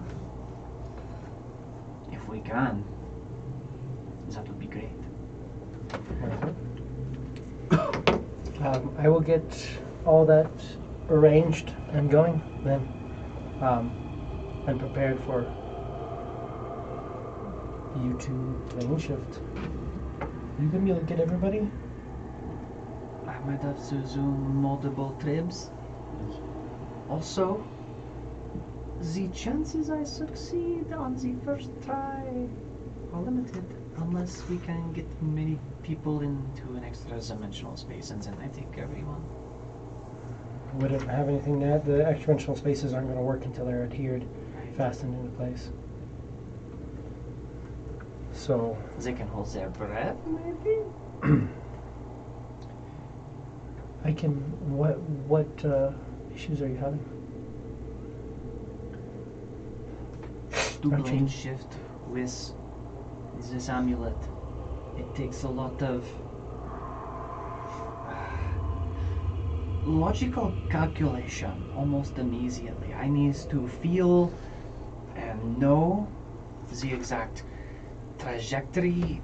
if we can, that would be great. I will get all that arranged and going then. I'm prepared for you to plane shift. You gonna be able to get everybody? I might have to zoom multiple trips. Also, The chances I succeed on the first try are limited unless we can get many people into an extra dimensional space, and then I take everyone. Wouldn't have anything to add. The extra-dimensional spaces aren't going to work until they're adhered, fastened into place. So They can hold their breath, maybe? I can. What issues are you having? To Aren't you- blame shift with this amulet. It takes a lot of logical calculation almost immediately. I need to feel and know the exact trajectory,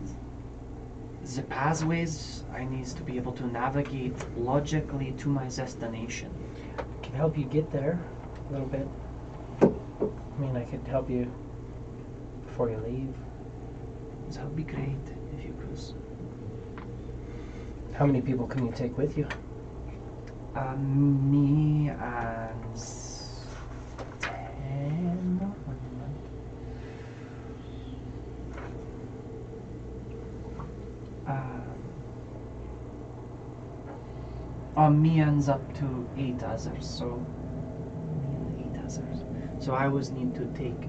the pathways. I need to be able to navigate logically to my destination. I can help you get there a little bit. I mean, I could help you before you leave. That would be great if you could. How many people can you take with you? Me and 10. Me ends up to 8 others, so me and 8 others. So I always need to take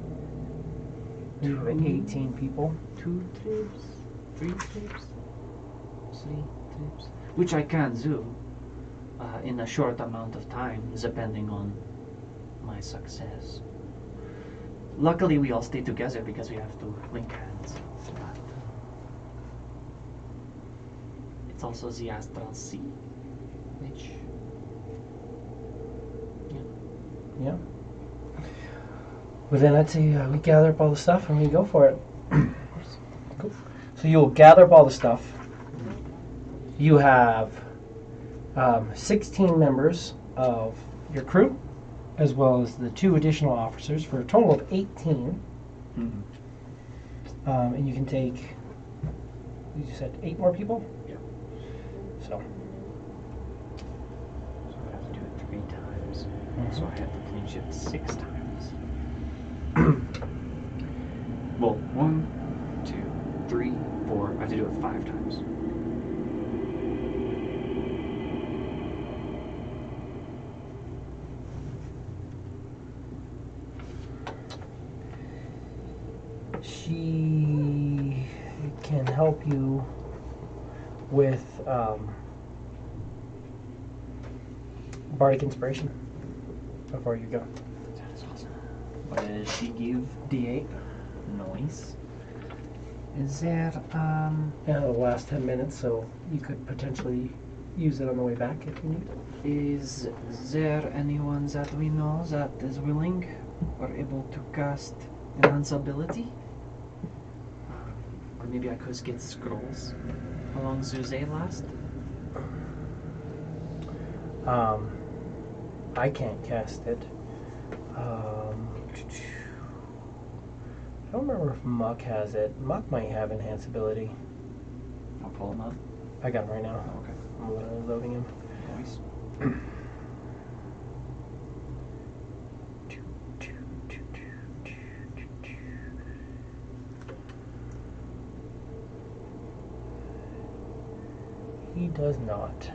You have 18 people. 2 trips, 3 trips, 3 trips, which I can do in a short amount of time, depending on my success. Luckily, we all stay together because we have to link hands. But, it's also the astral sea, which Yeah. Well, then I'd say we gather up all the stuff and we go for it. Cool. So you'll gather up all the stuff. You have 16 members of your crew, as well as the 2 additional officers, for a total of 18. And you can take, you said 8 more people? Yeah. So, I have to do it 3 times. So I had to clean shift 6 times. Well, 1, 2, 3, 4. I have to do it 5 times. she can help you with bardic inspiration before you go. That's awesome. What does she give? D8. Noise. Is there, It'll last 10 minutes, so you could potentially use it on the way back if you need. is there anyone that we know that is willing or able to cast enhance ability? Or maybe I could get scrolls. How long do they last? I can't cast it. I don't remember if Muck has it. Muck might have enhance ability. I'll pull them up. I got him right now. Okay. I'm literally loading him. Noise. He does not.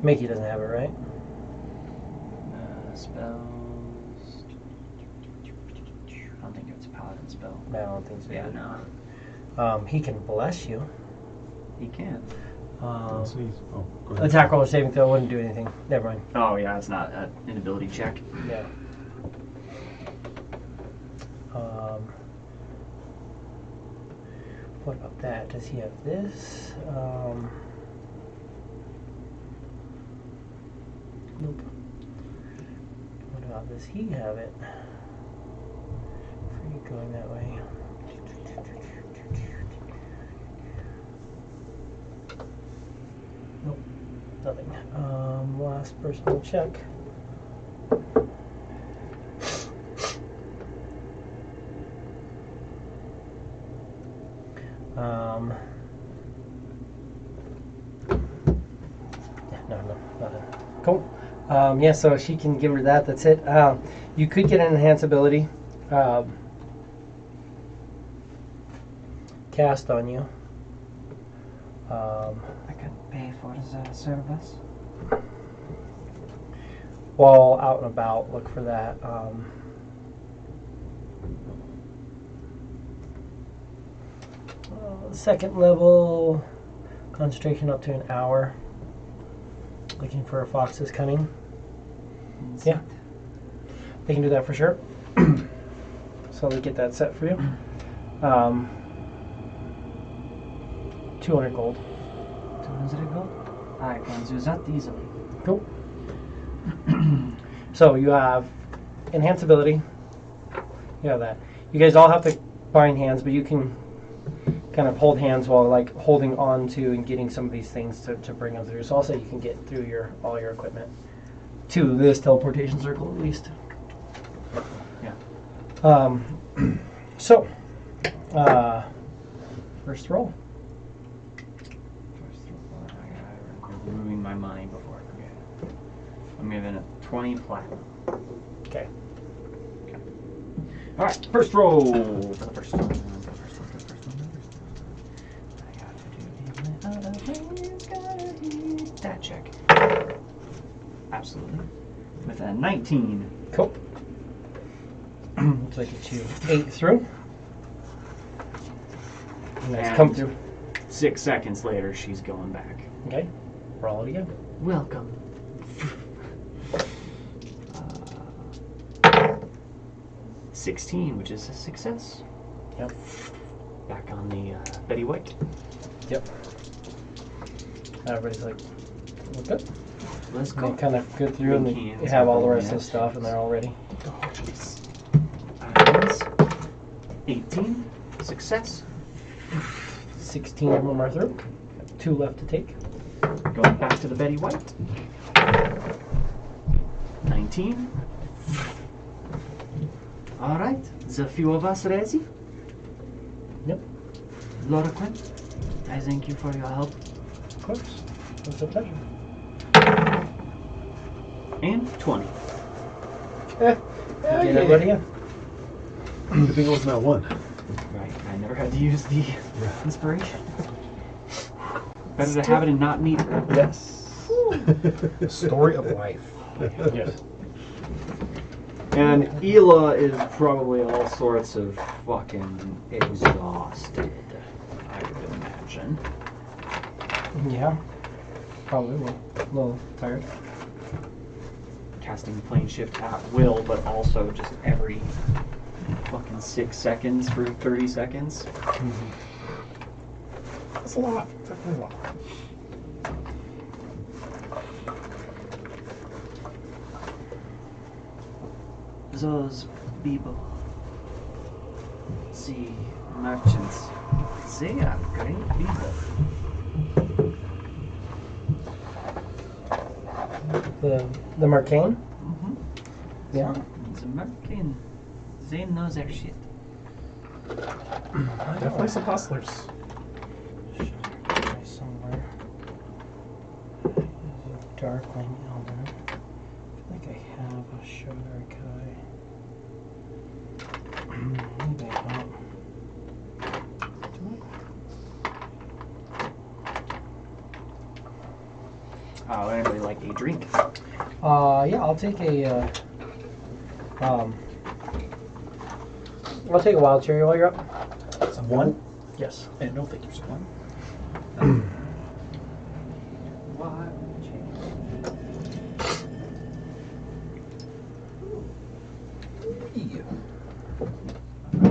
Mickey doesn't have it, right? Spells. I don't think it's a paladin spell. I don't think so. Yeah, either. no. He can bless you. He can. Sneeze. Oh, go ahead. Attack roll or saving throw wouldn't do anything. Never mind. Oh yeah, it's not an ability check. Yeah. What about that? Does he have this? Nope. What about this? He have it. For you going that way. Nope. Nothing. Last personal check. No, nothing. Cool. Yeah, so she can give her that. That's it. You could get an enhance ability cast on you. I can pay for the service. While out and about, look for that. Second level, concentration up to an hour. Looking for a fox's cunning. Yeah, they can do that for sure. So they get that set for you. 200 gold. 200 gold? I can do that easily. Cool. So you have enhance ability. You have that. You guys all have to bind hands, but you can kind of hold hands while like holding on to and getting some of these things to bring them through. So also you can get through all your equipment to this teleportation circle at least. Yeah. So first roll. I'm removing my money before I forget. I'm giving it 20 platinum. Okay. Alright, first roll for the first one. That check. Absolutely. With a 19. Cool. Looks like it's you 8 through. Nice. And Come through. 6 seconds later, she's going back. Okay. Roll it again. Welcome. 16, which is a success. Yep. Back on the Betty White. Yep. Everybody's like, we're good. Let's And go. they kind of go through and they have all the rest of the stuff and they're all ready. Oh, jeez. 18, success. 16 of them are through. 2 left to take. Going back to the Betty White. 19. Alright, the few of us ready? Yep. Laura Quinn, I thank you for your help. Of course. It's a pleasure. And 20. Get everybody in. The thing was not one. Right, I never had to use the inspiration. Better to have it and not need it. Yes. Story of life. Yes. And Ela is probably all sorts of fucking exhausted, I would imagine. Yeah. Probably a little tired. Casting plane shift at will, but also just every fucking 6 seconds for 30 seconds. That's a lot. Definitely a lot. Those people, the merchants, they are great people. The Marcane? Mm-hmm. Yeah. The merchant, they know their shit. Definitely some hustlers. Somewhere. Darkling Elder. I feel like I have a Shogar Kai. Maybe I don't. Oh, anybody like a drink? Yeah, I'll take a. I'll take a wild cherry while you're up. One? Yes. And no thank you, sir.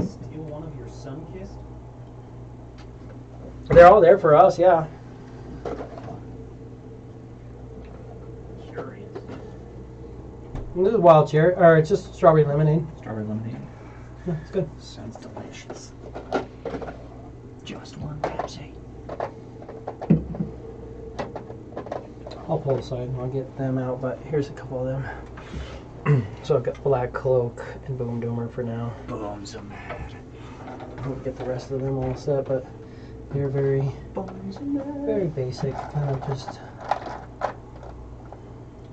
Steal one of your sun-kissed? They're all there for us, yeah. Curious. This is wild cherry, or it's just strawberry lemonade. Strawberry lemonade. Yeah, it's good. Sounds delicious. Just one Pepsi. I'll pull aside and I'll get them out, but here's a couple of them. So I've got Black Cloak and Boom Doomer for now. Boom's a mad. We'll get the rest of them all set, but They're very, very basic, kind of just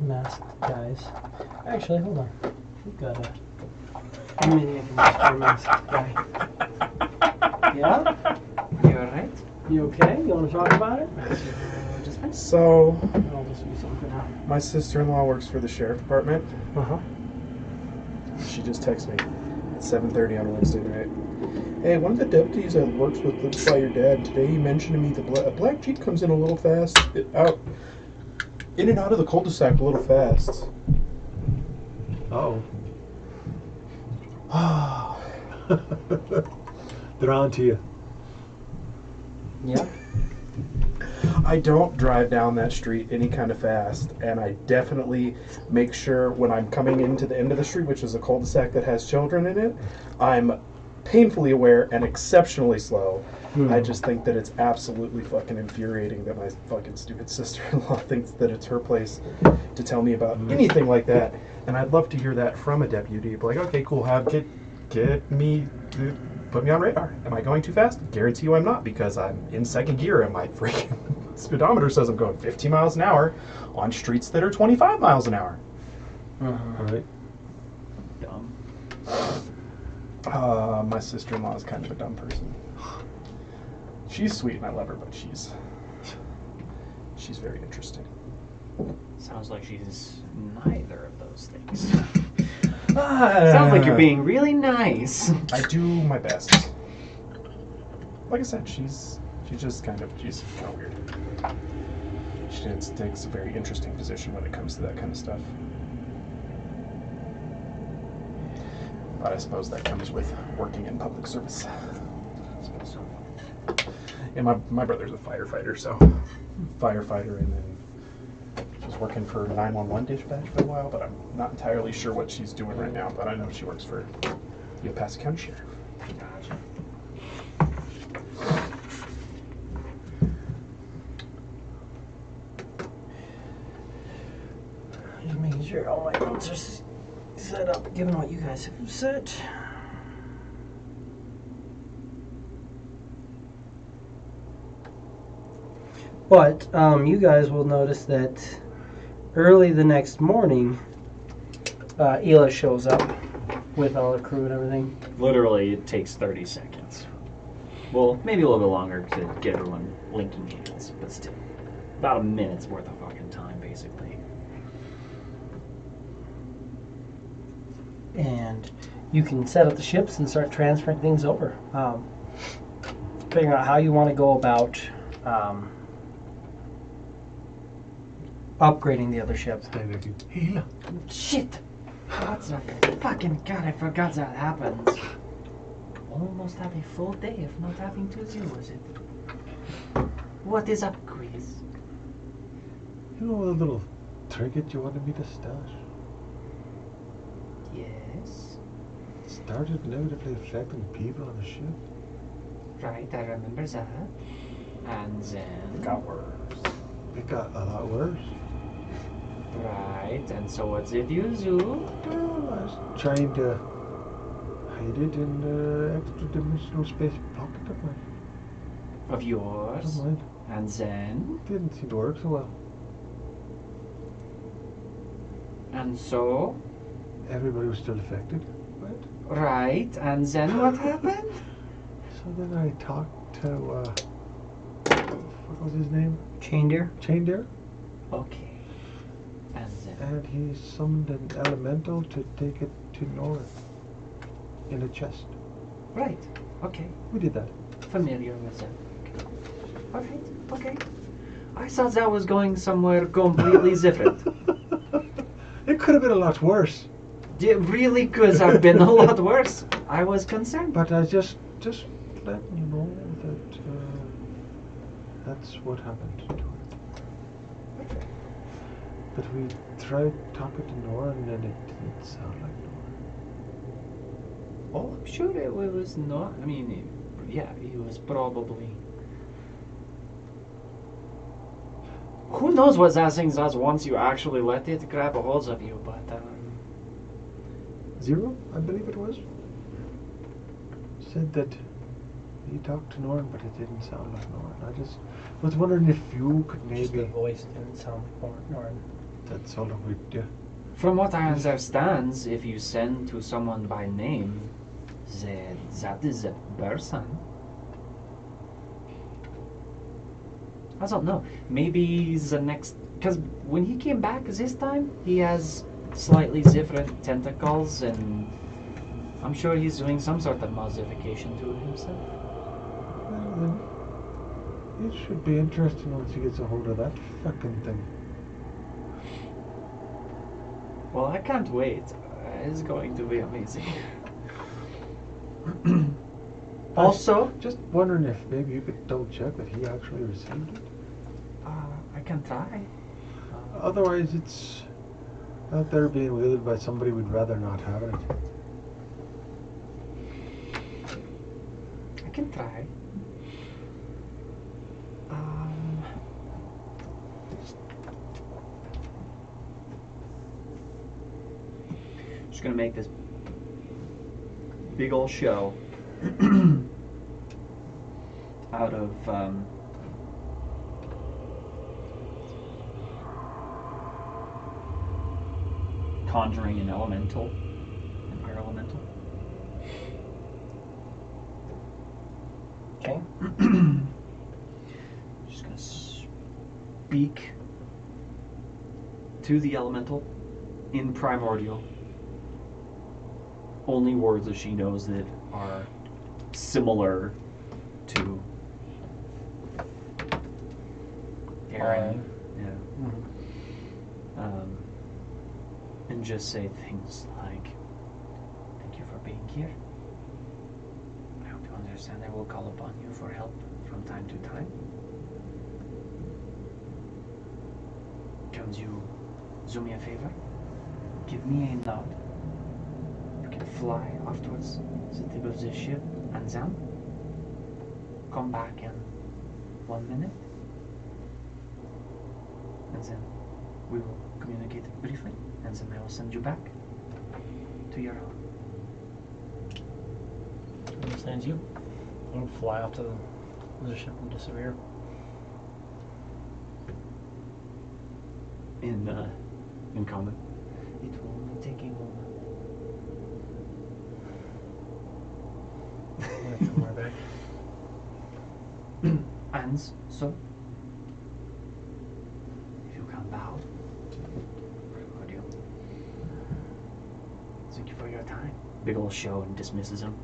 masked guys. Actually, hold on. We've got a mini I can use for a masked guy. Yeah? You alright? You okay? You want to talk about it? Just fine. So, I'll just use something now. my sister-in-law works for the sheriff department. Uh-huh. She just texted me at 7:30 on Wednesday night. Hey, one of the deputies that works with lives by your dad today, he mentioned to me a black Jeep comes in a little fast, in and out of the cul-de-sac a little fast. Oh. Ah. They're on to you. Yeah. I don't drive down that street any kind of fast, and I definitely make sure when I'm coming into the end of the street, which is a cul-de-sac that has children in it, I'm painfully aware and exceptionally slow. I just think that it's absolutely fucking infuriating that my fucking stupid sister-in-law thinks that it's her place to tell me about anything like that. And I'd love to hear that from a deputy. Like, okay, cool, get me, put me on radar. Am I going too fast? Guarantee you I'm not, because I'm in second gear and my freaking speedometer says I'm going 15 miles an hour on streets that are 25 miles an hour. Uh-huh. Right. Dumb. My sister-in-law is kind of a dumb person. She's sweet and I love her, but she's very interesting. Sounds like she's neither of those things. Sounds like you're being really nice. I do my best. Like I said, she's kind of weird. She takes a very interesting position when it comes to that kind of stuff. But I suppose that comes with working in public service. I suppose so. And my brother's a firefighter, so firefighter, and then she's working for 911 dispatch for a while, but I'm not entirely sure what she's doing right now, but I know she works for the El Paso County Sheriff. Gotcha. Just making sure all my notes are set up, given what you guys have said. But you guys will notice that early the next morning, Hila shows up with all the crew and everything. Literally, it takes 30 seconds. Well, maybe a little bit longer to get everyone linking hands, but still. About a minute's worth of fucking time, basically. And you can set up the ships and start transferring things over. Figuring out how you want to go about upgrading the other ship. Stay there, you. Hila. Shit! What's that? Fucking God, I forgot that happens. Almost have a full day of not having to deal with it. What is up, Chris? You know the little trinket you wanted me to stash? Yes? It started negatively affecting people on the ship. Right, I remember that. And then... It got worse. It got a lot worse. Right, and so what did you do? Well, I was trying to hide it in the extra dimensional space pocket of mine. Of yours? Of mine. And then? Didn't seem to work so well. And so? Everybody was still affected by it. Right, and then what happened? So then I talked to, what was his name? Chain deer? Chain Deer. Okay. And then? And he summoned an elemental to take it to North in a chest. Right, okay. We did that. Familiar with that. Alright, okay. I thought that was going somewhere completely different. It could have been a lot worse. It really could have been a lot worse. I was concerned. But I just letting you know that that's what happened to her. But we tried talking to Nora and then it didn't sound like Nora. Oh, I'm sure it was not. I mean, yeah, he was probably. Who knows what that thing does once you actually let it grab a hold of you, but. Zero, I believe it was, said that He talked to Norn, but it didn't sound like Norn. I just was wondering if you could Just the maybe. voice didn't sound like Norn. That's all we do. From what I understand, if you send to someone by name, that is a person. I don't know. Maybe the next, because when he came back this time, he has slightly different tentacles, and I'm sure he's doing some sort of modification to himself. Well, then, it should be interesting once he gets a hold of that fucking thing. Well, I can't wait. It's going to be amazing. Also, Just wondering if maybe you could double check that he actually received it. I can try. Otherwise, it's out there being wielded by somebody we'd rather not have it. I can try. Just gonna make this big old show out of conjuring an elemental, an fire elemental. Okay. Just gonna speak to the elemental in primordial. Only words that she knows that are similar to Aaron. Yeah. Mm-hmm. And just say things like, "Thank you for being here. I hope you understand I will call upon you for help from time to time. Can you do me a favor? Give me a nod. You can fly off towards the tip of the ship and then come back in 1 minute. And then we will communicate briefly, and then I will send you back to your home." Understands you. I'll fly off to the ship and disappear. In common. It will only take a moment. Somewhere back. And so, if you can bow, primordial. Thank you for your time. Big old show and dismisses him.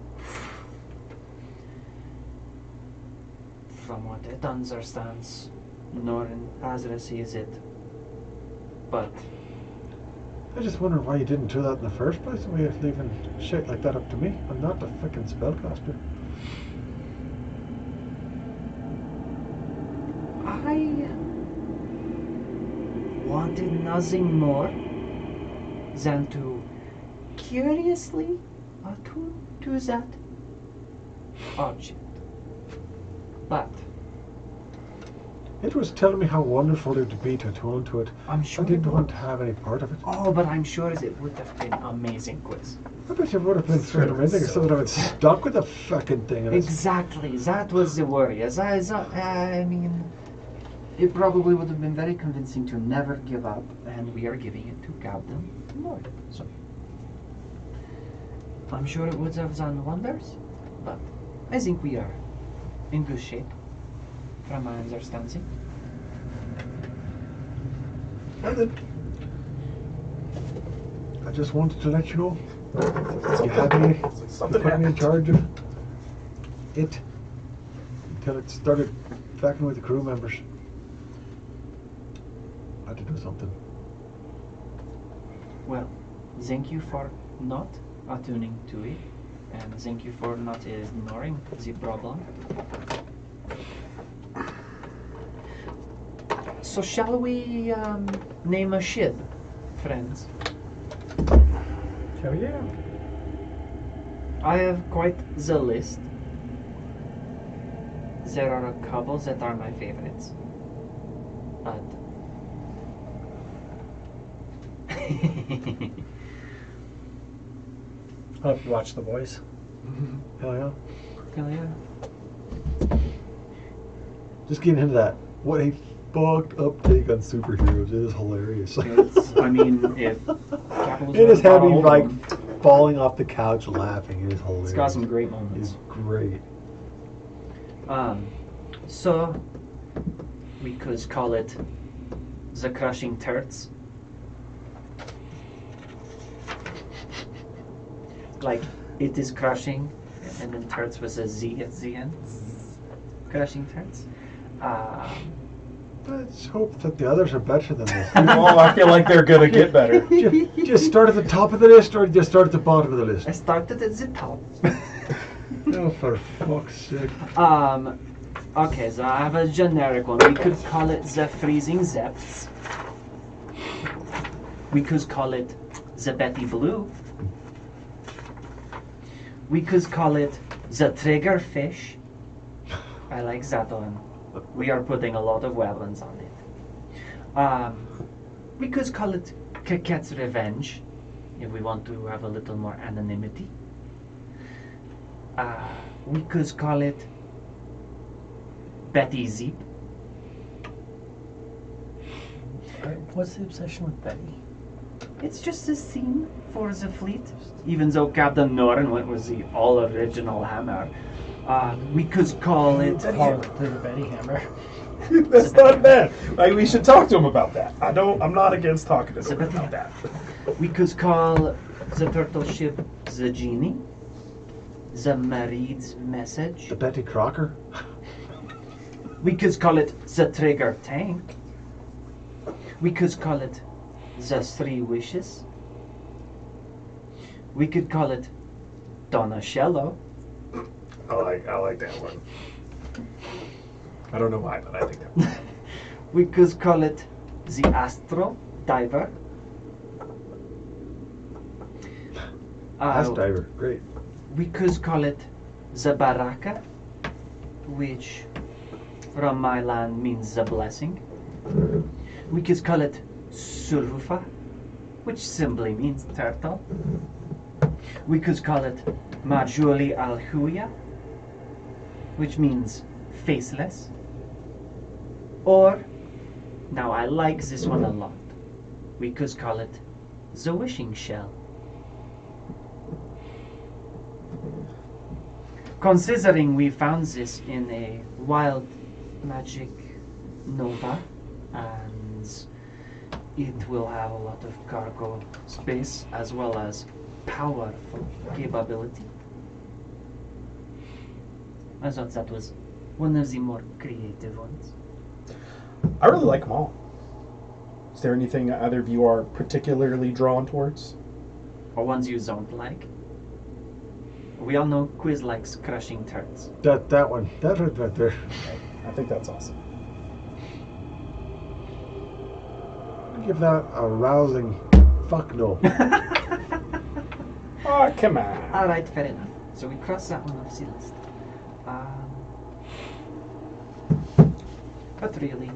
From what it understands, Norin has received it. But I just wonder why you didn't do that in the first place. Why you're leaving shit like that up to me? I'm not the fucking spellcaster. I wanted nothing more than to curiously attune to that object. But It was telling me how wonderful it would be to attune to it. I'm sure I didn't it want would. to have any part of it. Oh, but I'm sure it would have been amazing quiz. I bet you would have been straight amazing if someone had stuck with the fucking thing. And Exactly, that was the worry. I mean, it probably would have been very convincing to never give up, and we are giving it to Goddamn Lord. So I'm sure it would have done wonders, but I think we are in good shape, from my understanding. And then, I just wanted to let you know, you had me, you Something put me in happened. charge of it until it started fucking with the crew members. I had to do something. Well, thank you for not attuning to it, and thank you for not ignoring the problem. So shall we name a ship, friends? Hell yeah. I have quite the list. There are a couple that are my favorites. But I'll have to watch The Boys. Hell yeah. hell yeah. Just getting into that. What a fucked up take on superheroes. It is hilarious. I mean, if capitalism It is had a having hold like of them, falling off the couch laughing. It is hilarious. it's got some great It's moments. great. So we could call it the crushing turds. Like it is crushing, and then turds was a Z at the end. Crushing turds. Let's hope that the others are better than this. Oh, I feel like they're gonna get better. Just start at the top of the list, or just start at the bottom of the list. I started at the top. Oh, for fuck's sake! Okay, so I have a generic one. We could call it the freezing zepts. We could call it the Betty Blue. We could call it the trigger fish. I like that one. We are putting a lot of weapons on it. We could call it Coquette's Revenge, if we want to have a little more anonymity. We could call it Betty Zeep. What's the obsession with Betty? It's just a scene for the fleet. Even though Captain Norrin went with the all original hammer, we could call it. Call it the Betty Hammer. That's not bad. Like, we should talk to him about that. I'm not against talking to him about that. We could call the turtle ship the Genie. The Mareed's Message. The Betty Crocker. We could call it the Trigger Tank. We could call it the Three Wishes. We could call it Donatello. I like that one. I don't know why, but I think that one. We could call it the Astro Diver. Ass diver. Great. We could call it the Baraka, which from my land means the blessing. We could call it Surhufa, which simply means turtle. We could call it Majuli Alhuya, which means faceless. Or, now I like this one a lot, we could call it the Wishing Shell. Considering we found this in a wild magic nova, and it will have a lot of cargo space as well as powerful capability. I thought that was one of the more creative ones. I really like them all. Is there anything either of you are particularly drawn towards? Or ones you don't like. We all know Quiz likes crushing turds. That one. That right there. I think that's awesome. Give that a rousing fuck no. Oh, come on. Alright, fair enough. So we cross that one off the list. But really,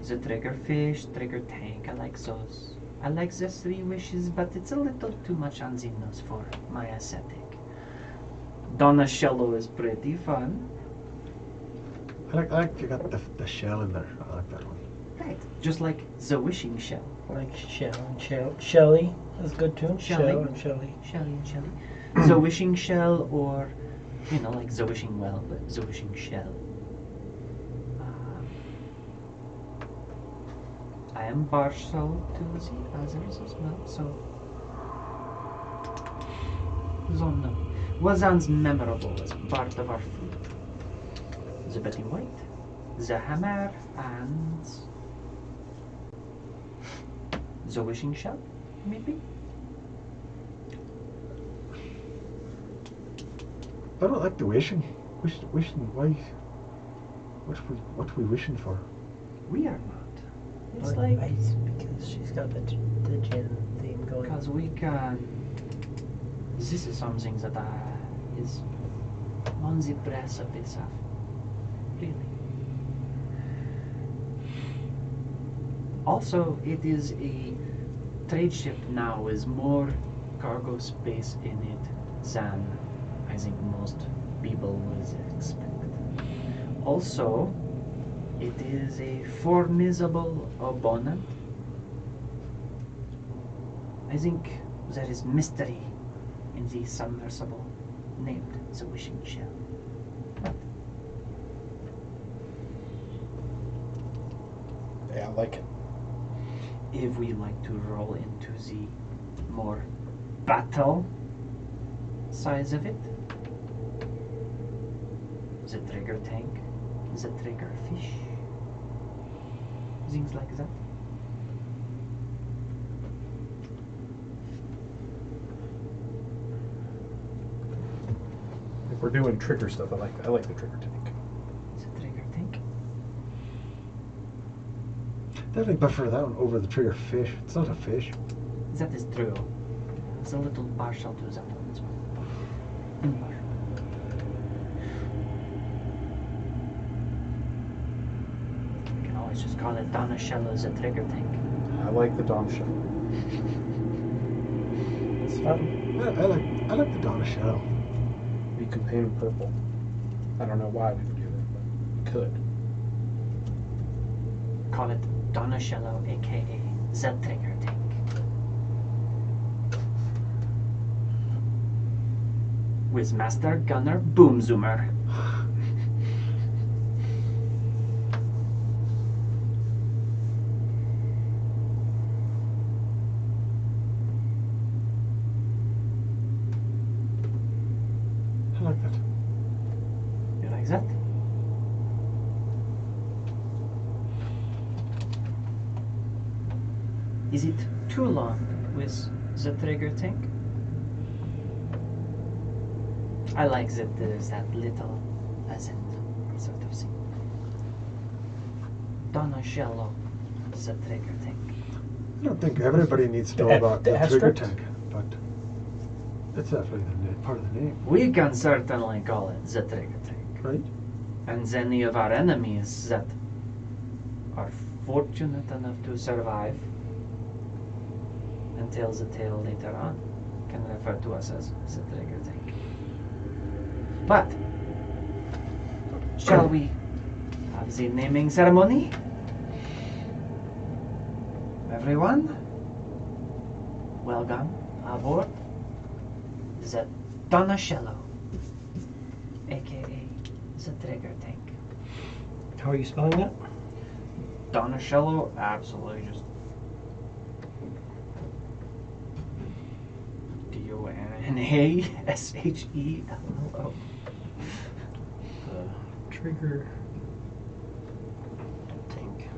the trigger fish, trigger tank, I like those. I like the Three Wishes, but it's a little too much on the nose for my aesthetic. Donatello is pretty fun. I like you got the shell in there. I like that one. Right, just like the Wishing Shell. Like Shell and Shelly is good too. Shelley. Shell and Shelly. Shelly and Shelly. The Wishing Shell, or, you know, like the Wishing Well, but the Wishing Shell. I am partial to the others as well, so. Zomno was memorable as part of our fleet. The Betty White, the Hammer, and the Wishing Shell, maybe? I don't like the wishing. Wishing. Why? What are we wishing for? We are not. It's Like like ice, because she's got the gin theme going. because we can. This is something that is on the precipice of, really. Also, it is a trade ship now with more cargo space in it than I think most people would expect. Also, it is a formidable opponent. I think there is mystery in the submersible named the Wishing Shell. Yeah, I like it. If we like to roll into the more battle size of it, the trigger tank, the trigger fish, things like that. If we're doing trigger stuff, I like the trigger tank. The trigger tank. Definitely prefer that one over the trigger fish. It's not a fish. That is true. It's a little partial to that one as well. Impartial. We can always just call it Donna Shello the trigger tank. I like the Dom shell. It's fun. I like the Donna Shell. You can paint them purple. I don't know why we would do that, but we could. Call it Donna Shello, aka the trigger tank. With Master Gunner Boom Zoomer. I like that. You like that? Is it too long with the trigger tank? I like that there's that little accent sort of thing. Donna Shello, the trigger tank. I don't think everybody needs to know The about the trigger asterisk? tank, but it's definitely part of the name, We can certainly call it the trigger tank. right? And any of our enemies that are fortunate enough to survive and tell the tale later on can refer to us as the trigger tank. But shall we have the naming ceremony? Everyone, welcome aboard the Donna Shello, aka the trigger tank. How are you spelling that? Donna Shello, absolutely just DONNASHELLO. The trigger tank.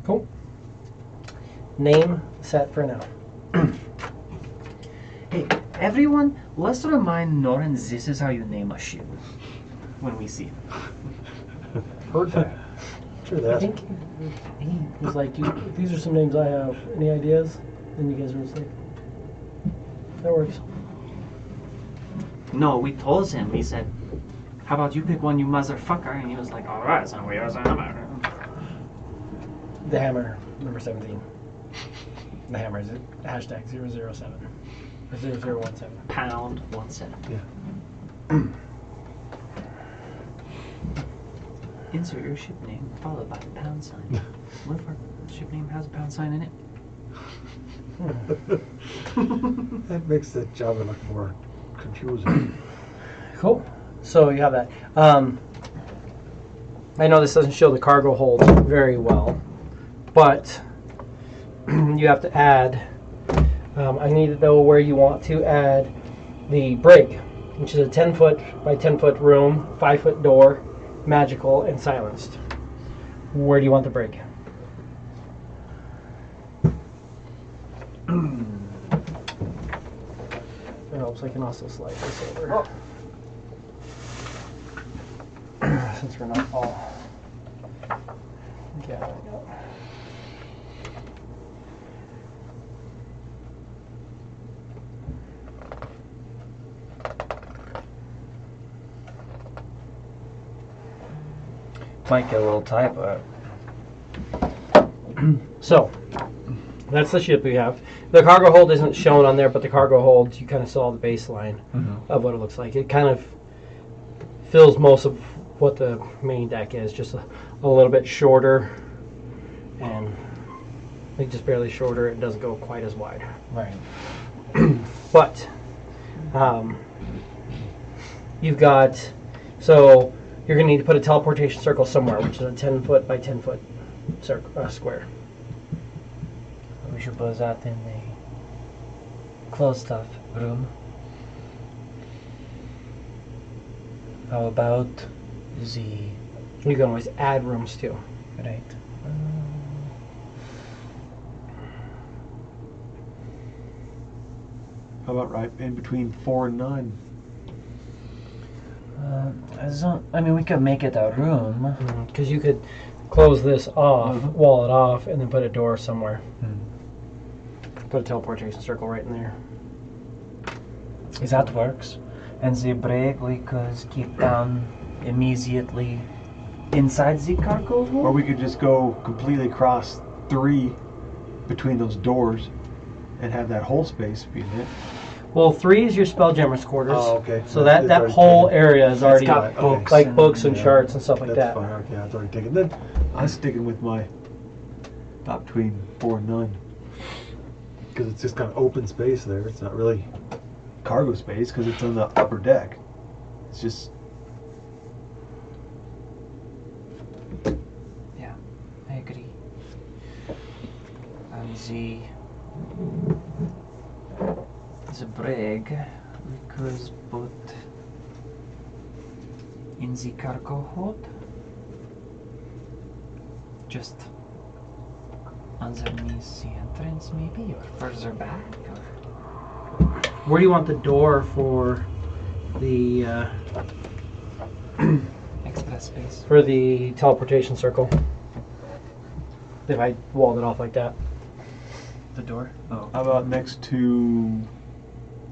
Cool. Name set for now. Hey, everyone, let's remind Norin this is how you name a ship when we see him. Heard that. Sure, I that. think he was like, these are some names I have. Any ideas? And you guys were just like, that works. No, we told him, we said, how about you pick one, you motherfucker? And he was like, alright, so we are The hammer, number 17. The hammer is it? Hashtag 007 or 0017. pound 17. Yeah. Insert your ship name followed by the pound sign. What if our ship name has a pound sign in it? That makes the Java look more confusing. Cool. So you have that. I know this doesn't show the cargo hold very well, but you have to add. I need to know where you want to add the brig, which is a 10-foot by 10-foot room, 5-foot door, magical and silenced. Where do you want the brig? It helps. I can also slide this over. Since we're not all gathering up. Might get a little tight, but so That's the ship we have. The cargo hold isn't shown on there, but the cargo hold, you kind of saw the baseline of what it looks like. It kind of fills most of what the main deck is, just a little bit shorter, and I think just barely shorter. It doesn't go quite as wide. Right. But you've got, so you're going to need to put a teleportation circle somewhere, which is a 10 foot by 10 foot square. We should put that in the closed off room. How about the... You can always add rooms too. Right. How about right in between 4 and 9? I mean, we could make it a room. Because you could close this off, wall it off, and then put a door somewhere. Put a teleportation circle right in there. That works. And the brig we could keep down immediately inside the cargo hold? Or we could just go completely across 3 between those doors and have that whole space be lit. Well, 3 is your Spelljammer's quarters. Oh, okay. So that whole area is already got got books like and- books and charts and stuff like That's that. fine. Okay, that's already taken. Then I'm sticking with my top between 4 and 9. Because it's just kind of open space there. It's not really cargo space because it's on the upper deck. It's just... Yeah, I agree. And the brig we could put in the cargo hold. Just underneath the entrance maybe, or further back. Or... Where do you want the door for the Extra space. teleportation circle? If I walled it off like that. The door? Oh. How about next to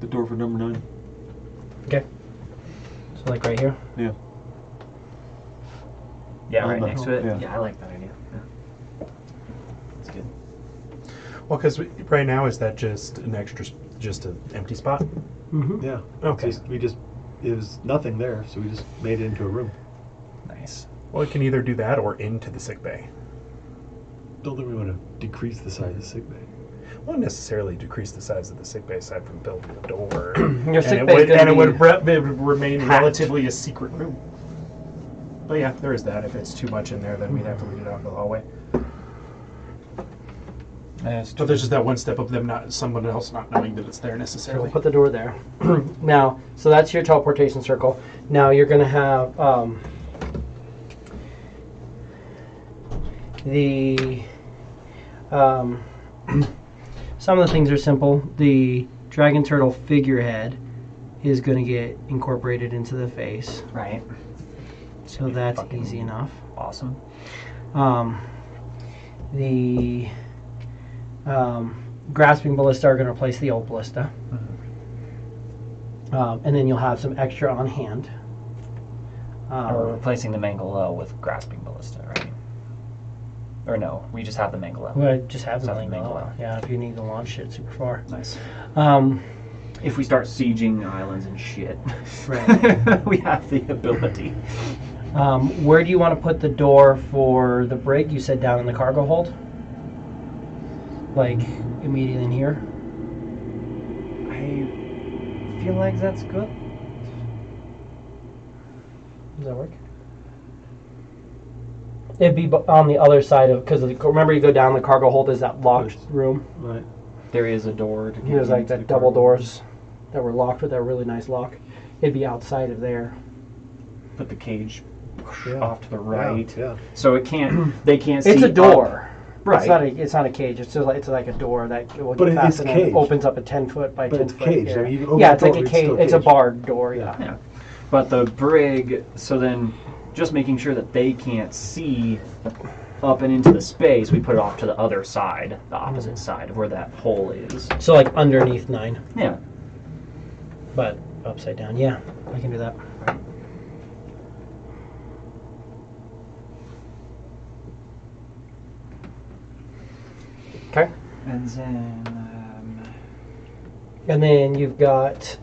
the door for number 9? Okay. So like right here. Yeah. Yeah, On right the- next to it. yeah. Yeah, I like that idea. Yeah. That's good. Well, because right now, is that just an extra, just an empty spot? Mm-hmm. Yeah. Okay. It was nothing there, so we just made it into a room. Nice. Well, it can either do that or into the sick bay. Don't think we want to decrease the size of the sick bay. Won't necessarily decrease the size of the sick bay aside from building the door. Your sick and bay it would remain relatively a secret room. But yeah, there is that. If it's too much in there, then we'd have to lead it out to the hallway. But there's just that one step of someone else not knowing that it's there So necessarily. we'll put the door there. Now, so that's your teleportation circle. Now you're going to have some of the things are simple. The dragon turtle figurehead is going to get incorporated into the face. Right. So that's easy enough. Awesome. The grasping ballista are going to replace the old ballista. And then you'll have some extra on hand. We're replacing the Mangala with grasping ballista, right? Or no, we just have the Mangala. Well, just have Just the have the Mangala. Mangala. Yeah, if you need to launch it super far. Nice. If we start sieging islands and shit, Right. we have the ability. Where do you want to put the door for the brig? You said down in the cargo hold? Like immediately in here? I feel like that's good. Does that work? It'd be on the other side of, because remember you go down the cargo hold is that locked room. Right. There is a door to get There's like into that the double cargo. doors that were locked with that really nice lock. It'd be outside of there. Put the cage Yeah. off to the right, Yeah. so it can't. They can't see. It's a door. Right. It's not a cage. It's just like, it's like a door that will But get it's fastened and caged. opens up a 10-foot by But 10 it's foot caged. I area. mean, you open Yeah, the it's like door, a it's cage. still It's a caged. barred door. Yeah. Yeah. But the brig, so then just making sure that they can't see up and into the space, we put it off to the other side, the opposite side of where that hole is. So like underneath 9, Yeah. but upside down. Yeah, I can do that. All Okay. And then And then you've got,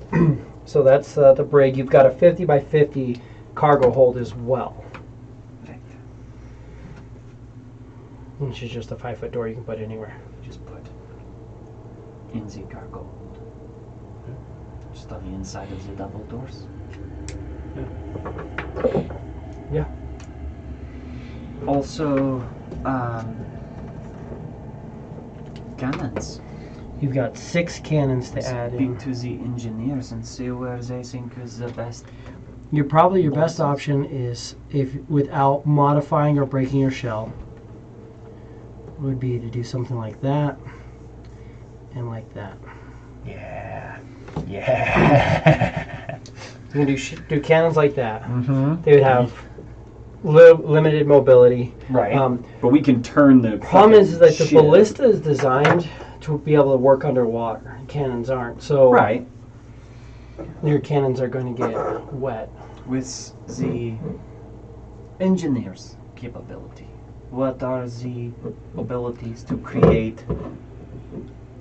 so that's the brig. You've got a 50 by 50 cargo hold as well, right. which is just a 5-foot door you can put anywhere. Just put in the cargo hold. Just on the inside of the double doors. Yeah. Also, cannons. You've got 6 cannons to add Speak in. to the engineers and see where they think is the best. Your best option is, if without modifying or breaking your shell, would be to do something like that and like that. Yeah. Yeah. You can do cannons like that. Mm-hmm. They would have limited mobility. Right. Um, But we can turn the Problem is that the ship. ballista is designed to be able to work underwater. Cannons aren't. So Right. your cannons are going to get wet. With the engineer's capability, what are the abilities to create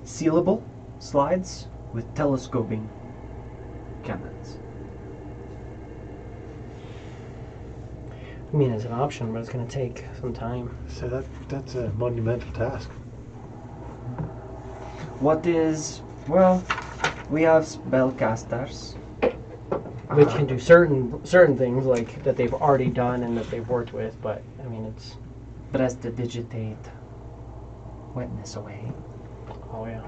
sealable slides with telescoping cannons? I mean, it's an option, but it's going to take some time. So that's a monumental task. What is, well, we have spellcasters. Which can do certain things like that they've already done and that they've worked with, but I mean it's Prestidigitate wetness away. oh yeah.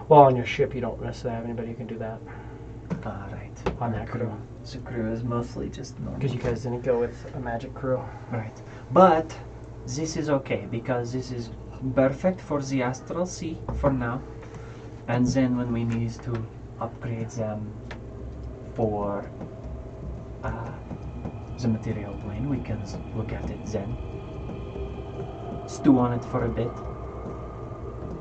Well, on your ship you don't necessarily have anybody who can do that Right. on that crew The crew is mostly just normal. because you guys didn't go with a magic crew. Right. But this is okay because this is perfect for the astral sea for now. And then when we need to upgrade them for the material plane, we can look at it then. Stew on it for a bit.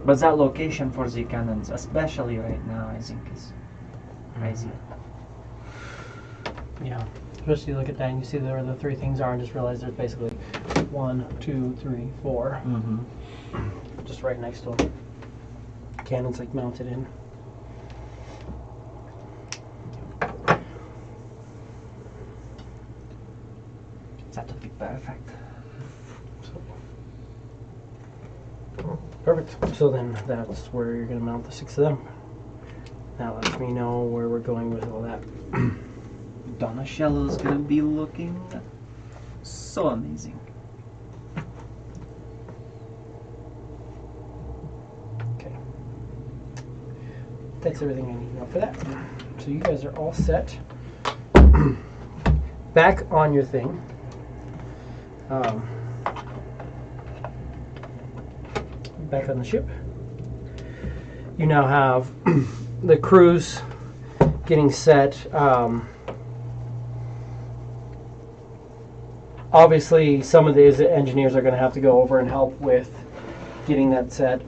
But that location for the cannons, especially right now, I think is crazy. Yeah. Especially look at that and you see where the 3 things are and just realize there's basically 1, 2, 3, 4 Mm-hmm. just right next to them. Cannons like mounted in. That would be perfect. Perfect. So then that's where you're going to mount the 6 of them. That lets me know where we're going with all that. Donna Shellow's gonna be looking so amazing. Okay. That's everything I need to know for that. So you guys are all set. Back on your thing. Back on the ship. You now have the crews getting set. Obviously, some of these engineers are going to have to go over and help with getting that set.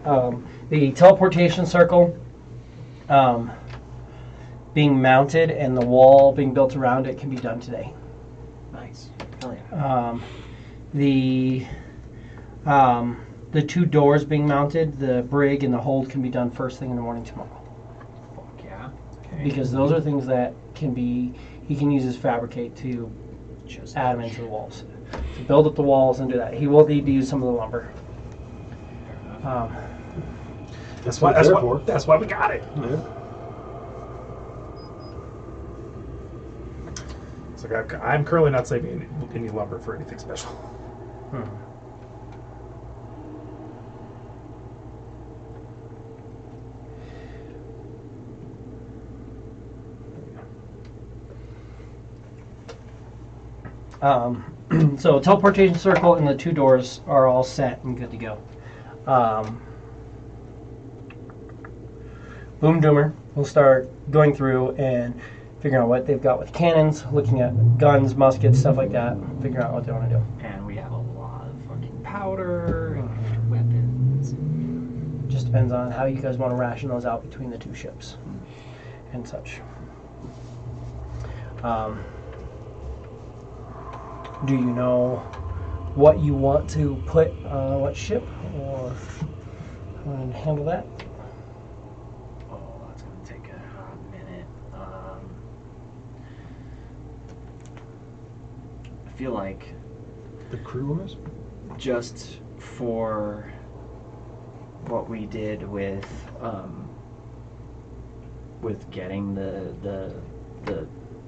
The teleportation circle being mounted and the wall being built around it can be done today. Nice. Hell yeah. The 2 doors being mounted, the brig and the hold, can be done first thing in the morning tomorrow. Fuck yeah. Because those are things that can be, he can use his fabricate to Just add them into the walls. To build up the walls and do that. He will need to use some of the lumber. That's what why. it's there for. That's why we got it. Yeah. It's like I'm currently not saving any lumber for anything special. So teleportation circle and the 2 doors are all set and good to go. Boom Doomer will start going through and figuring out what they've got with cannons, looking at guns, muskets, stuff like that, figuring out what they want to do. And we have a lot of fucking powder and weapons. Just depends on how you guys want to ration those out between the 2 ships and such. Do you know what you want to put on what ship, or and handle that. Oh, that's gonna take a hot minute. I feel like The crew is? just for what we did with getting the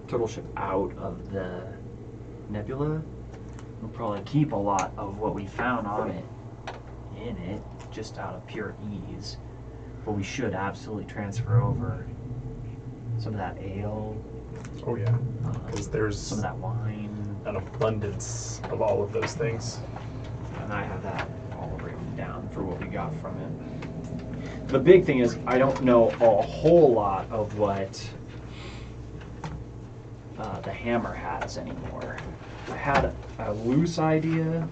turtle ship out of the nebula, we'll probably keep a lot of what we found on it in it, just out of pure ease. But we should absolutely transfer over some of that ale, Oh yeah, because there's some of that wine, an abundance of all of those things. and I have that all written down for what we got from it. The big thing is I don't know a whole lot of what the hammer has anymore. I had a loose idea,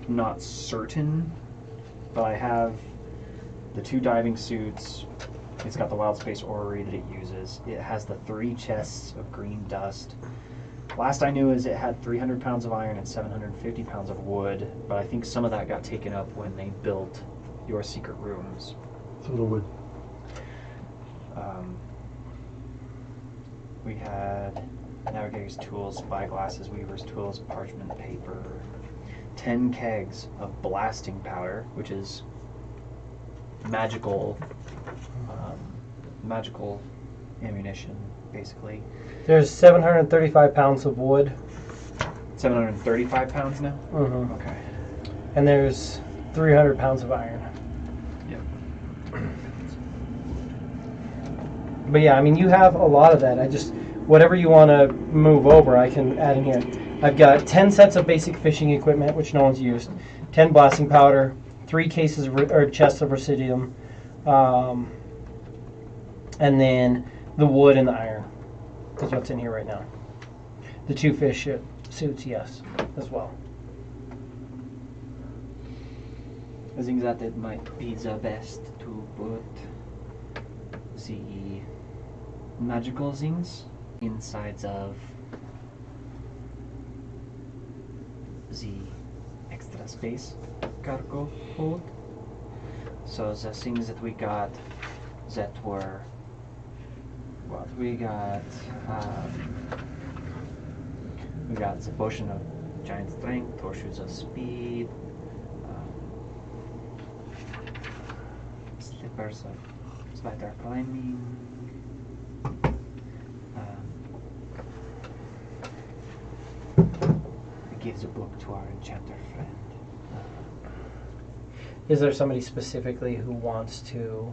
not certain, but I have the 2 diving suits. It's got the wild space orrery that it uses. It has the 3 chests of green dust. Last I knew is it had 300 pounds of iron and 750 pounds of wood, but I think some of that got taken up when they built your secret rooms. It's a little wood. We had navigator's tools, spyglasses, weaver's tools, parchment paper, 10 kegs of blasting powder, which is magical ammunition, basically. There's 735 pounds of wood. 735 pounds now? Mm-hmm. Okay. And there's 300 pounds of iron. Yep. But yeah, I mean, you have a lot of that. Whatever you want to move over, I can add in here. I've got 10 sets of basic fishing equipment, which no one's used, 10 blasting powder, 3 cases or chests of residuum, and then the wood and the iron is what's in here right now. The 2 fish suits, yes, as well. I think that it might be the best to put the magical things inside of the extra space cargo hold. So the things that we got that were what we got the potion of giant strength, horseshoes of speed, slippers of spider climbing, we give the book to our enchanter friend. Is there somebody specifically who wants to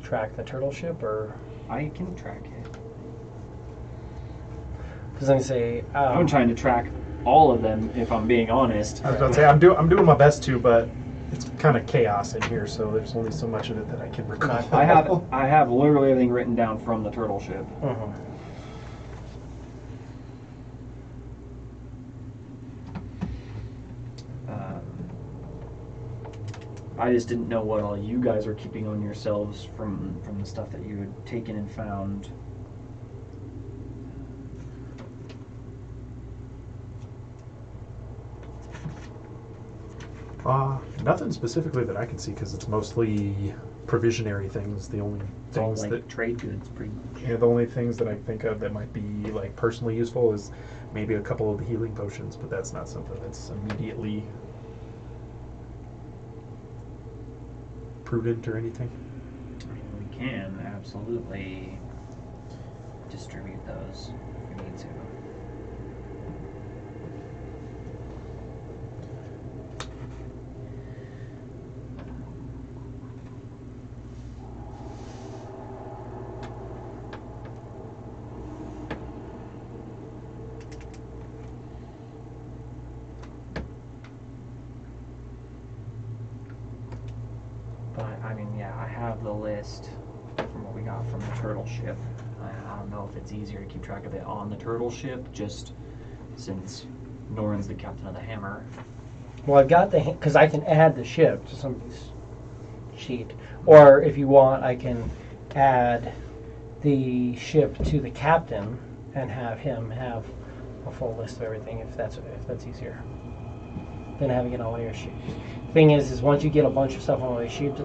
track the turtle ship, or? I can track it. Because I'm say I'm trying to track all of them, if I'm being honest. I was about to say I'm doing my best to, but it's kind of chaos in here, so there's only so much of it that I can recall. I have literally everything written down from the turtle ship. Mhm. I just didn't know what all you guys were keeping on yourselves from the stuff that you had taken and found. Nothing specifically that I can see, because it's mostly provisionary things. The only It's all things like that trade goods, pretty much. yeah, the only things that I think of that might be like personally useful is maybe a couple of the healing potions, but that's not something that's immediately prudent or anything. I mean, we can absolutely distribute those if we need to. But I mean, yeah, I have the list from what we got from the turtle ship. I don't know if it's easier to keep track of it on the turtle ship, just since Norin's the captain of the Hammer. Well, I've got because I can add the ship to somebody's sheet, or if you want, I can add the ship to the captain and have him have a full list of everything if that's easier. than having it all airshipped. Thing is once you get a bunch of stuff on all these ships,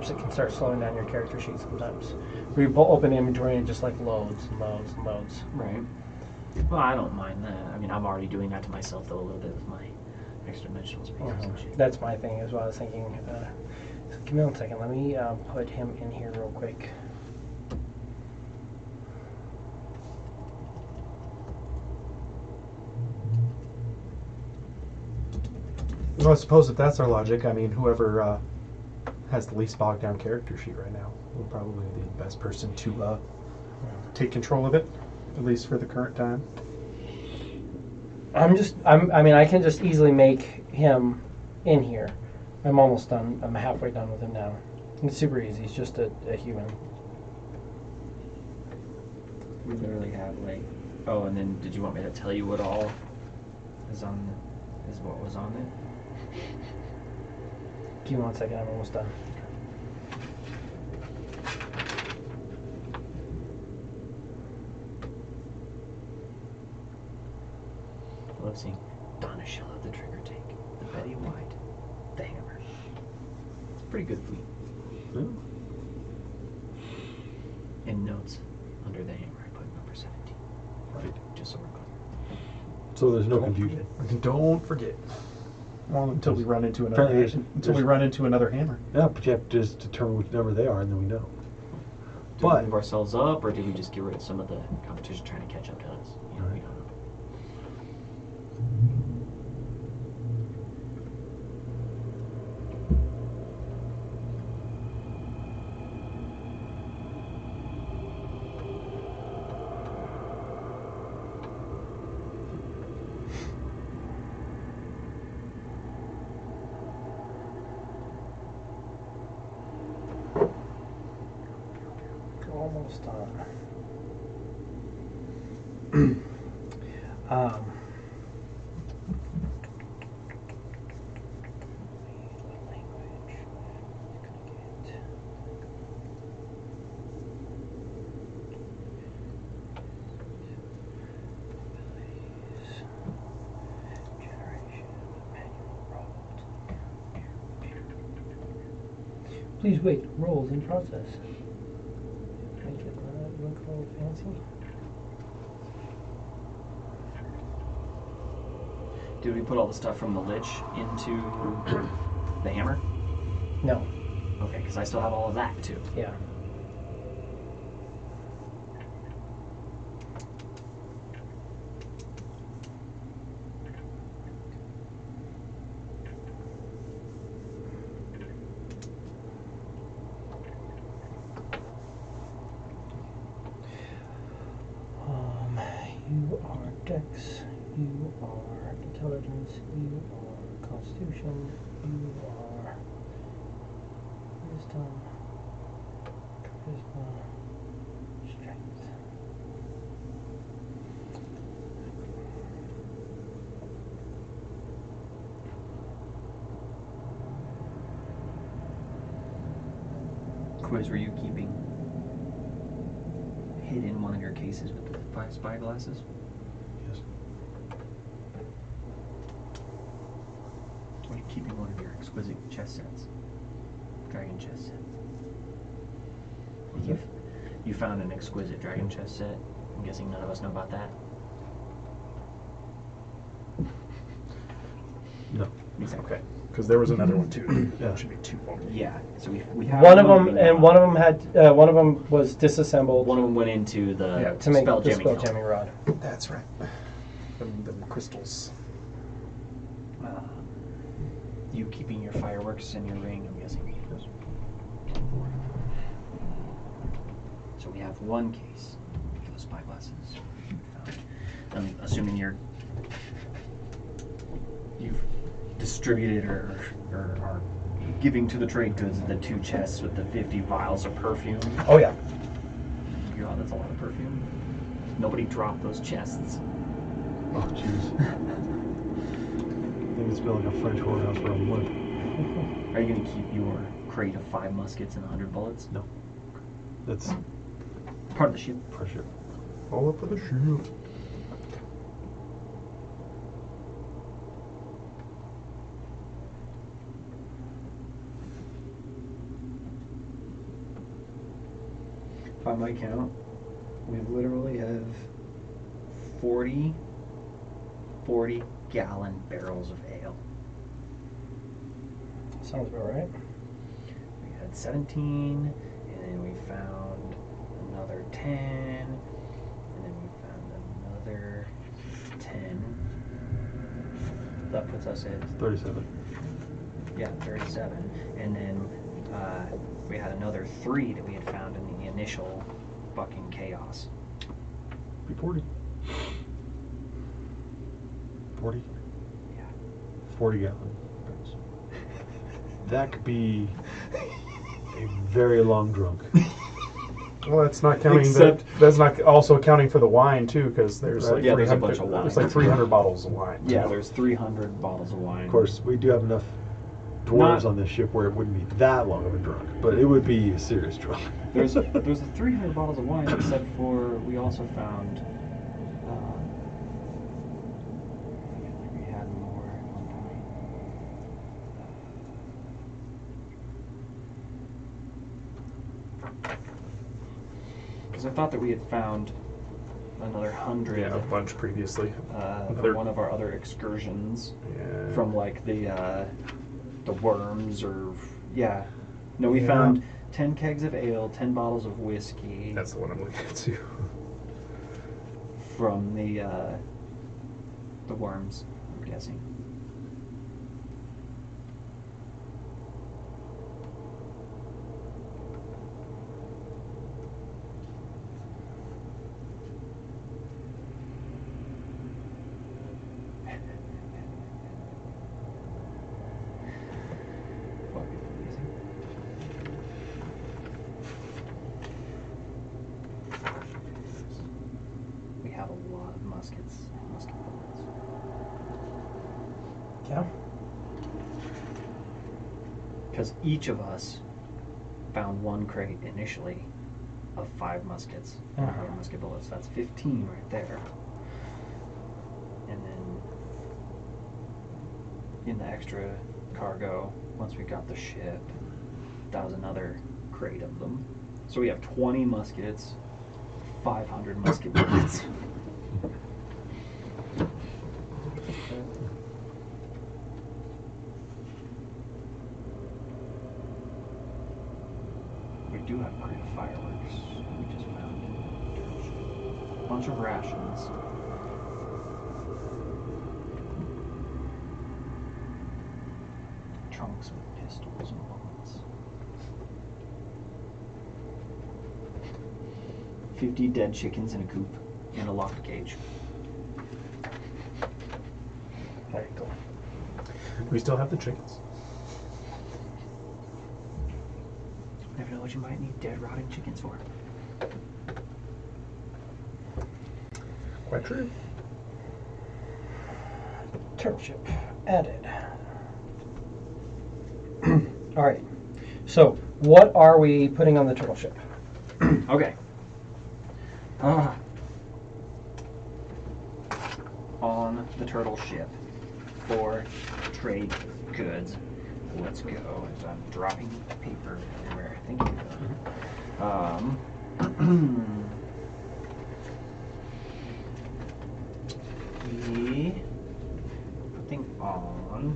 it can start slowing down your character sheet sometimes. Where you open inventory and it just like loads and loads and loads. Right. Well, I don't mind that. I mean, I'm already doing that to myself though a little bit with my extra dimensional space. That's my thing as well. I was thinking, give me 1 second. Let me put him in here real quick. Well, I suppose if that's our logic, I mean, whoever has the least bogged down character sheet right now will probably be the best person to take control of it, at least for the current time. I mean, I can just easily make him in here. I'm almost done. I'm halfway done with him now. It's super easy. He's just a human. We literally have like, oh, and then did you want me to tell you what all is what was on it? Give me 1 second. I'm almost done. I love seeing Donna Shell of the trigger take, the Betty White, the hammer. It's a pretty good fleet. Hmm. In notes under the hammer, I put number 17. Right. Just so we're clear. So there's no confusion. Don't forget. Well, until we run into another Apparently until we run into another hammer. Yeah, but you have to just determine which number they are, and then we know. Did we move ourselves up, or did we just get rid of some of the competition trying to catch up to us? You know, we don't know. Almost done. Please wait. Rolls in process. Make it look a little fancy. Did we put all the stuff from the Lich into the hammer? No. Okay, because I still have all of that too. Yeah. You are Dex, you are Intelligence, you are Constitution, you are Wisdom, Charisma, Strength. Quiz, were you keeping hid in one of your cases with the 5 spy glasses? Yes. Or are you keeping one of your exquisite chess sets? Dragon chess set. You found an exquisite dragon chess set. I'm guessing none of us know about that. No. Okay, because there was another one too. Yeah. That should be 2. Yeah. So we have One of them, we know and about. one of them had, one of them was disassembled One of them went into the to make spell the jamming. spell jamming rod. That's right. The crystals. You keeping your fireworks in your ring, I'm guessing. So we have one case of those spy glasses found. I'm assuming you've distributed or are giving to the trade goods the 2 chests with the 50 vials of perfume. Oh yeah. God, that's a lot of perfume. Nobody dropped those chests. Oh, jeez. I think it's building a French whorehouse where I'm living. Are you going to keep your crate of 5 muskets and 100 bullets? No. That's Part of the ship. for sure. All up for the shield. by my count, we literally have 40 gallon barrels of ale. Sounds about right. We had 17, and then we found another 10, and then we found another 10. That puts us at 37. 37. And then we had another 3 that we had found in the initial fucking chaos. Be 40. 40? Yeah. 40 gallon barrels. That could be a very long drunk. Well, that's not counting Except- that's not also accounting for the wine too, because there's Right. like Yeah, there's a 300 bunch of wine. There's like 300 bottles of wine. Yeah, too. there's 300 bottles of wine. Of course, we do have enough dwarves Not- on this ship where it wouldn't be that long of a drunk, but it would be a serious drunk. There's the 300 bottles of wine, except for we also found. We had more at one point. Because I thought that we had found another 100 Yeah, a bunch previously. from one of our other excursions. Yeah. From like the worms or no, we Yeah. found 10 kegs of ale, 10 bottles of whiskey. That's the one I'm looking at too. From the worms, I'm guessing. Fucking amazing. We have a lot of musket bullets. Yeah. Because each of us found one crate initially of 5 muskets, Uh-huh. 5 musket bullets. That's 15 right there. And then in the extra cargo, once we got the ship, that was another crate of them. So we have 20 muskets, 500 musket bullets. We do have a crate of fireworks. We just found a bunch of rations. Trunks with pistols and bullets. 50 dead chickens in a coop and a locked cage. There you go. We still have the chickens. Never know what you might need dead rotting chickens for. Quite true. Turtle ship added. All right. So, what are we putting on the turtle ship? Okay. On the turtle ship for trade goods. Let's go. As I'm dropping paper everywhere. Thank you. We putting on.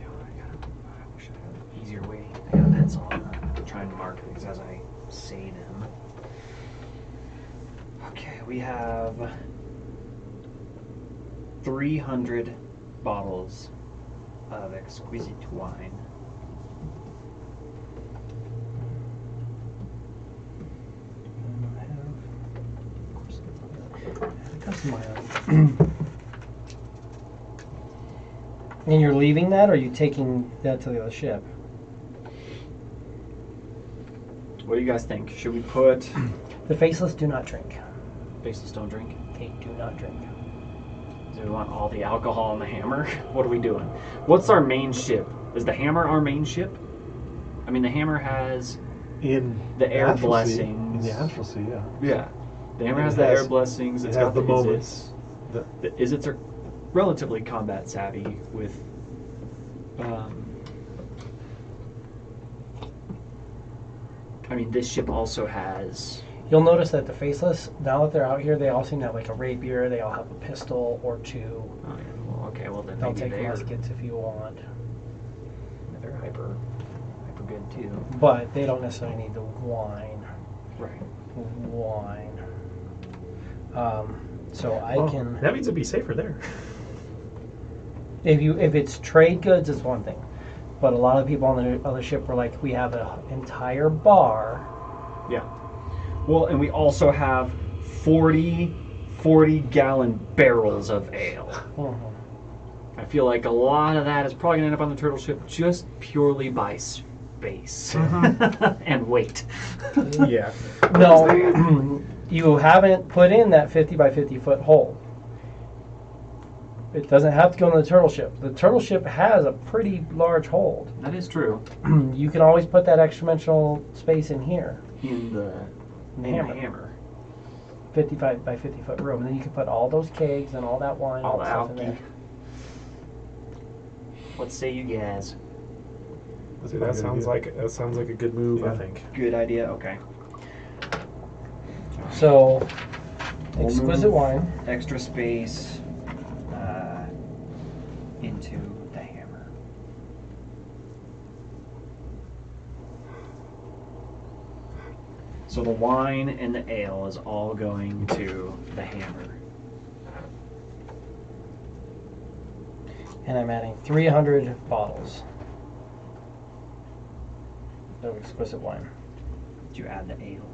I wish I had an easier way. I got a pencil. I'm trying to mark things as I say them. Okay, we have 300 bottles of exquisite wine. And you're leaving that, or are you taking that to the other ship? What do you guys think? Should we put The faceless do not drink. Faceless don't drink? They do not drink. Do we want all the alcohol on the hammer? What are we doing? What's our main ship? Is the hammer our main ship? I mean, the hammer has In the air Astral Sea- blessings. In the Astral Sea, yeah. Yeah. The hammer It has the has- air blessings. It It's has got the the moments. Izzits. The Izzits are relatively combat savvy with I mean, this ship also has. You'll notice that the faceless, now that they're out here, they all seem to have like a rapier. They all have a pistol or two. Oh, yeah, well, okay, well then They'll maybe take they're muskets if you want, hyper good too. but they don't necessarily need to whine. Right. So I Well, can. That means it'd be safer there. If it's trade goods, it's one thing, but a lot of people on the other ship were like, we have an entire bar. Yeah. Well, and we also have 40-gallon barrels of ale. I feel like a lot of that is probably going to end up on the turtle ship just purely by space and weight. Yeah. No, you haven't put in that 50 by 50 foot hole. It doesn't have to go in the turtle ship. The turtle ship has a pretty large hold. That is true. You can always put that extra dimensional space in here. In the hammer. 55 by 50 foot room. And then you can put all those kegs and all that wine All and the stuff in alky. there. What say you guys? See, that sounds like a good move. I Yeah. think. Good idea. Okay. So, We'll exquisite move wine. Extra space into the hammer. So the wine and the ale is all going to the hammer. And I'm adding 300 bottles of exquisite wine. Did you add the ale?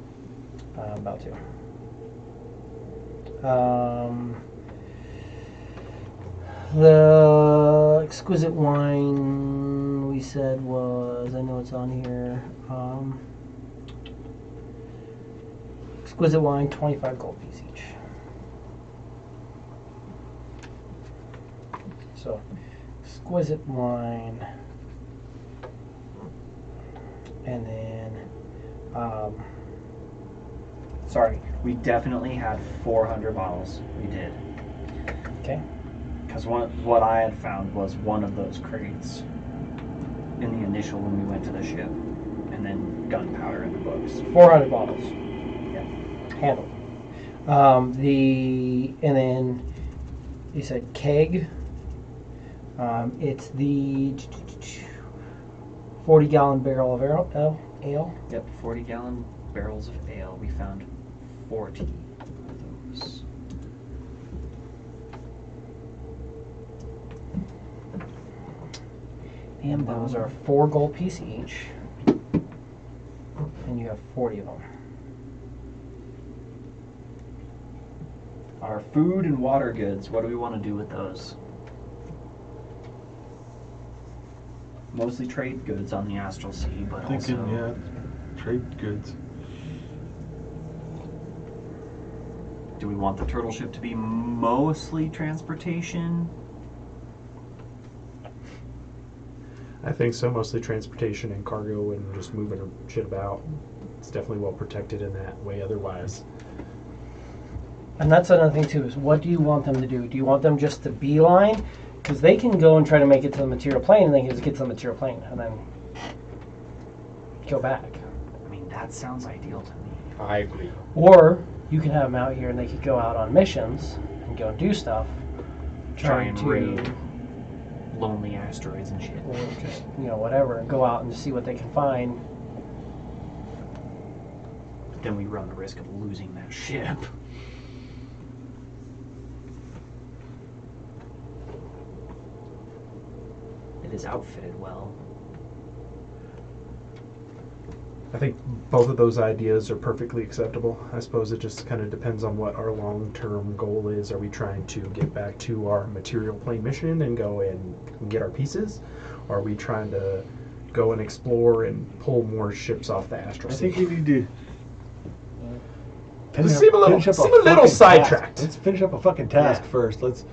I'm about to. The exquisite wine we said was, I know it's on here, exquisite wine, 25 gold piece each. So, exquisite wine, and then, Sorry, we definitely had 400 bottles. We did. okay. Because what I had found was one of those crates in the initial when we went to the ship, and then gunpowder in the books. 400 bottles. Yeah. Handled. And then you said keg. It's the 40-gallon barrel of ale. Yep, 40-gallon barrels of ale. We found 40 of those. And those are 4 gold piece each. And you have 40 of them. Our food and water goods, what do we want to do with those? Mostly trade goods on the Astral Sea, but Thinking, also... yeah, trade goods. Do we want the turtle ship to be mostly transportation? I think so. Mostly transportation and cargo and just moving shit about. It's definitely well protected in that way. Otherwise, And that's another thing too, is what do you want them to do? Do you want them just to beeline? Because they can go and try to make it to the material plane, and they can just get to the material plane and then go back. I mean, that sounds ideal to me. I agree. Or you can have them out here and they could go out on missions and go and do stuff. Try trying and to, raid lonely asteroids and shit. or just, whatever, and go out and just see what they can find. Then we run the risk of losing that ship. It is outfitted well. I think both of those ideas are perfectly acceptable. I suppose it just kind of depends on what our long-term goal is. Are we trying to get back to our material plane mission and go and get our pieces? Or are we trying to go and explore and pull more ships off the Astral I Sea? think you need to. Just seem a little fucking sidetracked. task. Let's finish up a fucking task Yeah. first. Let's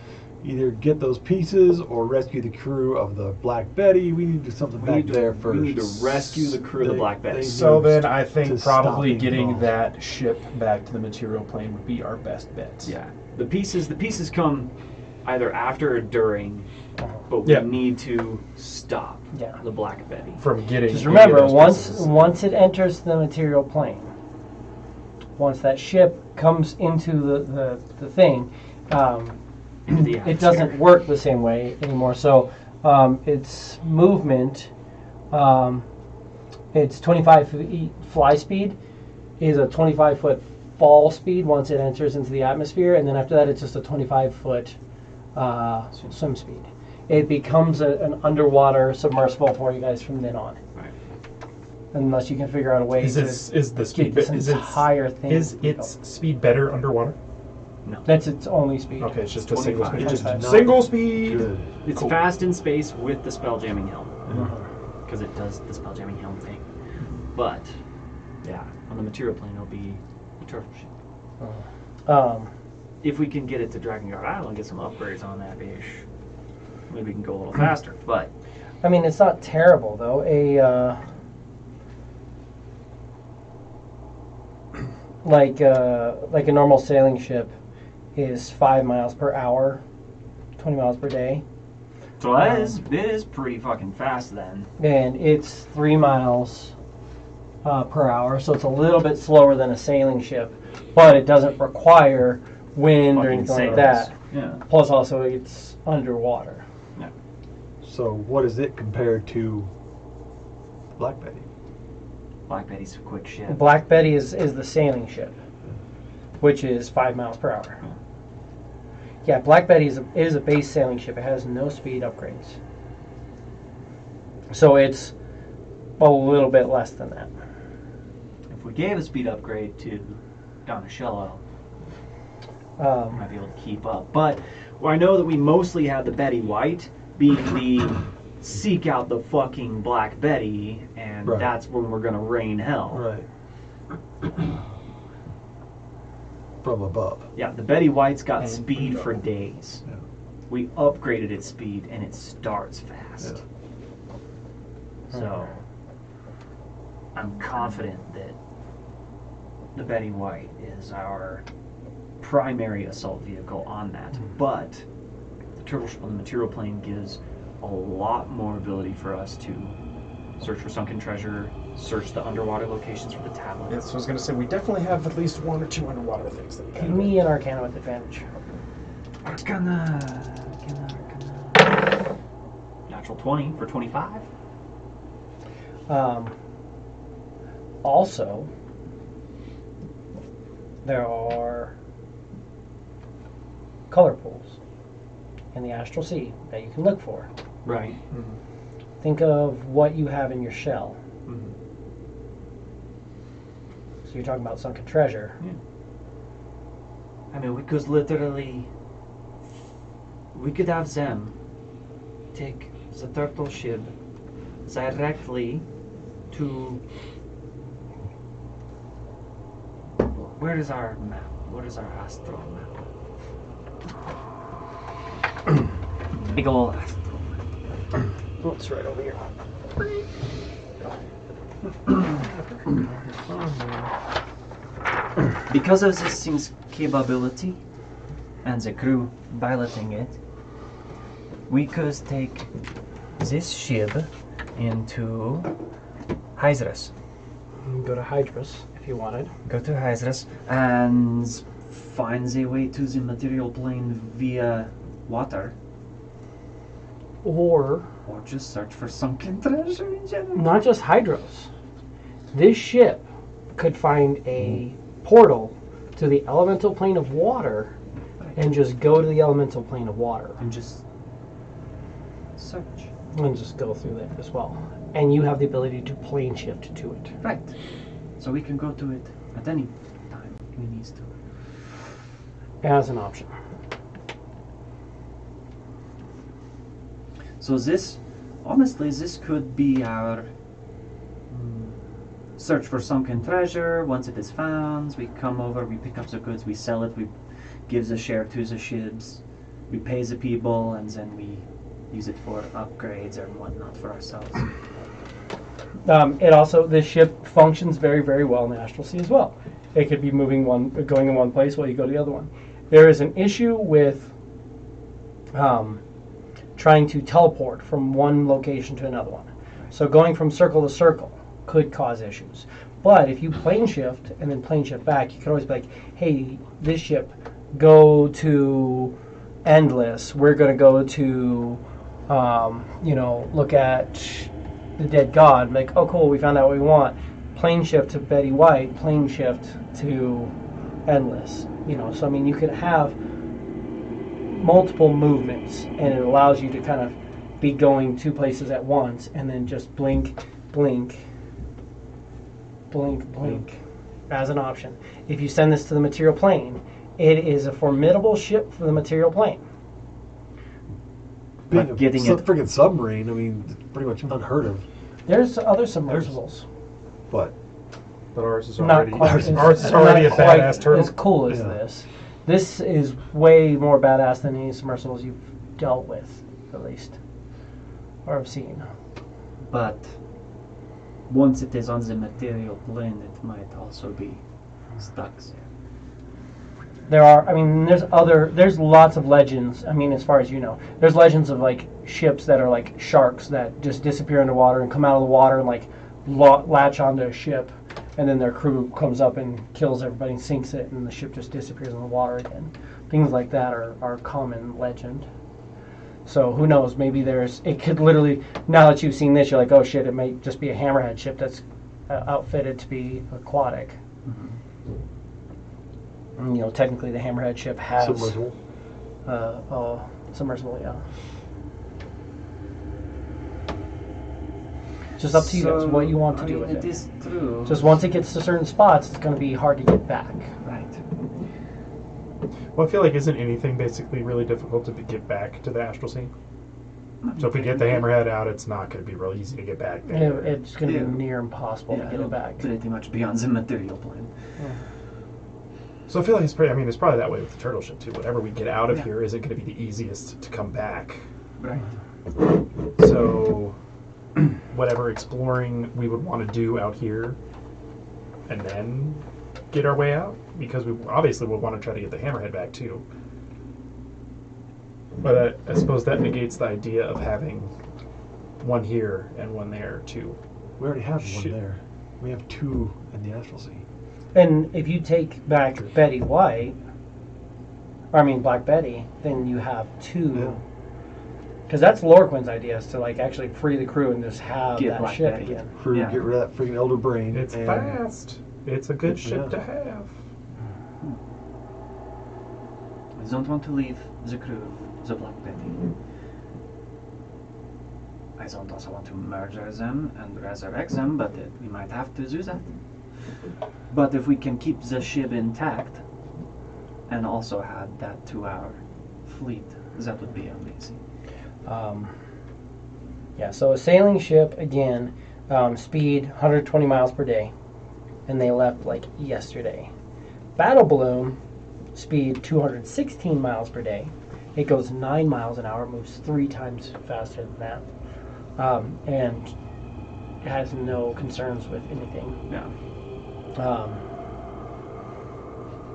either get those pieces or rescue the crew of the Black Betty. We need to do something back there first. We need to rescue the crew of the Black Betty. So need then I to think stop probably being getting involved. that ship back to the material plane would be our best bet. Yeah. The pieces come either after or during but we Yeah. need to stop Yeah. the Black Betty. From getting. Just any remember, of those once pieces. once it enters the material plane, once that ship comes into the thing, The it doesn't work the same way anymore. So its movement, its 25 feet fly speed is a 25-foot fall speed once it enters into the atmosphere, and then after that it's just a 25-foot swim speed. It becomes an underwater submersible for you guys from then on. Right. Unless you can figure out a way Is to the speed get this is entire thing. is its speed better underwater? That's its only speed. Okay, it's just a single 25. speed. Just not Single speed. good. It's Cool. fast in space with the spell jamming helm. Mhm. Because it does the spell jamming helm thing. But, yeah, on the material plane, it'll be a turtle ship. If we can get it to Draken Guard Island, get some upgrades on that bitch, maybe we can go a little faster. But I mean, it's not terrible though. Like a normal sailing ship is 5 miles per hour, 20 miles per day, so that is pretty fucking fast then. and it's 3 miles per hour. So it's a little bit slower than a sailing ship, but it doesn't require wind or Fucking anything like sailors. that. Yeah. Plus, also it's underwater. So what is it compared to Black Betty? Black Betty's a quick ship. Black Betty is the sailing ship, which is 5 miles per hour. Yeah, Black Betty is a base sailing ship. It has no speed upgrades. So it's a little bit less than that. If we gave a speed upgrade to Donatello, we might be able to keep up. But I know that we mostly had the Betty White being the seek out the fucking Black Betty, and Right. that's when we're gonna rain hell. Right. From above. Yeah, the Betty White's got And speed from for above. days. Yeah. We upgraded its speed, and it starts fast. So I'm confident that the Betty White is our primary assault vehicle on that. But the turtle ship on the material plane gives a lot more ability for us to search for sunken treasure, search the underwater locations for the tablets. Yeah, so I was gonna say we definitely have at least 1 or 2 underwater things that we Give can. me an Arcana with advantage. Arcana. Natural 20 for 25. Also, there are color pools in the astral sea that you can look for. Right. Think of what you have in your shell. Mhm. So you're talking about sunken treasure. I mean, we could literally, we could have them take the turtle ship directly to, where is our map? What is our astral map? Big ol' astral map. Oh, it's right over here. Because of this thing's capability and the crew piloting it, we could take this ship into Hydras. Go to Hydrus if you wanted. Go to Hydras and find the way to the material plane via water, Or or just search for sunken treasure in general. not just Hydros. This ship could find a portal to the elemental plane of water and just go to the elemental plane of water And just search. and just go through there as well. And you have the ability to plane shift to it. Right. So we can go to it at any time we need to. As an option. So this, honestly, this could be our search for sunken treasure. Once it is found, we come over, we pick up the goods, we sell it, we give the share to the ships, we pay the people, and then we use it for upgrades or whatnot for ourselves. It also, this ship functions very, very well in the astral sea as well. It could be going in one place while you go to the other one. There is an issue with trying to teleport from one location to another one. So going from circle to circle could cause issues. But if you plane shift and then plane shift back, you can always be like, hey, this ship, go to Endless. We're going to go to, look at the dead god. Like, oh, cool, we found out what we want. Plane shift to Betty White, plane shift to Endless. So I mean, you could have multiple movements, and it allows you to kind of be going two places at once, and then just blink, blink, blink, blink as an option. If you send this to the material plane, it is a formidable ship for the material plane. Being But a getting it- freaking submarine, I mean, it's pretty much unheard of. There's other submersibles. But But ours is Not already quite ours as, is already a not quite badass turtle. as cool as Yeah. this. This is way more badass than any submersibles you've dealt with, at least, or have seen. But once it is on the material plane, it might also be stuck there. There's lots of legends. I mean, as far as you know, there's legends of like ships that are like sharks that just disappear underwater and come out of the water and like latch onto a ship, and then their crew comes up and kills everybody and sinks it, and the ship just disappears in the water again. Things like that are common legend. So who knows? Maybe it could literally, now that you've seen this, you're like, oh shit, it may just be a hammerhead ship that's outfitted to be aquatic. And, technically the hammerhead ship has submersible. Submersible, yeah. Just up to you guys what you want to do with it it. is true. Just once it gets to certain spots, it's going to be hard to get back. Right. Well, I feel like isn't anything basically really difficult to get back to the astral scene? So if we get the hammerhead out, it's not going to be real easy to get back there. It's going to Yeah. be near impossible to get it'll it back. pretty much be on the material plane. So I feel like it's probably that way with the turtle ship too. Whatever we get out of Yeah. here isn't going to be the easiest to come back. Right. So whatever exploring we would want to do out here, and then get our way out, because we obviously would want to try to get the hammerhead back too. But I suppose that negates the idea of having one here and one there too. We already have Shit. one there. We have two in the astral sea. And if you take back Betty White, Black Betty, then you have two. Yeah. Because that's Lorquin's idea, is to like actually free the crew and just have Get that Black ship Betty. again. Crew, Yeah. get rid of that freaking elder brain. It's and fast. It's a good ship Yeah. to have. I don't want to leave the crew, the Black Betty. I don't also want to murder them and resurrect them, but we might have to do that. But if we can keep the ship intact and also add that to our fleet, that would be amazing. So a sailing ship, again, speed 120 miles per day, and they left like yesterday. Battle balloon, speed 216 miles per day. It goes 9 miles an hour, moves 3 times faster than that, and it has no concerns with anything. Yeah.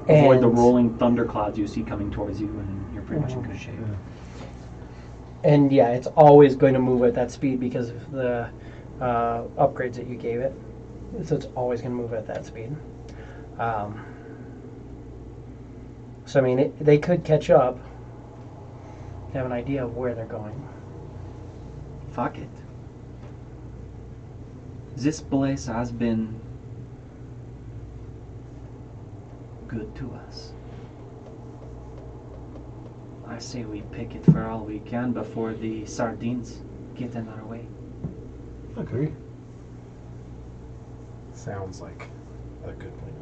and- Avoid the rolling thunderclouds you see coming towards you, and you're pretty much in good shape. And yeah, it's always going to move at that speed because of the upgrades that you gave it. So it's always going to move at that speed. So I mean, they could catch up. They have an idea of where they're going. Fuck it. This place has been good to us. I say we pick it for all we can before the sardines get in our way. Okay. Sounds like a good plan.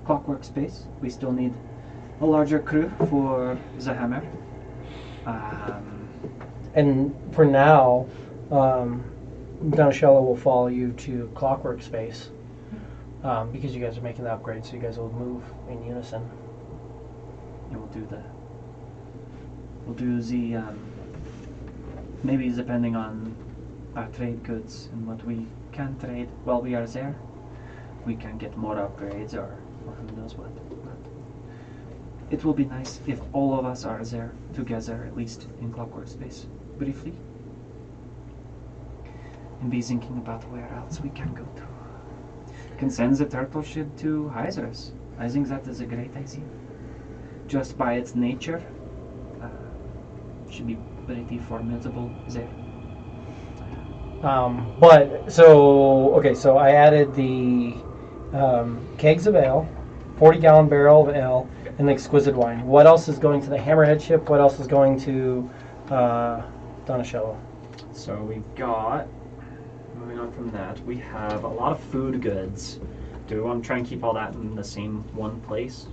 Clockwork space. We still need a larger crew for the hammer. And for now, Donatello will follow you to Clockwork Space because you guys are making the upgrade, so you guys will move in unison. And we'll do the maybe depending on our trade goods and what we can trade while we are there. we can get more upgrades or who knows what. But it will be nice if all of us are there together, at least in Clockwork Space, briefly. And be thinking about where else we can go to. Can send the turtle ship to Hyzeris. I think that is a great idea. Just by its nature, should be pretty formidable there. But so okay, so I added the kegs of ale, 40-gallon barrel of ale, and the exquisite wine. What else is going to the Hammerhead ship? What else is going to Donatello? So we've got, moving on from that, we have a lot of food goods. Do we want to try and keep all that in the same one place?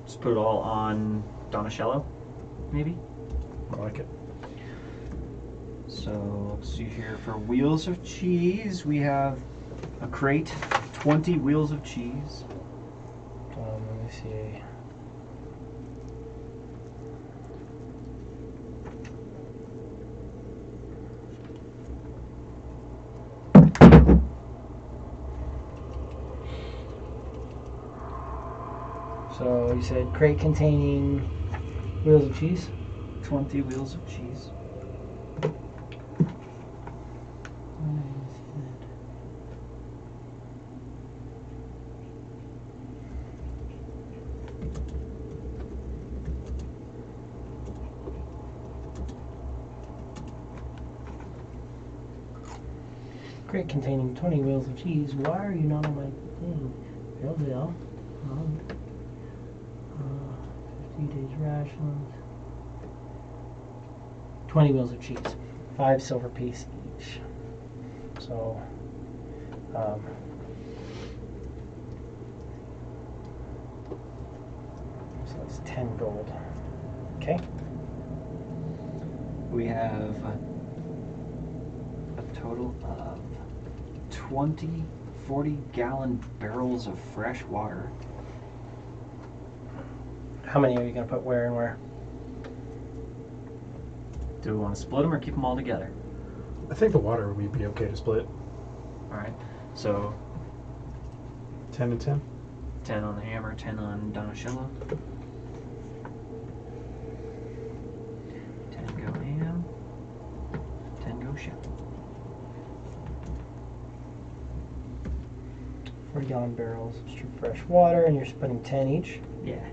Just put it all on Donatello, maybe? I like it. So let's see here. For wheels of cheese, we have a crate, 20 wheels of cheese. Let me see. So you said crate containing wheels of cheese? 20 wheels of cheese. Crate containing 20 wheels of cheese. Why are you not on my thing? Bill. 50 days rations. 20 wheels of cheese. 5 silver piece each. So, so that's 10 gold. Okay. We have a total of 20 40-gallon barrels of fresh water. How many are you going to put where and where? Do we want to split them or keep them all together? I think the water would be okay to split. Alright, so 10 and 10. 10 on the hammer, 10 on Donatello. 10 go ham, 10 go shell. 40-gallon barrels of true fresh water, and you're splitting 10 each. Yeah.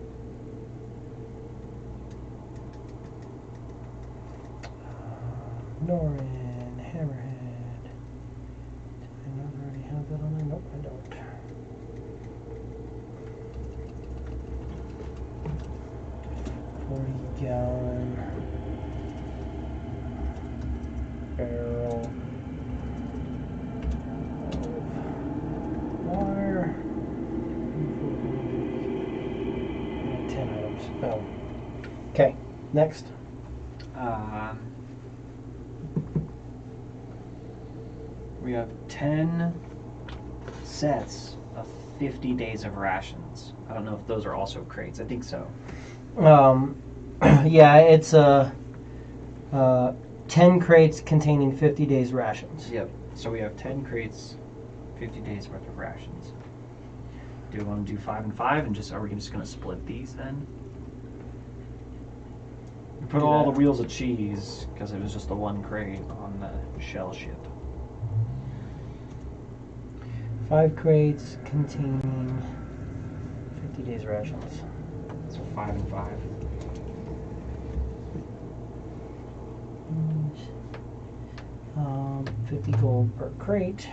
Norin, Hammerhead. Do I not already have that on there? Nope, I don't. $40-gallon barrel of water. 10 items. Oh. Okay, next. We have 10 sets of 50 days of rations. I don't know if those are also crates. I think so. Yeah, it's 10 crates containing 50 days rations. Yep. So we have 10 crates, 50 days worth of rations. Do we want to do 5 and 5 and just, are we just going to split these then? We put all the wheels of cheese, because it was just the one crate on the shell ship. 5 crates containing 50 days rations. So 5 and 5. 50 gold per crate.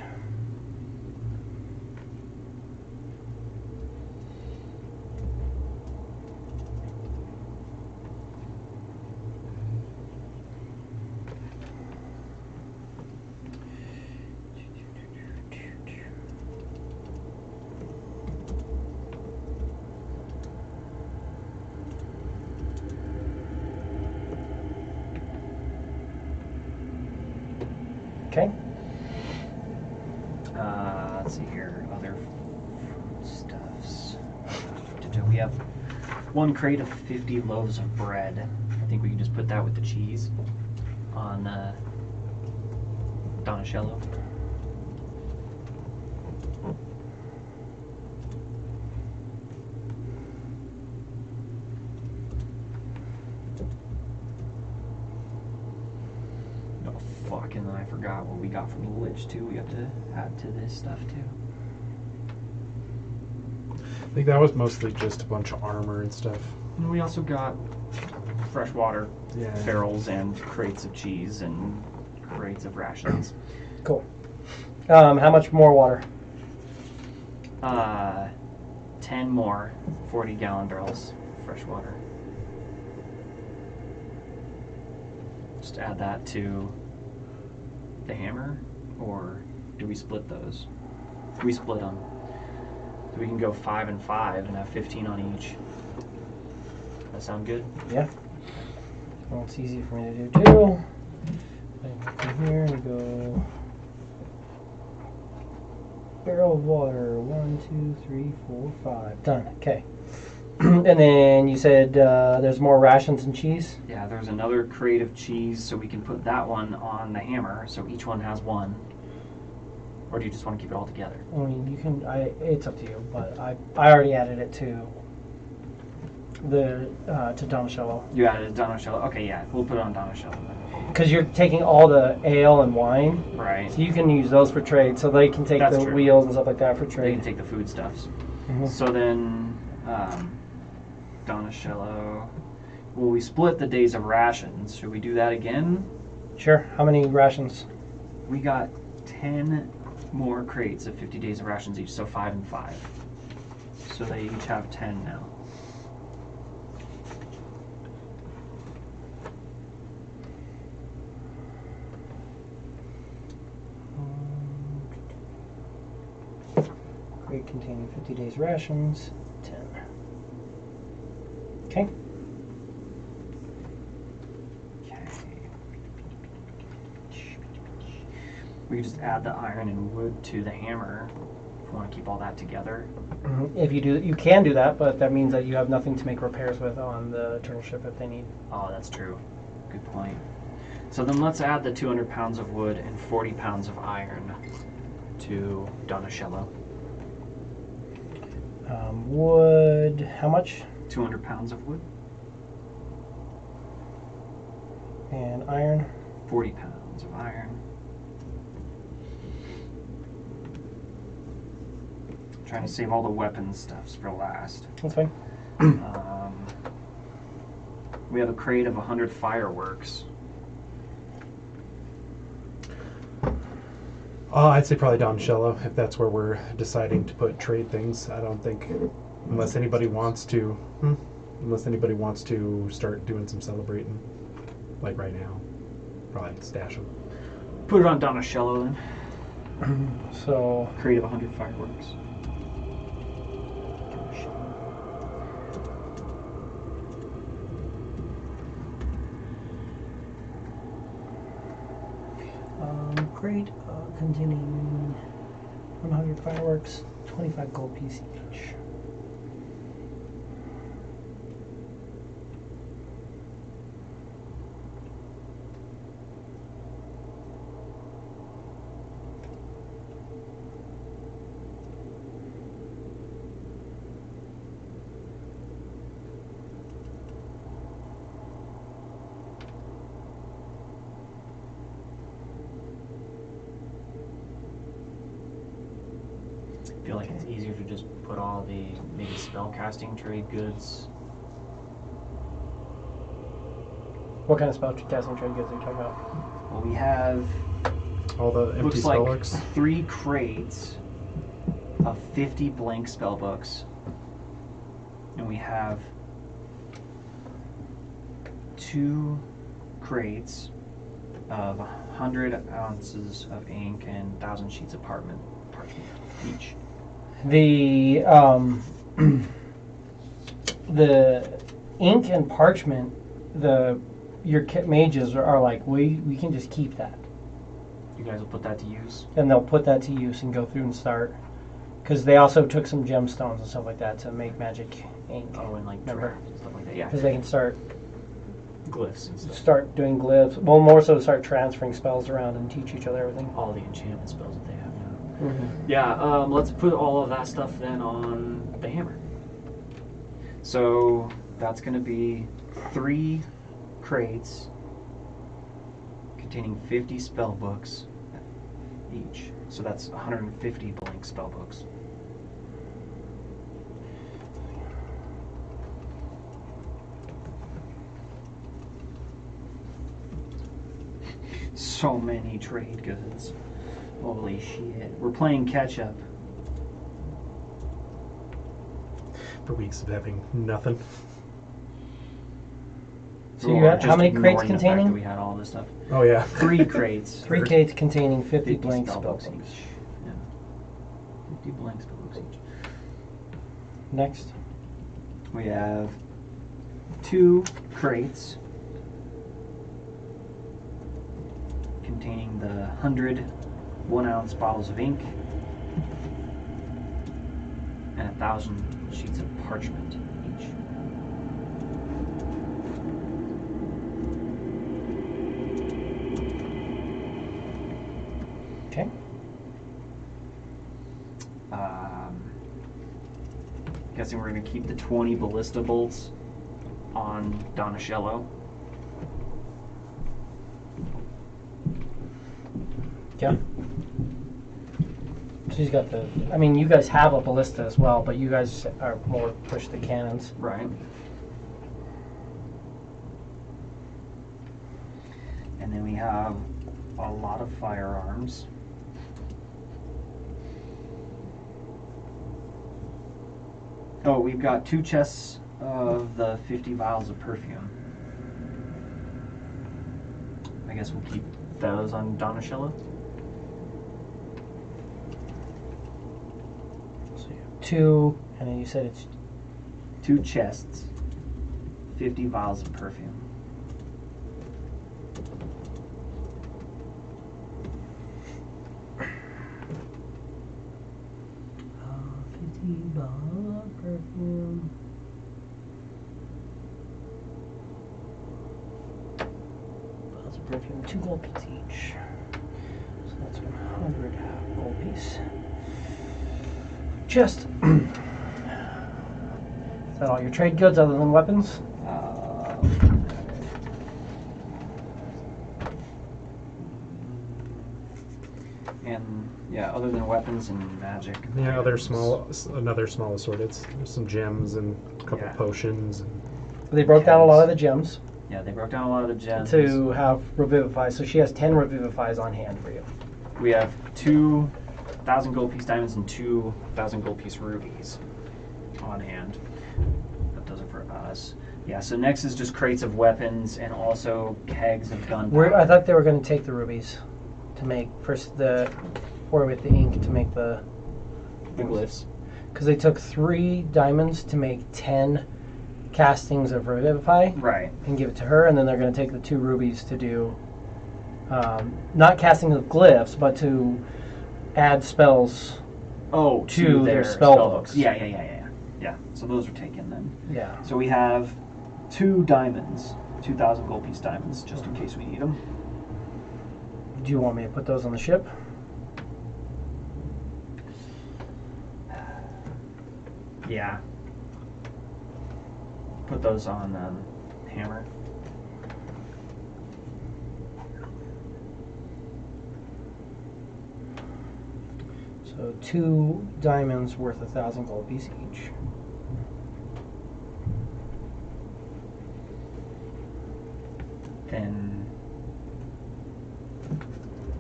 Okay. Let's see here. Other stuffs. We have 1 crate of 50 loaves of bread. I think we can just put that with the cheese on Donatello. quick, and then I forgot what we got from the Lich too. We have to add to this stuff too. I think that was mostly just a bunch of armor and stuff. And we also got freshwater Yeah. barrels and crates of cheese and crates of rations. Cool. How much more water? 10 more 40-gallon barrels of fresh water. Just add that to the hammer, or do we split those? We split them. So we can go 5 and 5 and have 15 on each. That sound good? Yeah. Well, it's easy for me to do too. I come here and go barrel of water. 1, 2, 3, 4, 5. Done. Okay. And then you said there's more rations and cheese. Yeah, there's another crate of cheese, so we can put that one on the hammer, so each one has one. Or do you just want to keep it all together? I mean, you can. It's up to you, but I already added it to the to Donatello You added Donatello. Okay, yeah, we'll put it on Donatello. because you're taking all the ale and wine, Right. so you can use those for trade. So they can take That's the true. wheels and stuff like that for They trade. can take the foodstuffs. Mhm. So then, Donatello. Well, we split the days of rations. Should we do that again? Sure. How many rations? We got 10 more crates of 50 days of rations each, so 5 and 5. So they each have 10 now. Crate containing 50 days rations. 10. Okay. We can just add the iron and wood to the hammer if we want to keep all that together. If you do, you can do that, but that means that you have nothing to make repairs with on the turtle ship if they need. Oh, that's true. Good point. So then let's add the 200 pounds of wood and 40 pounds of iron to Donatello. Wood. How much? 200 pounds of wood, And iron. 40 pounds of iron. Trying to save all the weapons stuffs for last. That's fine. We have a crate of 100 fireworks. I'd say probably Donatello, if that's where we're deciding to put trade things. I don't think, unless anybody wants to start doing some celebrating, like right now, probably stash them. Put it on Donatello then. So Crate of 100 fireworks. crate containing 100 fireworks, 25 gold piece each. I feel like it's easier to just put all the maybe spell casting trade goods. What kind of spell casting trade goods are you talking about? Well, we have All the empty looks spell like books. 3 crates of 50 blank spell books, and we have 2 crates of 100 ounces of ink and 1,000 sheets of parchment each. The the ink and parchment, your mages are like, we can just keep that, You guys will put that to use. and they'll put that to use and go through and start, because they also took some gemstones and stuff like that to make magic ink. Oh, and like Remember? drafts and stuff like that. Yeah, Because they can glyphs and stuff. start doing glyphs. Well, more so start transferring spells around and teach each other everything. All the enchantment spells that they have now. Mm-hmm. Yeah, let's put all of that stuff then on the hammer. So that's going to be 3 crates containing 50 spell books each. So that's 150 blank spell books. So many trade goods. Holy shit. We're playing catch up. For weeks of having nothing. So you had, how many crates ignoring the fact that containing? we had all this stuff. Oh yeah. 3 crates. 3 for crates containing 50 50 blank spell spell books books. each. Yeah. 50 blank spell books each. Next. We have 2 crates containing the 100 1-ounce bottles of ink and 1,000 sheets of parchment each. Okay. Guessing we're going to keep the 20 ballista bolts on Donatello. Yeah. She's got the. I mean, you guys have a ballista as well, but you guys are more push the cannons. Right. And then we have a lot of firearms. Oh, we've got 2 chests of the 50 vials of perfume. I guess we'll keep those on Donatello. So you have 2, and then you said it's 2 chests, 50 vials of perfume. perfume. Bottles of perfume, 2 gold pieces each. So that's 100 gold piece. Chest. Is that all your trade goods other than weapons? And yeah, other than weapons and magic. Yeah, there's another small assorted. There's some gems and a couple Yeah. potions. And They broke down a lot of the gems Yeah, they broke down a lot of the gems. to have revivify. So she has 10 revivifies on hand for you. We have 2,000 gold piece diamonds and 2,000 gold piece rubies on hand. But those are for us. Yeah, so next is just crates of weapons and also kegs of gunpowder. I thought they were going to take the rubies to make first the, or with the ink to make the glyphs. Because they took 3 diamonds to make 10 castings of revivify Right. and give it to her, and then they're going to take the 2 rubies to do not casting of glyphs, but to add spells. Oh, To to their their spell books. books. Yeah, so those are taken then. Yeah. So we have 2 diamonds, 2,000 gold piece diamonds, just in case we need them. Do you want me to put those on the ship? Yeah. Put those on hammer. So 2 diamonds worth 1,000 gold piece each. Then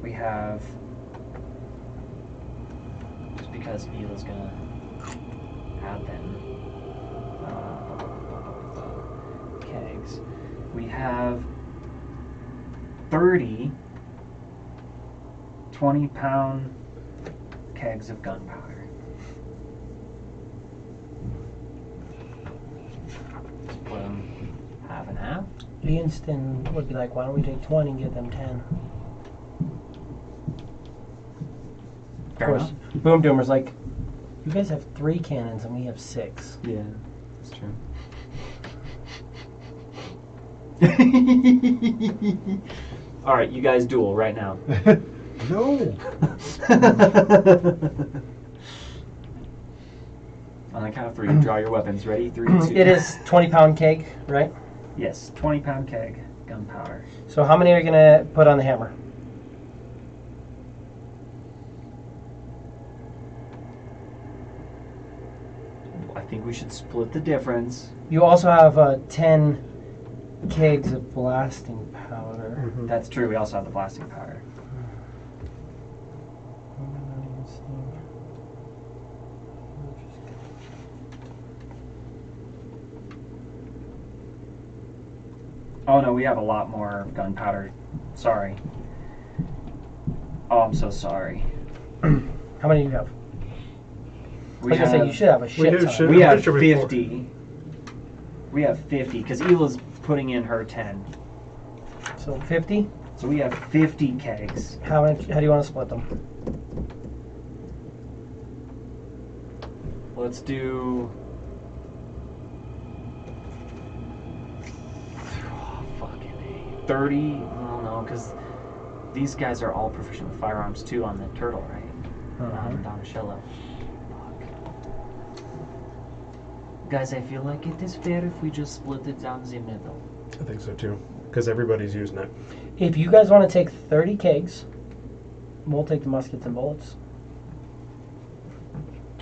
we have, just because Eila's gonna add them, kegs. We have 30 20-pound kegs of gunpowder. Split them half and half. Lianston would be like, why don't we take 20 and get them 10? Of Fair course, enough. Boom Doomer's like, you guys have 3 cannons and we have 6. Yeah, that's true. All right, you guys duel right now. No. On the count of 3, draw your weapons. Ready? 3, 2. It is 20-pound keg, right? Yes, 20-pound keg. gunpowder. So how many are you gonna put on the hammer? I think we should split the difference. You also have 10 kegs of blasting powder. That's true. We also have the blasting powder. Oh no, we have a lot more gunpowder. Sorry. Oh, I'm so sorry. How many do you have? I We was gonna say you should have a shit do, ton. should- We have Pretty sure we have 50. We have 50 because Ela's putting in her 10. So 50. So we have 50 kegs. How do you want to split them? Let's do. Fucking 30. Oh no, because these guys are all proficient with firearms too on the turtle, right? Donatello. Guys, I feel like it is fair if we just split it down the middle. I think so too, because everybody's using it. If you guys want to take 30 kegs, we'll take the muskets and bullets.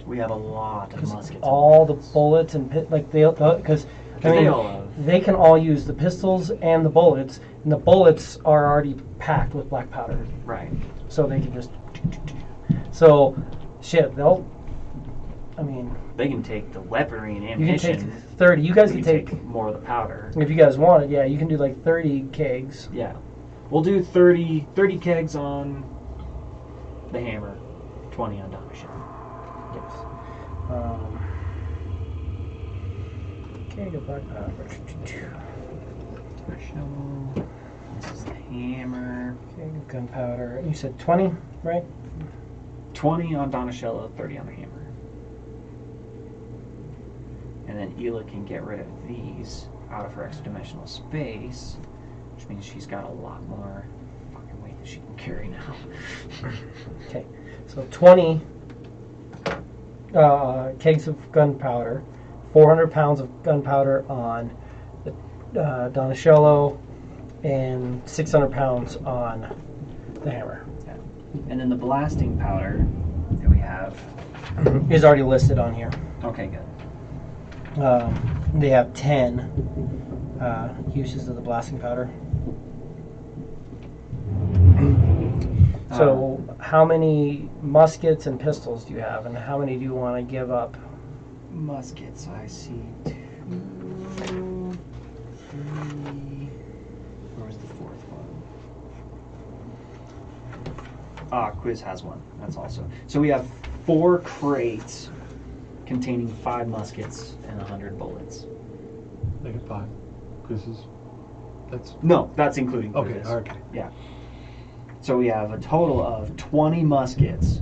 We have a lot of 'Cause muskets. all the bullets and like because I They mean all have. they can all use the pistols and the bullets, and the bullets are already packed with black powder, Right. so they can just. So, shit, they'll. I mean, They can take the weaponry and you can take ammunition. 30. You guys We can can take, more of the powder. if you guys wanted, yeah, you can do like 30 kegs. Yeah. We'll do 30 kegs on the hammer, 20 on Donatello. Yes. Keg of black powder. This is the hammer. Keg of gunpowder. You said 20, right? 20 on Donatello, 30 on the hammer. And then Ela can get rid of these out of her extra dimensional space, which means she's got a lot more fucking weight that she can carry now. Okay. So 20 kegs of gunpowder, 400 pounds of gunpowder on the Donatello, and 600 pounds on the hammer. And then the blasting powder that we have. Is already listed on here. Okay, good. They have 10 uses of the blasting powder. So, how many muskets and pistols do you have, and how many do you want to give up? Muskets, I see 2, 3. Where was the fourth one? Quiz has one. That's also. So we have 4 crates containing 5 muskets and 100 bullets. Make it 5. Quizzes. That's No, that's including okay. quizzes. Okay. Yeah. So we have a total of 20 muskets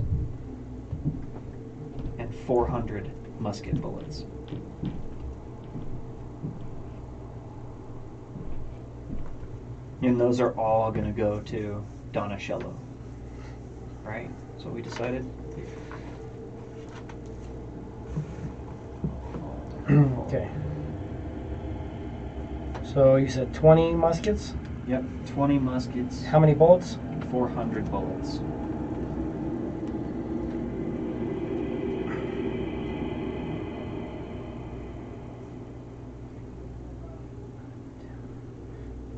and 400 musket bullets. And those are all going to go to Donatello. Right? So we decided. Okay. So you said 20 muskets? Yep, 20 muskets, How many bullets? 400 bullets.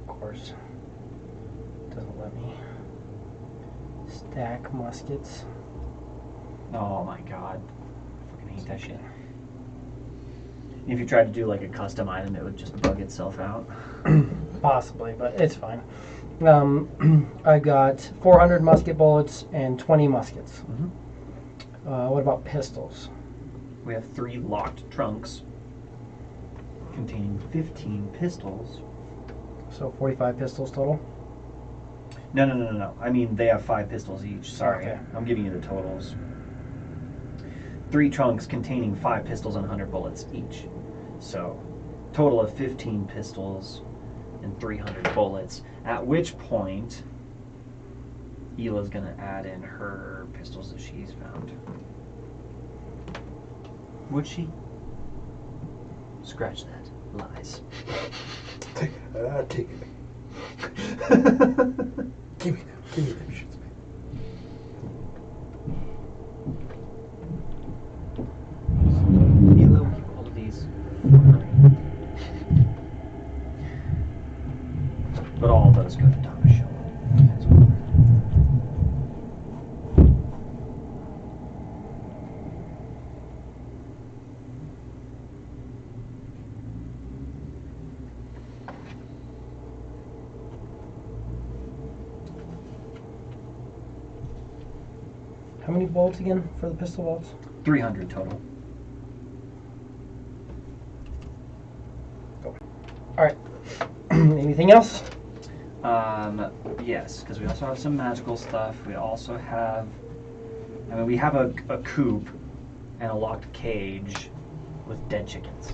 Of course. Doesn't let me stack muskets. Oh my god. I fucking hate that shit. If you tried to do like a custom item, it would just bug itself out. Possibly, but it's fine. I got 400 musket bullets and 20 muskets. What about pistols? We have 3 locked trunks containing 15 pistols. So 45 pistols total? No. I mean, they have 5 pistols each. Sorry. Okay. I'm giving you the totals. 3 trunks containing 5 pistols and 100 bullets each. So, total of 15 pistols and 300 bullets. At which point, Ela's going to add in her pistols that she's found. Would she? Scratch that. Lies. Take it. Give me them shits, man. Elo, we keep all of these. But all of those go to Donatello as well. How many bolts again for the pistol bolts? 300 total. Alright. Anything else? Yes, because we also have some magical stuff. We also have, I mean, we have a coop and a locked cage with dead chickens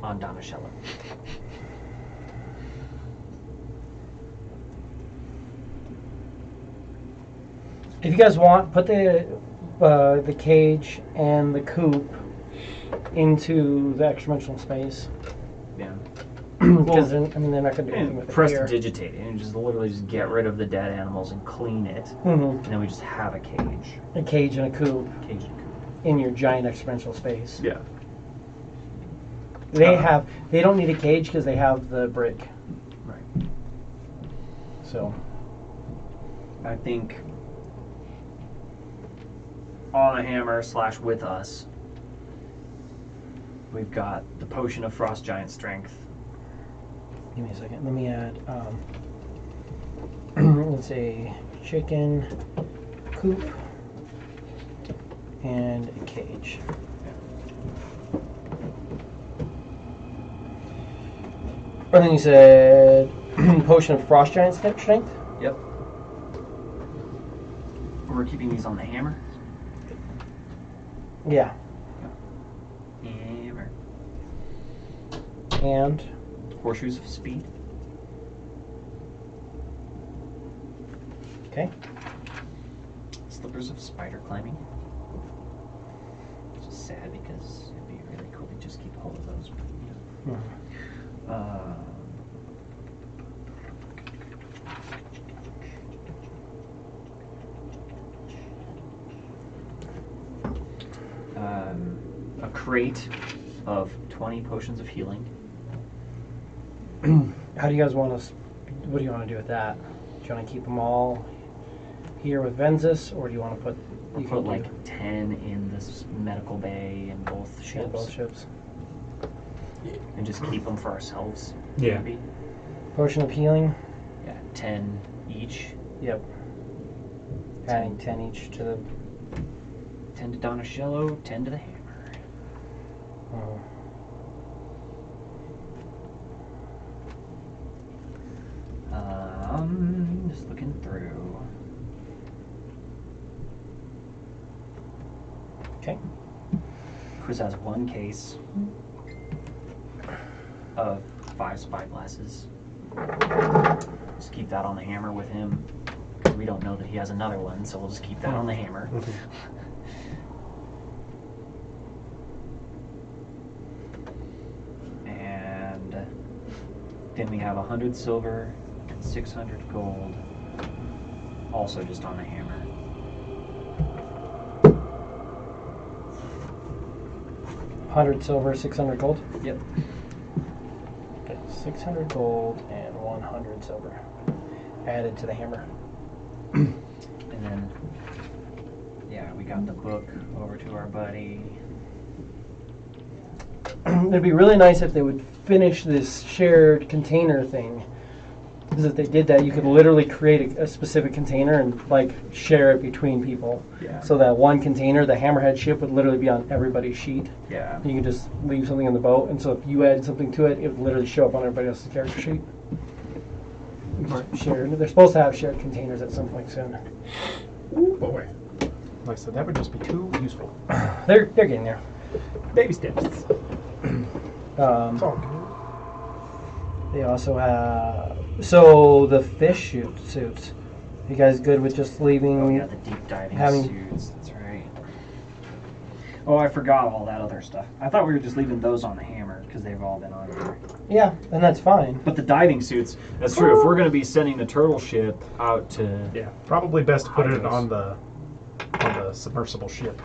on Donatello. If you guys want, put the cage and the coop into the extra-dimensional space. Yeah. Because I mean, they're not going to do anything with it Press here. digitate and just literally just get rid of the dead animals and clean it. Mhm. And then we just have a cage. A cage and a coop Cage and coop. in your giant extra-dimensional space. Yeah. They don't need a cage because they have the brick. Right. So I think on a hammer / with us, we've got the potion of frost giant strength. give me a second. Let me add. Let's say chicken, coop, and a cage. And then you said potion of frost giant strength. Yep. We're keeping these on the hammer. Yeah. Hammer. And Horseshoes of speed. okay. Slippers of spider climbing. Which is sad because it'd be really cool to just keep hold of those. But, you know. A crate of 20 potions of healing. How do you guys want us? What do you want to do with that? Do you want to keep them all here with Venzus, or do you want to put? We'll You put can like do 10 in this medical bay in both ships. both ships. And just keep them for ourselves. Yeah. Maybe. Potion of healing. Yeah, 10 each. Yep. Adding 10 each to the. 10 to Donatello, 10 to the hammer. Just looking through. Okay. Chris has one case of 5 spyglasses. Just keep that on the hammer with him. We don't know that he has another one, so we'll just keep that on the hammer. And then we have 100 silver and 600 gold, also just on the hammer. $100 silver, 600 gold. Yep. Okay, 600 gold and 100 silver added to the hammer. And then, yeah, we got the book over to our buddy. It'd be really nice if they would finish this shared container thing. Because if they did that, you could literally create a specific container and like share it between people. Yeah. So that one container, the hammerhead ship, would literally be on everybody's sheet. Yeah. You could just leave something on the boat, and so if you added something to it, it would literally show up on everybody else's character sheet. You just share. They're supposed to have shared containers at some point soon. Ooh, boy. Like I said, that would just be too useful. They're getting there. Baby steps. It's all good. They also have the fish suits. You guys good with just leaving? Oh, yeah, the deep diving having- suits. That's right. Oh, I forgot all that other stuff. I thought we were just leaving those on the hammer because they've all been on there. Yeah, and that's fine. But the diving suits, that's true. If we're going to be sending the turtle ship out to... Yeah, probably best to put it Hydros. on the submersible ship.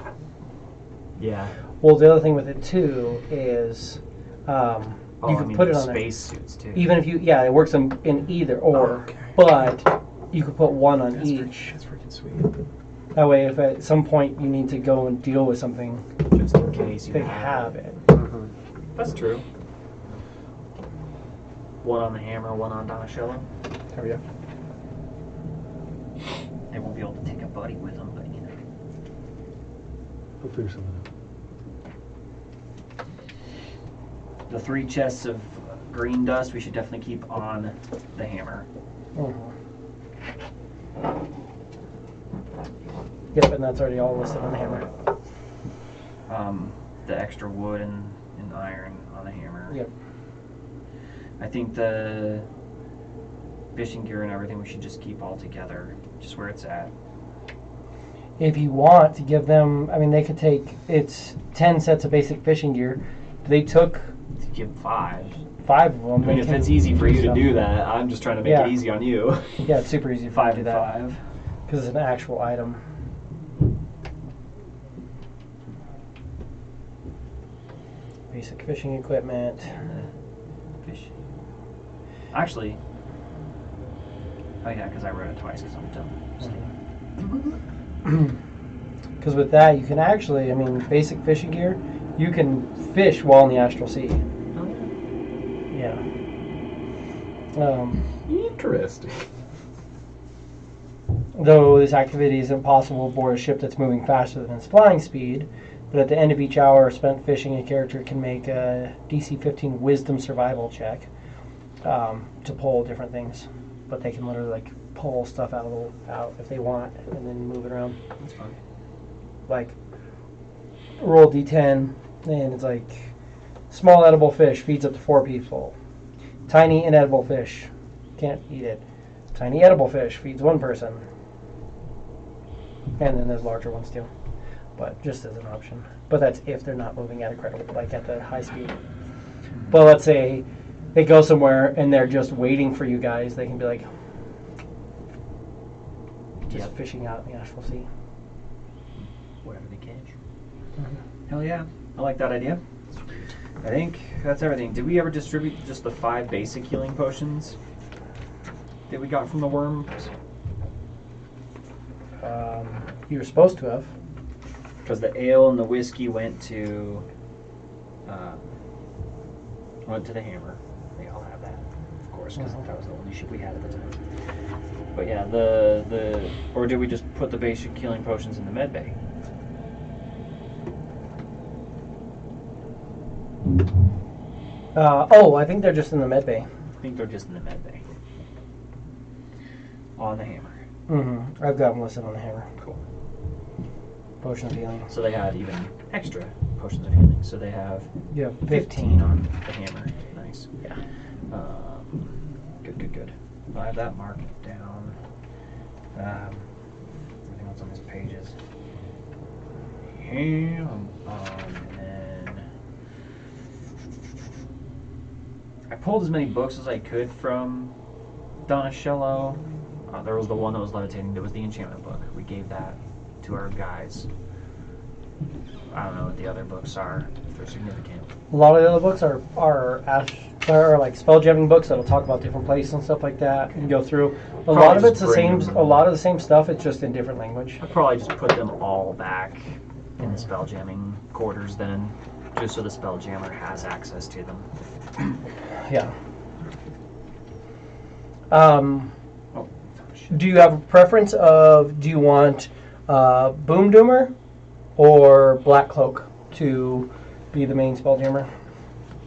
Yeah. Well, the other thing with it too is you can put it on space suits too. even if you it works in either or, Okay. but you could put one on That's each. That's freaking sweet. That way, if at some point you need to go and deal with something, just in case you they have it. That's true. One on the hammer, one on Donatello. There we go. They won't be able to take a buddy with them, but We'll figure something out. the 3 chests of green dust we should definitely keep on the hammer. Yep, and that's already all listed on the hammer. The extra wood and iron on the hammer. Yep. I think the fishing gear and everything we should just keep all together, just where it's at. If you want to give them, I mean, they could take, it's 10 sets of basic fishing gear. They took To give 5. 5 of them. I mean, if it's easy for you to do that, I'm just trying to make Yeah. it easy on you. Yeah, it's super easy for 5 you to and do that. 5. Because it's an actual item. Basic fishing equipment. Fish. Actually, oh yeah, because I wrote it twice because I'm dumb. Because with that, you can actually, I mean, basic fishing gear, you can fish while in the astral sea. Oh, yeah. Yeah. Interesting. Though this activity is impossible aboard a ship that's moving faster than its flying speed, but at the end of each hour spent fishing, a character can make a DC 15 Wisdom survival check to pull different things. But they can literally like pull stuff out if they want, and then move it around. That's fun. Like roll D10, and it's like small edible fish feeds up to 4 people. Tiny inedible fish, can't eat it. Tiny edible fish feeds 1 person. And then there's larger ones too, but just as an option. But that's if they're not moving at a critical, like at the high speed. But let's say they go somewhere and they're just waiting for you guys. They can be like, just fishing out in the astral sea. Whatever they catch. Hell yeah, I like that idea. I think that's everything. Did we ever distribute just the 5 basic healing potions that we got from the worms? You were supposed to have. Because the ale and the whiskey went to the hammer. They all have that, of course, because that was the only ship we had at the time. But yeah, or did we just put the basic healing potions in the med bay? I think they're just in the med bay. I think they're just in the med bay. On the hammer. Mm-hmm. I've got them listed on the hammer. Cool. Potion of healing. So they had even extra potions of healing. So they have Yeah, 15 on the hammer. Nice. Yeah. Good. I have that marked down. Everything else on this page is here. And then I pulled as many books as I could from Donatello. There was the one that was levitating. There was the enchantment book. We gave that to our guys. I don't know what the other books are, if they're significant. A lot of the other books are like spell jamming books that'll talk about different places and stuff like that and go through. A lot of it's the same. A lot of the same stuff. It's just in different language. I'd probably just put them all back in the spell jamming quarters then, just so the spell jammer has access to them. Yeah. Oh, Do you have a preference of, do you want Boom Doomer or Black Cloak to be the main spelljammer?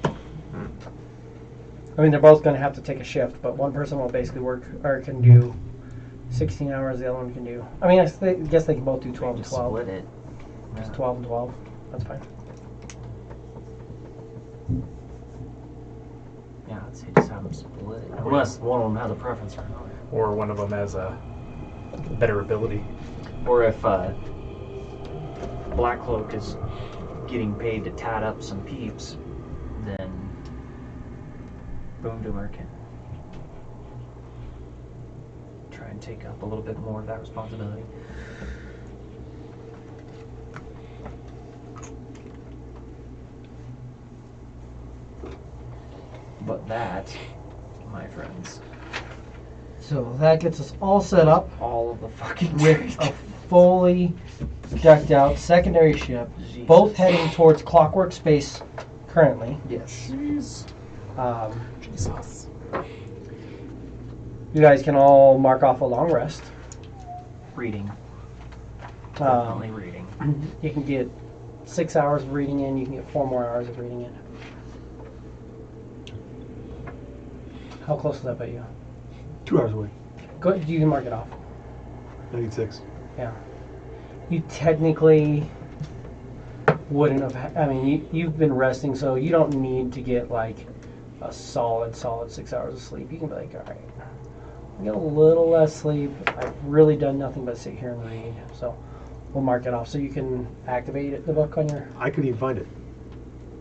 I mean, they're both going to have to take a shift, but one person will basically work, or can do 16 hours, the other one can do... I mean, I guess they can both do 12 and 12. Split it. Just 12 and 12. That's fine. Yeah, I'd say just have them split it. Unless one of them has a preference for another. Or one of them has a better ability. Or if Black Cloak is getting paid to tat up some peeps, then Boomdoomer can try and take up a little bit more of that responsibility. But that, my friends, So that gets us all set up all of the fucking with a fully decked out secondary ship, both heading towards Clockwork Space currently. Yes. Jesus. You guys can all mark off a long rest. Reading. Definitely reading. You can get 6 hours of reading in. You can get 4 more hours of reading in. How close is that by you? 2 hours away. Go. You can mark it off. 96. Yeah. You technically wouldn't have. I mean, you've been resting, so you don't need to get like a solid 6 hours of sleep. You can be like, all right, I get a little less sleep. I've really done nothing but sit here and read. So we'll mark it off so you can activate it, the book on your. I couldn't even find it.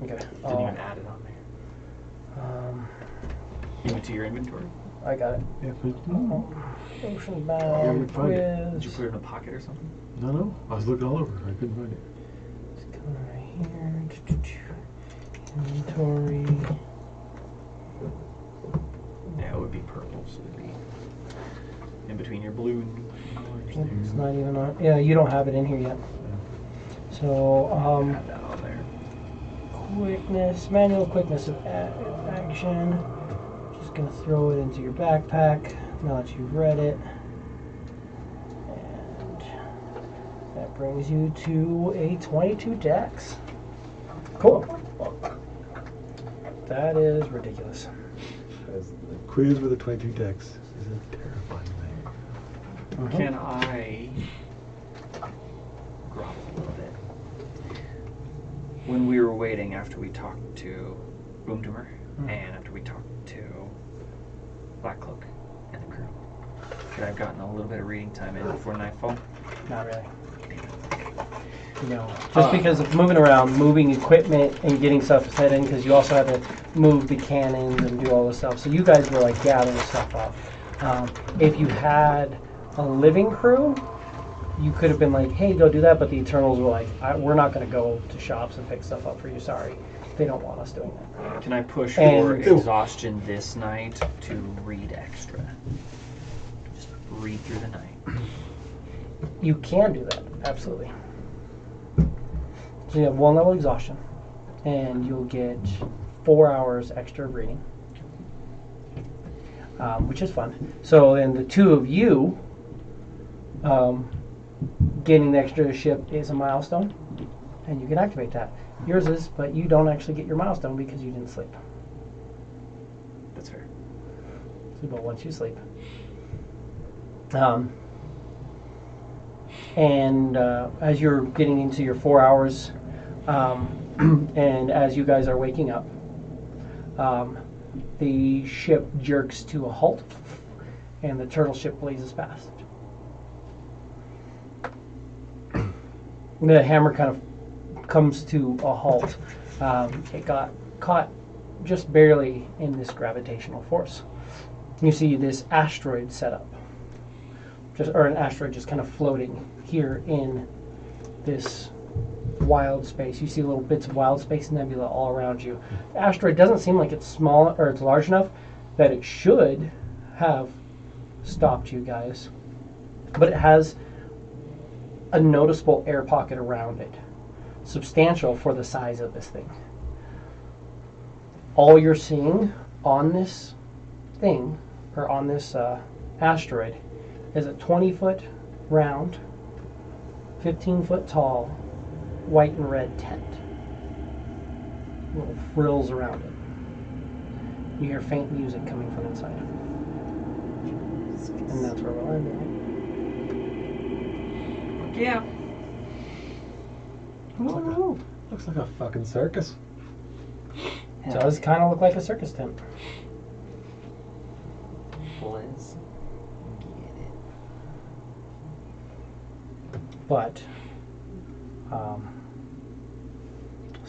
Okay. Didn't even add it on there. Give it to your inventory. I got it. Yeah, Ocean Yeah, bound we find it. Did you quiz. put it in a pocket or something? No. I was looking all over. I couldn't find it. It's coming right here. Inventory. Yeah, it would be purple, so it'd be in between your blue and It's not even on. Yeah, you don't have it in here yet. So, have that on there. quickness, manual quickness of action. Just gonna throw it into your backpack now that you've read it. And that brings you to a 22 dex. Cool. That is ridiculous. As the quiz with a 22 dex is a terrifying thing. Can I grovel a little bit? When we were waiting after we talked to Boomdoomer and after we talked to Black Cloak and the crew, could I have gotten a little bit of reading time in before nightfall? Not really. No. Just because of moving around, moving equipment, and getting stuff set in, because you also had to move the cannons and do all this stuff. So you guys were like gathering stuff up. If you had a living crew, you could have been like, hey, go do that. But the Eternals were like, we're not going to go to shops and pick stuff up for you. Sorry. They don't want us doing that. Can I push And- for exhaustion this night to read extra? Just read through the night. You can do that. Absolutely. So you have 1 level exhaustion. And you'll get 4 hours extra of reading. Which is fun. So then the two of you getting the extra ship is a milestone, and you can activate that. Yours is, but you don't actually get your milestone because you didn't sleep. That's fair. But once you sleep. And as you're getting into your 4 hours, and as you guys are waking up, the ship jerks to a halt, and the turtle ship blazes past. The hammer kind of comes to a halt. It got caught just barely in this gravitational force. You see this asteroid set up, or an asteroid just kind of floating here in this wild space. You see little bits of wild space nebula all around you. The asteroid doesn't seem like it's small or it's large enough that it should have stopped you guys, but it has a noticeable air pocket around it, substantial for the size of this thing. All you're seeing on this thing, or on this asteroid, is a 20-foot round, 15-foot tall, white and red tent. Little frills around it. You hear faint music coming from inside. And that's where we'll end it. Yeah. Looks like a fucking circus. It does kind of look like a circus tent. Let's get it. But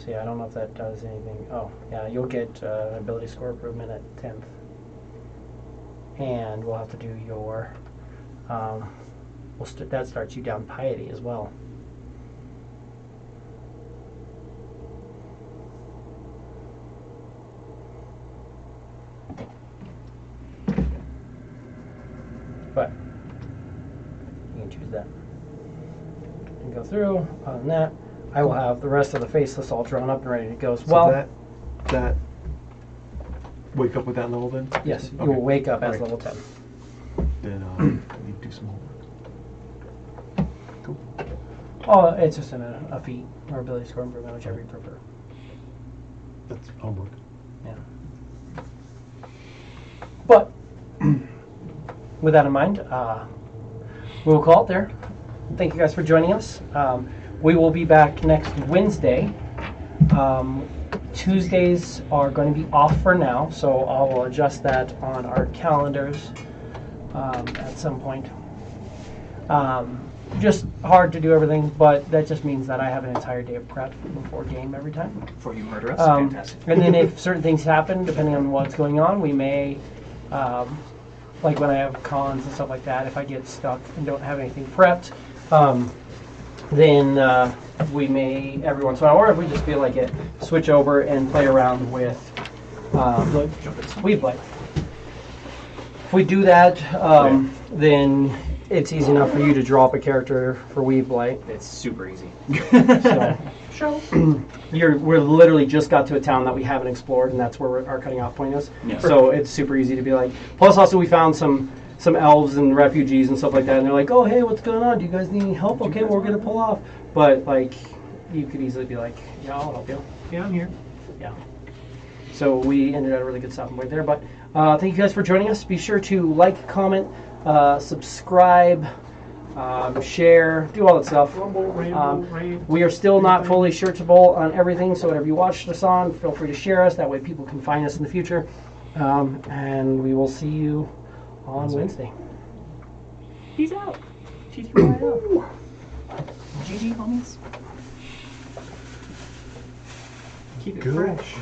See, I don't know if that does anything. Oh, yeah, you'll get ability score improvement at 10th. And we'll have to do your, that starts you down piety as well. But you can choose that and go through on that. I will have the rest of the faceless all drawn up and ready to go as well. So that wake up with that level then? Yes, you Okay. will wake up as Right. level 10. Then I need to do some homework. Cool. Oh, it's just a feat or ability score improvement, whichever you prefer. That's homework. Yeah. But with that in mind, we will call it there. Thank you guys for joining us. We will be back next Wednesday. Tuesdays are going to be off for now, so I will adjust that on our calendars at some point. Just hard to do everything, but that just means that I have an entire day of prep before game every time. Before you murder us, fantastic. And then if certain things happen, depending on what's going on, we may, like when I have cons and stuff like that, if I get stuck and don't have anything prepped, then we may, every once in a while, or if we just feel like it, switch over and play around with Weave Blade. If we do that, then it's easy enough for you to draw up a character for Weave Blight. It's super easy. So, we're literally just got to a town that we haven't explored, and that's where our cutting off point is. Yeah. So it's super easy to be like. Plus, also we found some elves and refugees and stuff like that, and they're like, "Oh, hey, what's going on? Do you guys need any help? Okay, well, we're gonna pull off." But like, you could easily be like, "Yeah, I'll help you." Yeah, I'm here. Yeah. So we ended at a really good stopping point there. But thank you guys for joining us. Be sure to like, comment, subscribe, share, do all that stuff. We are still not fully searchable on everything, so whatever you watched us on, feel free to share us. That way people can find us in the future. And we will see you on Wednesday. Peace out. T3 out. GG, homies. Keep it Good. fresh.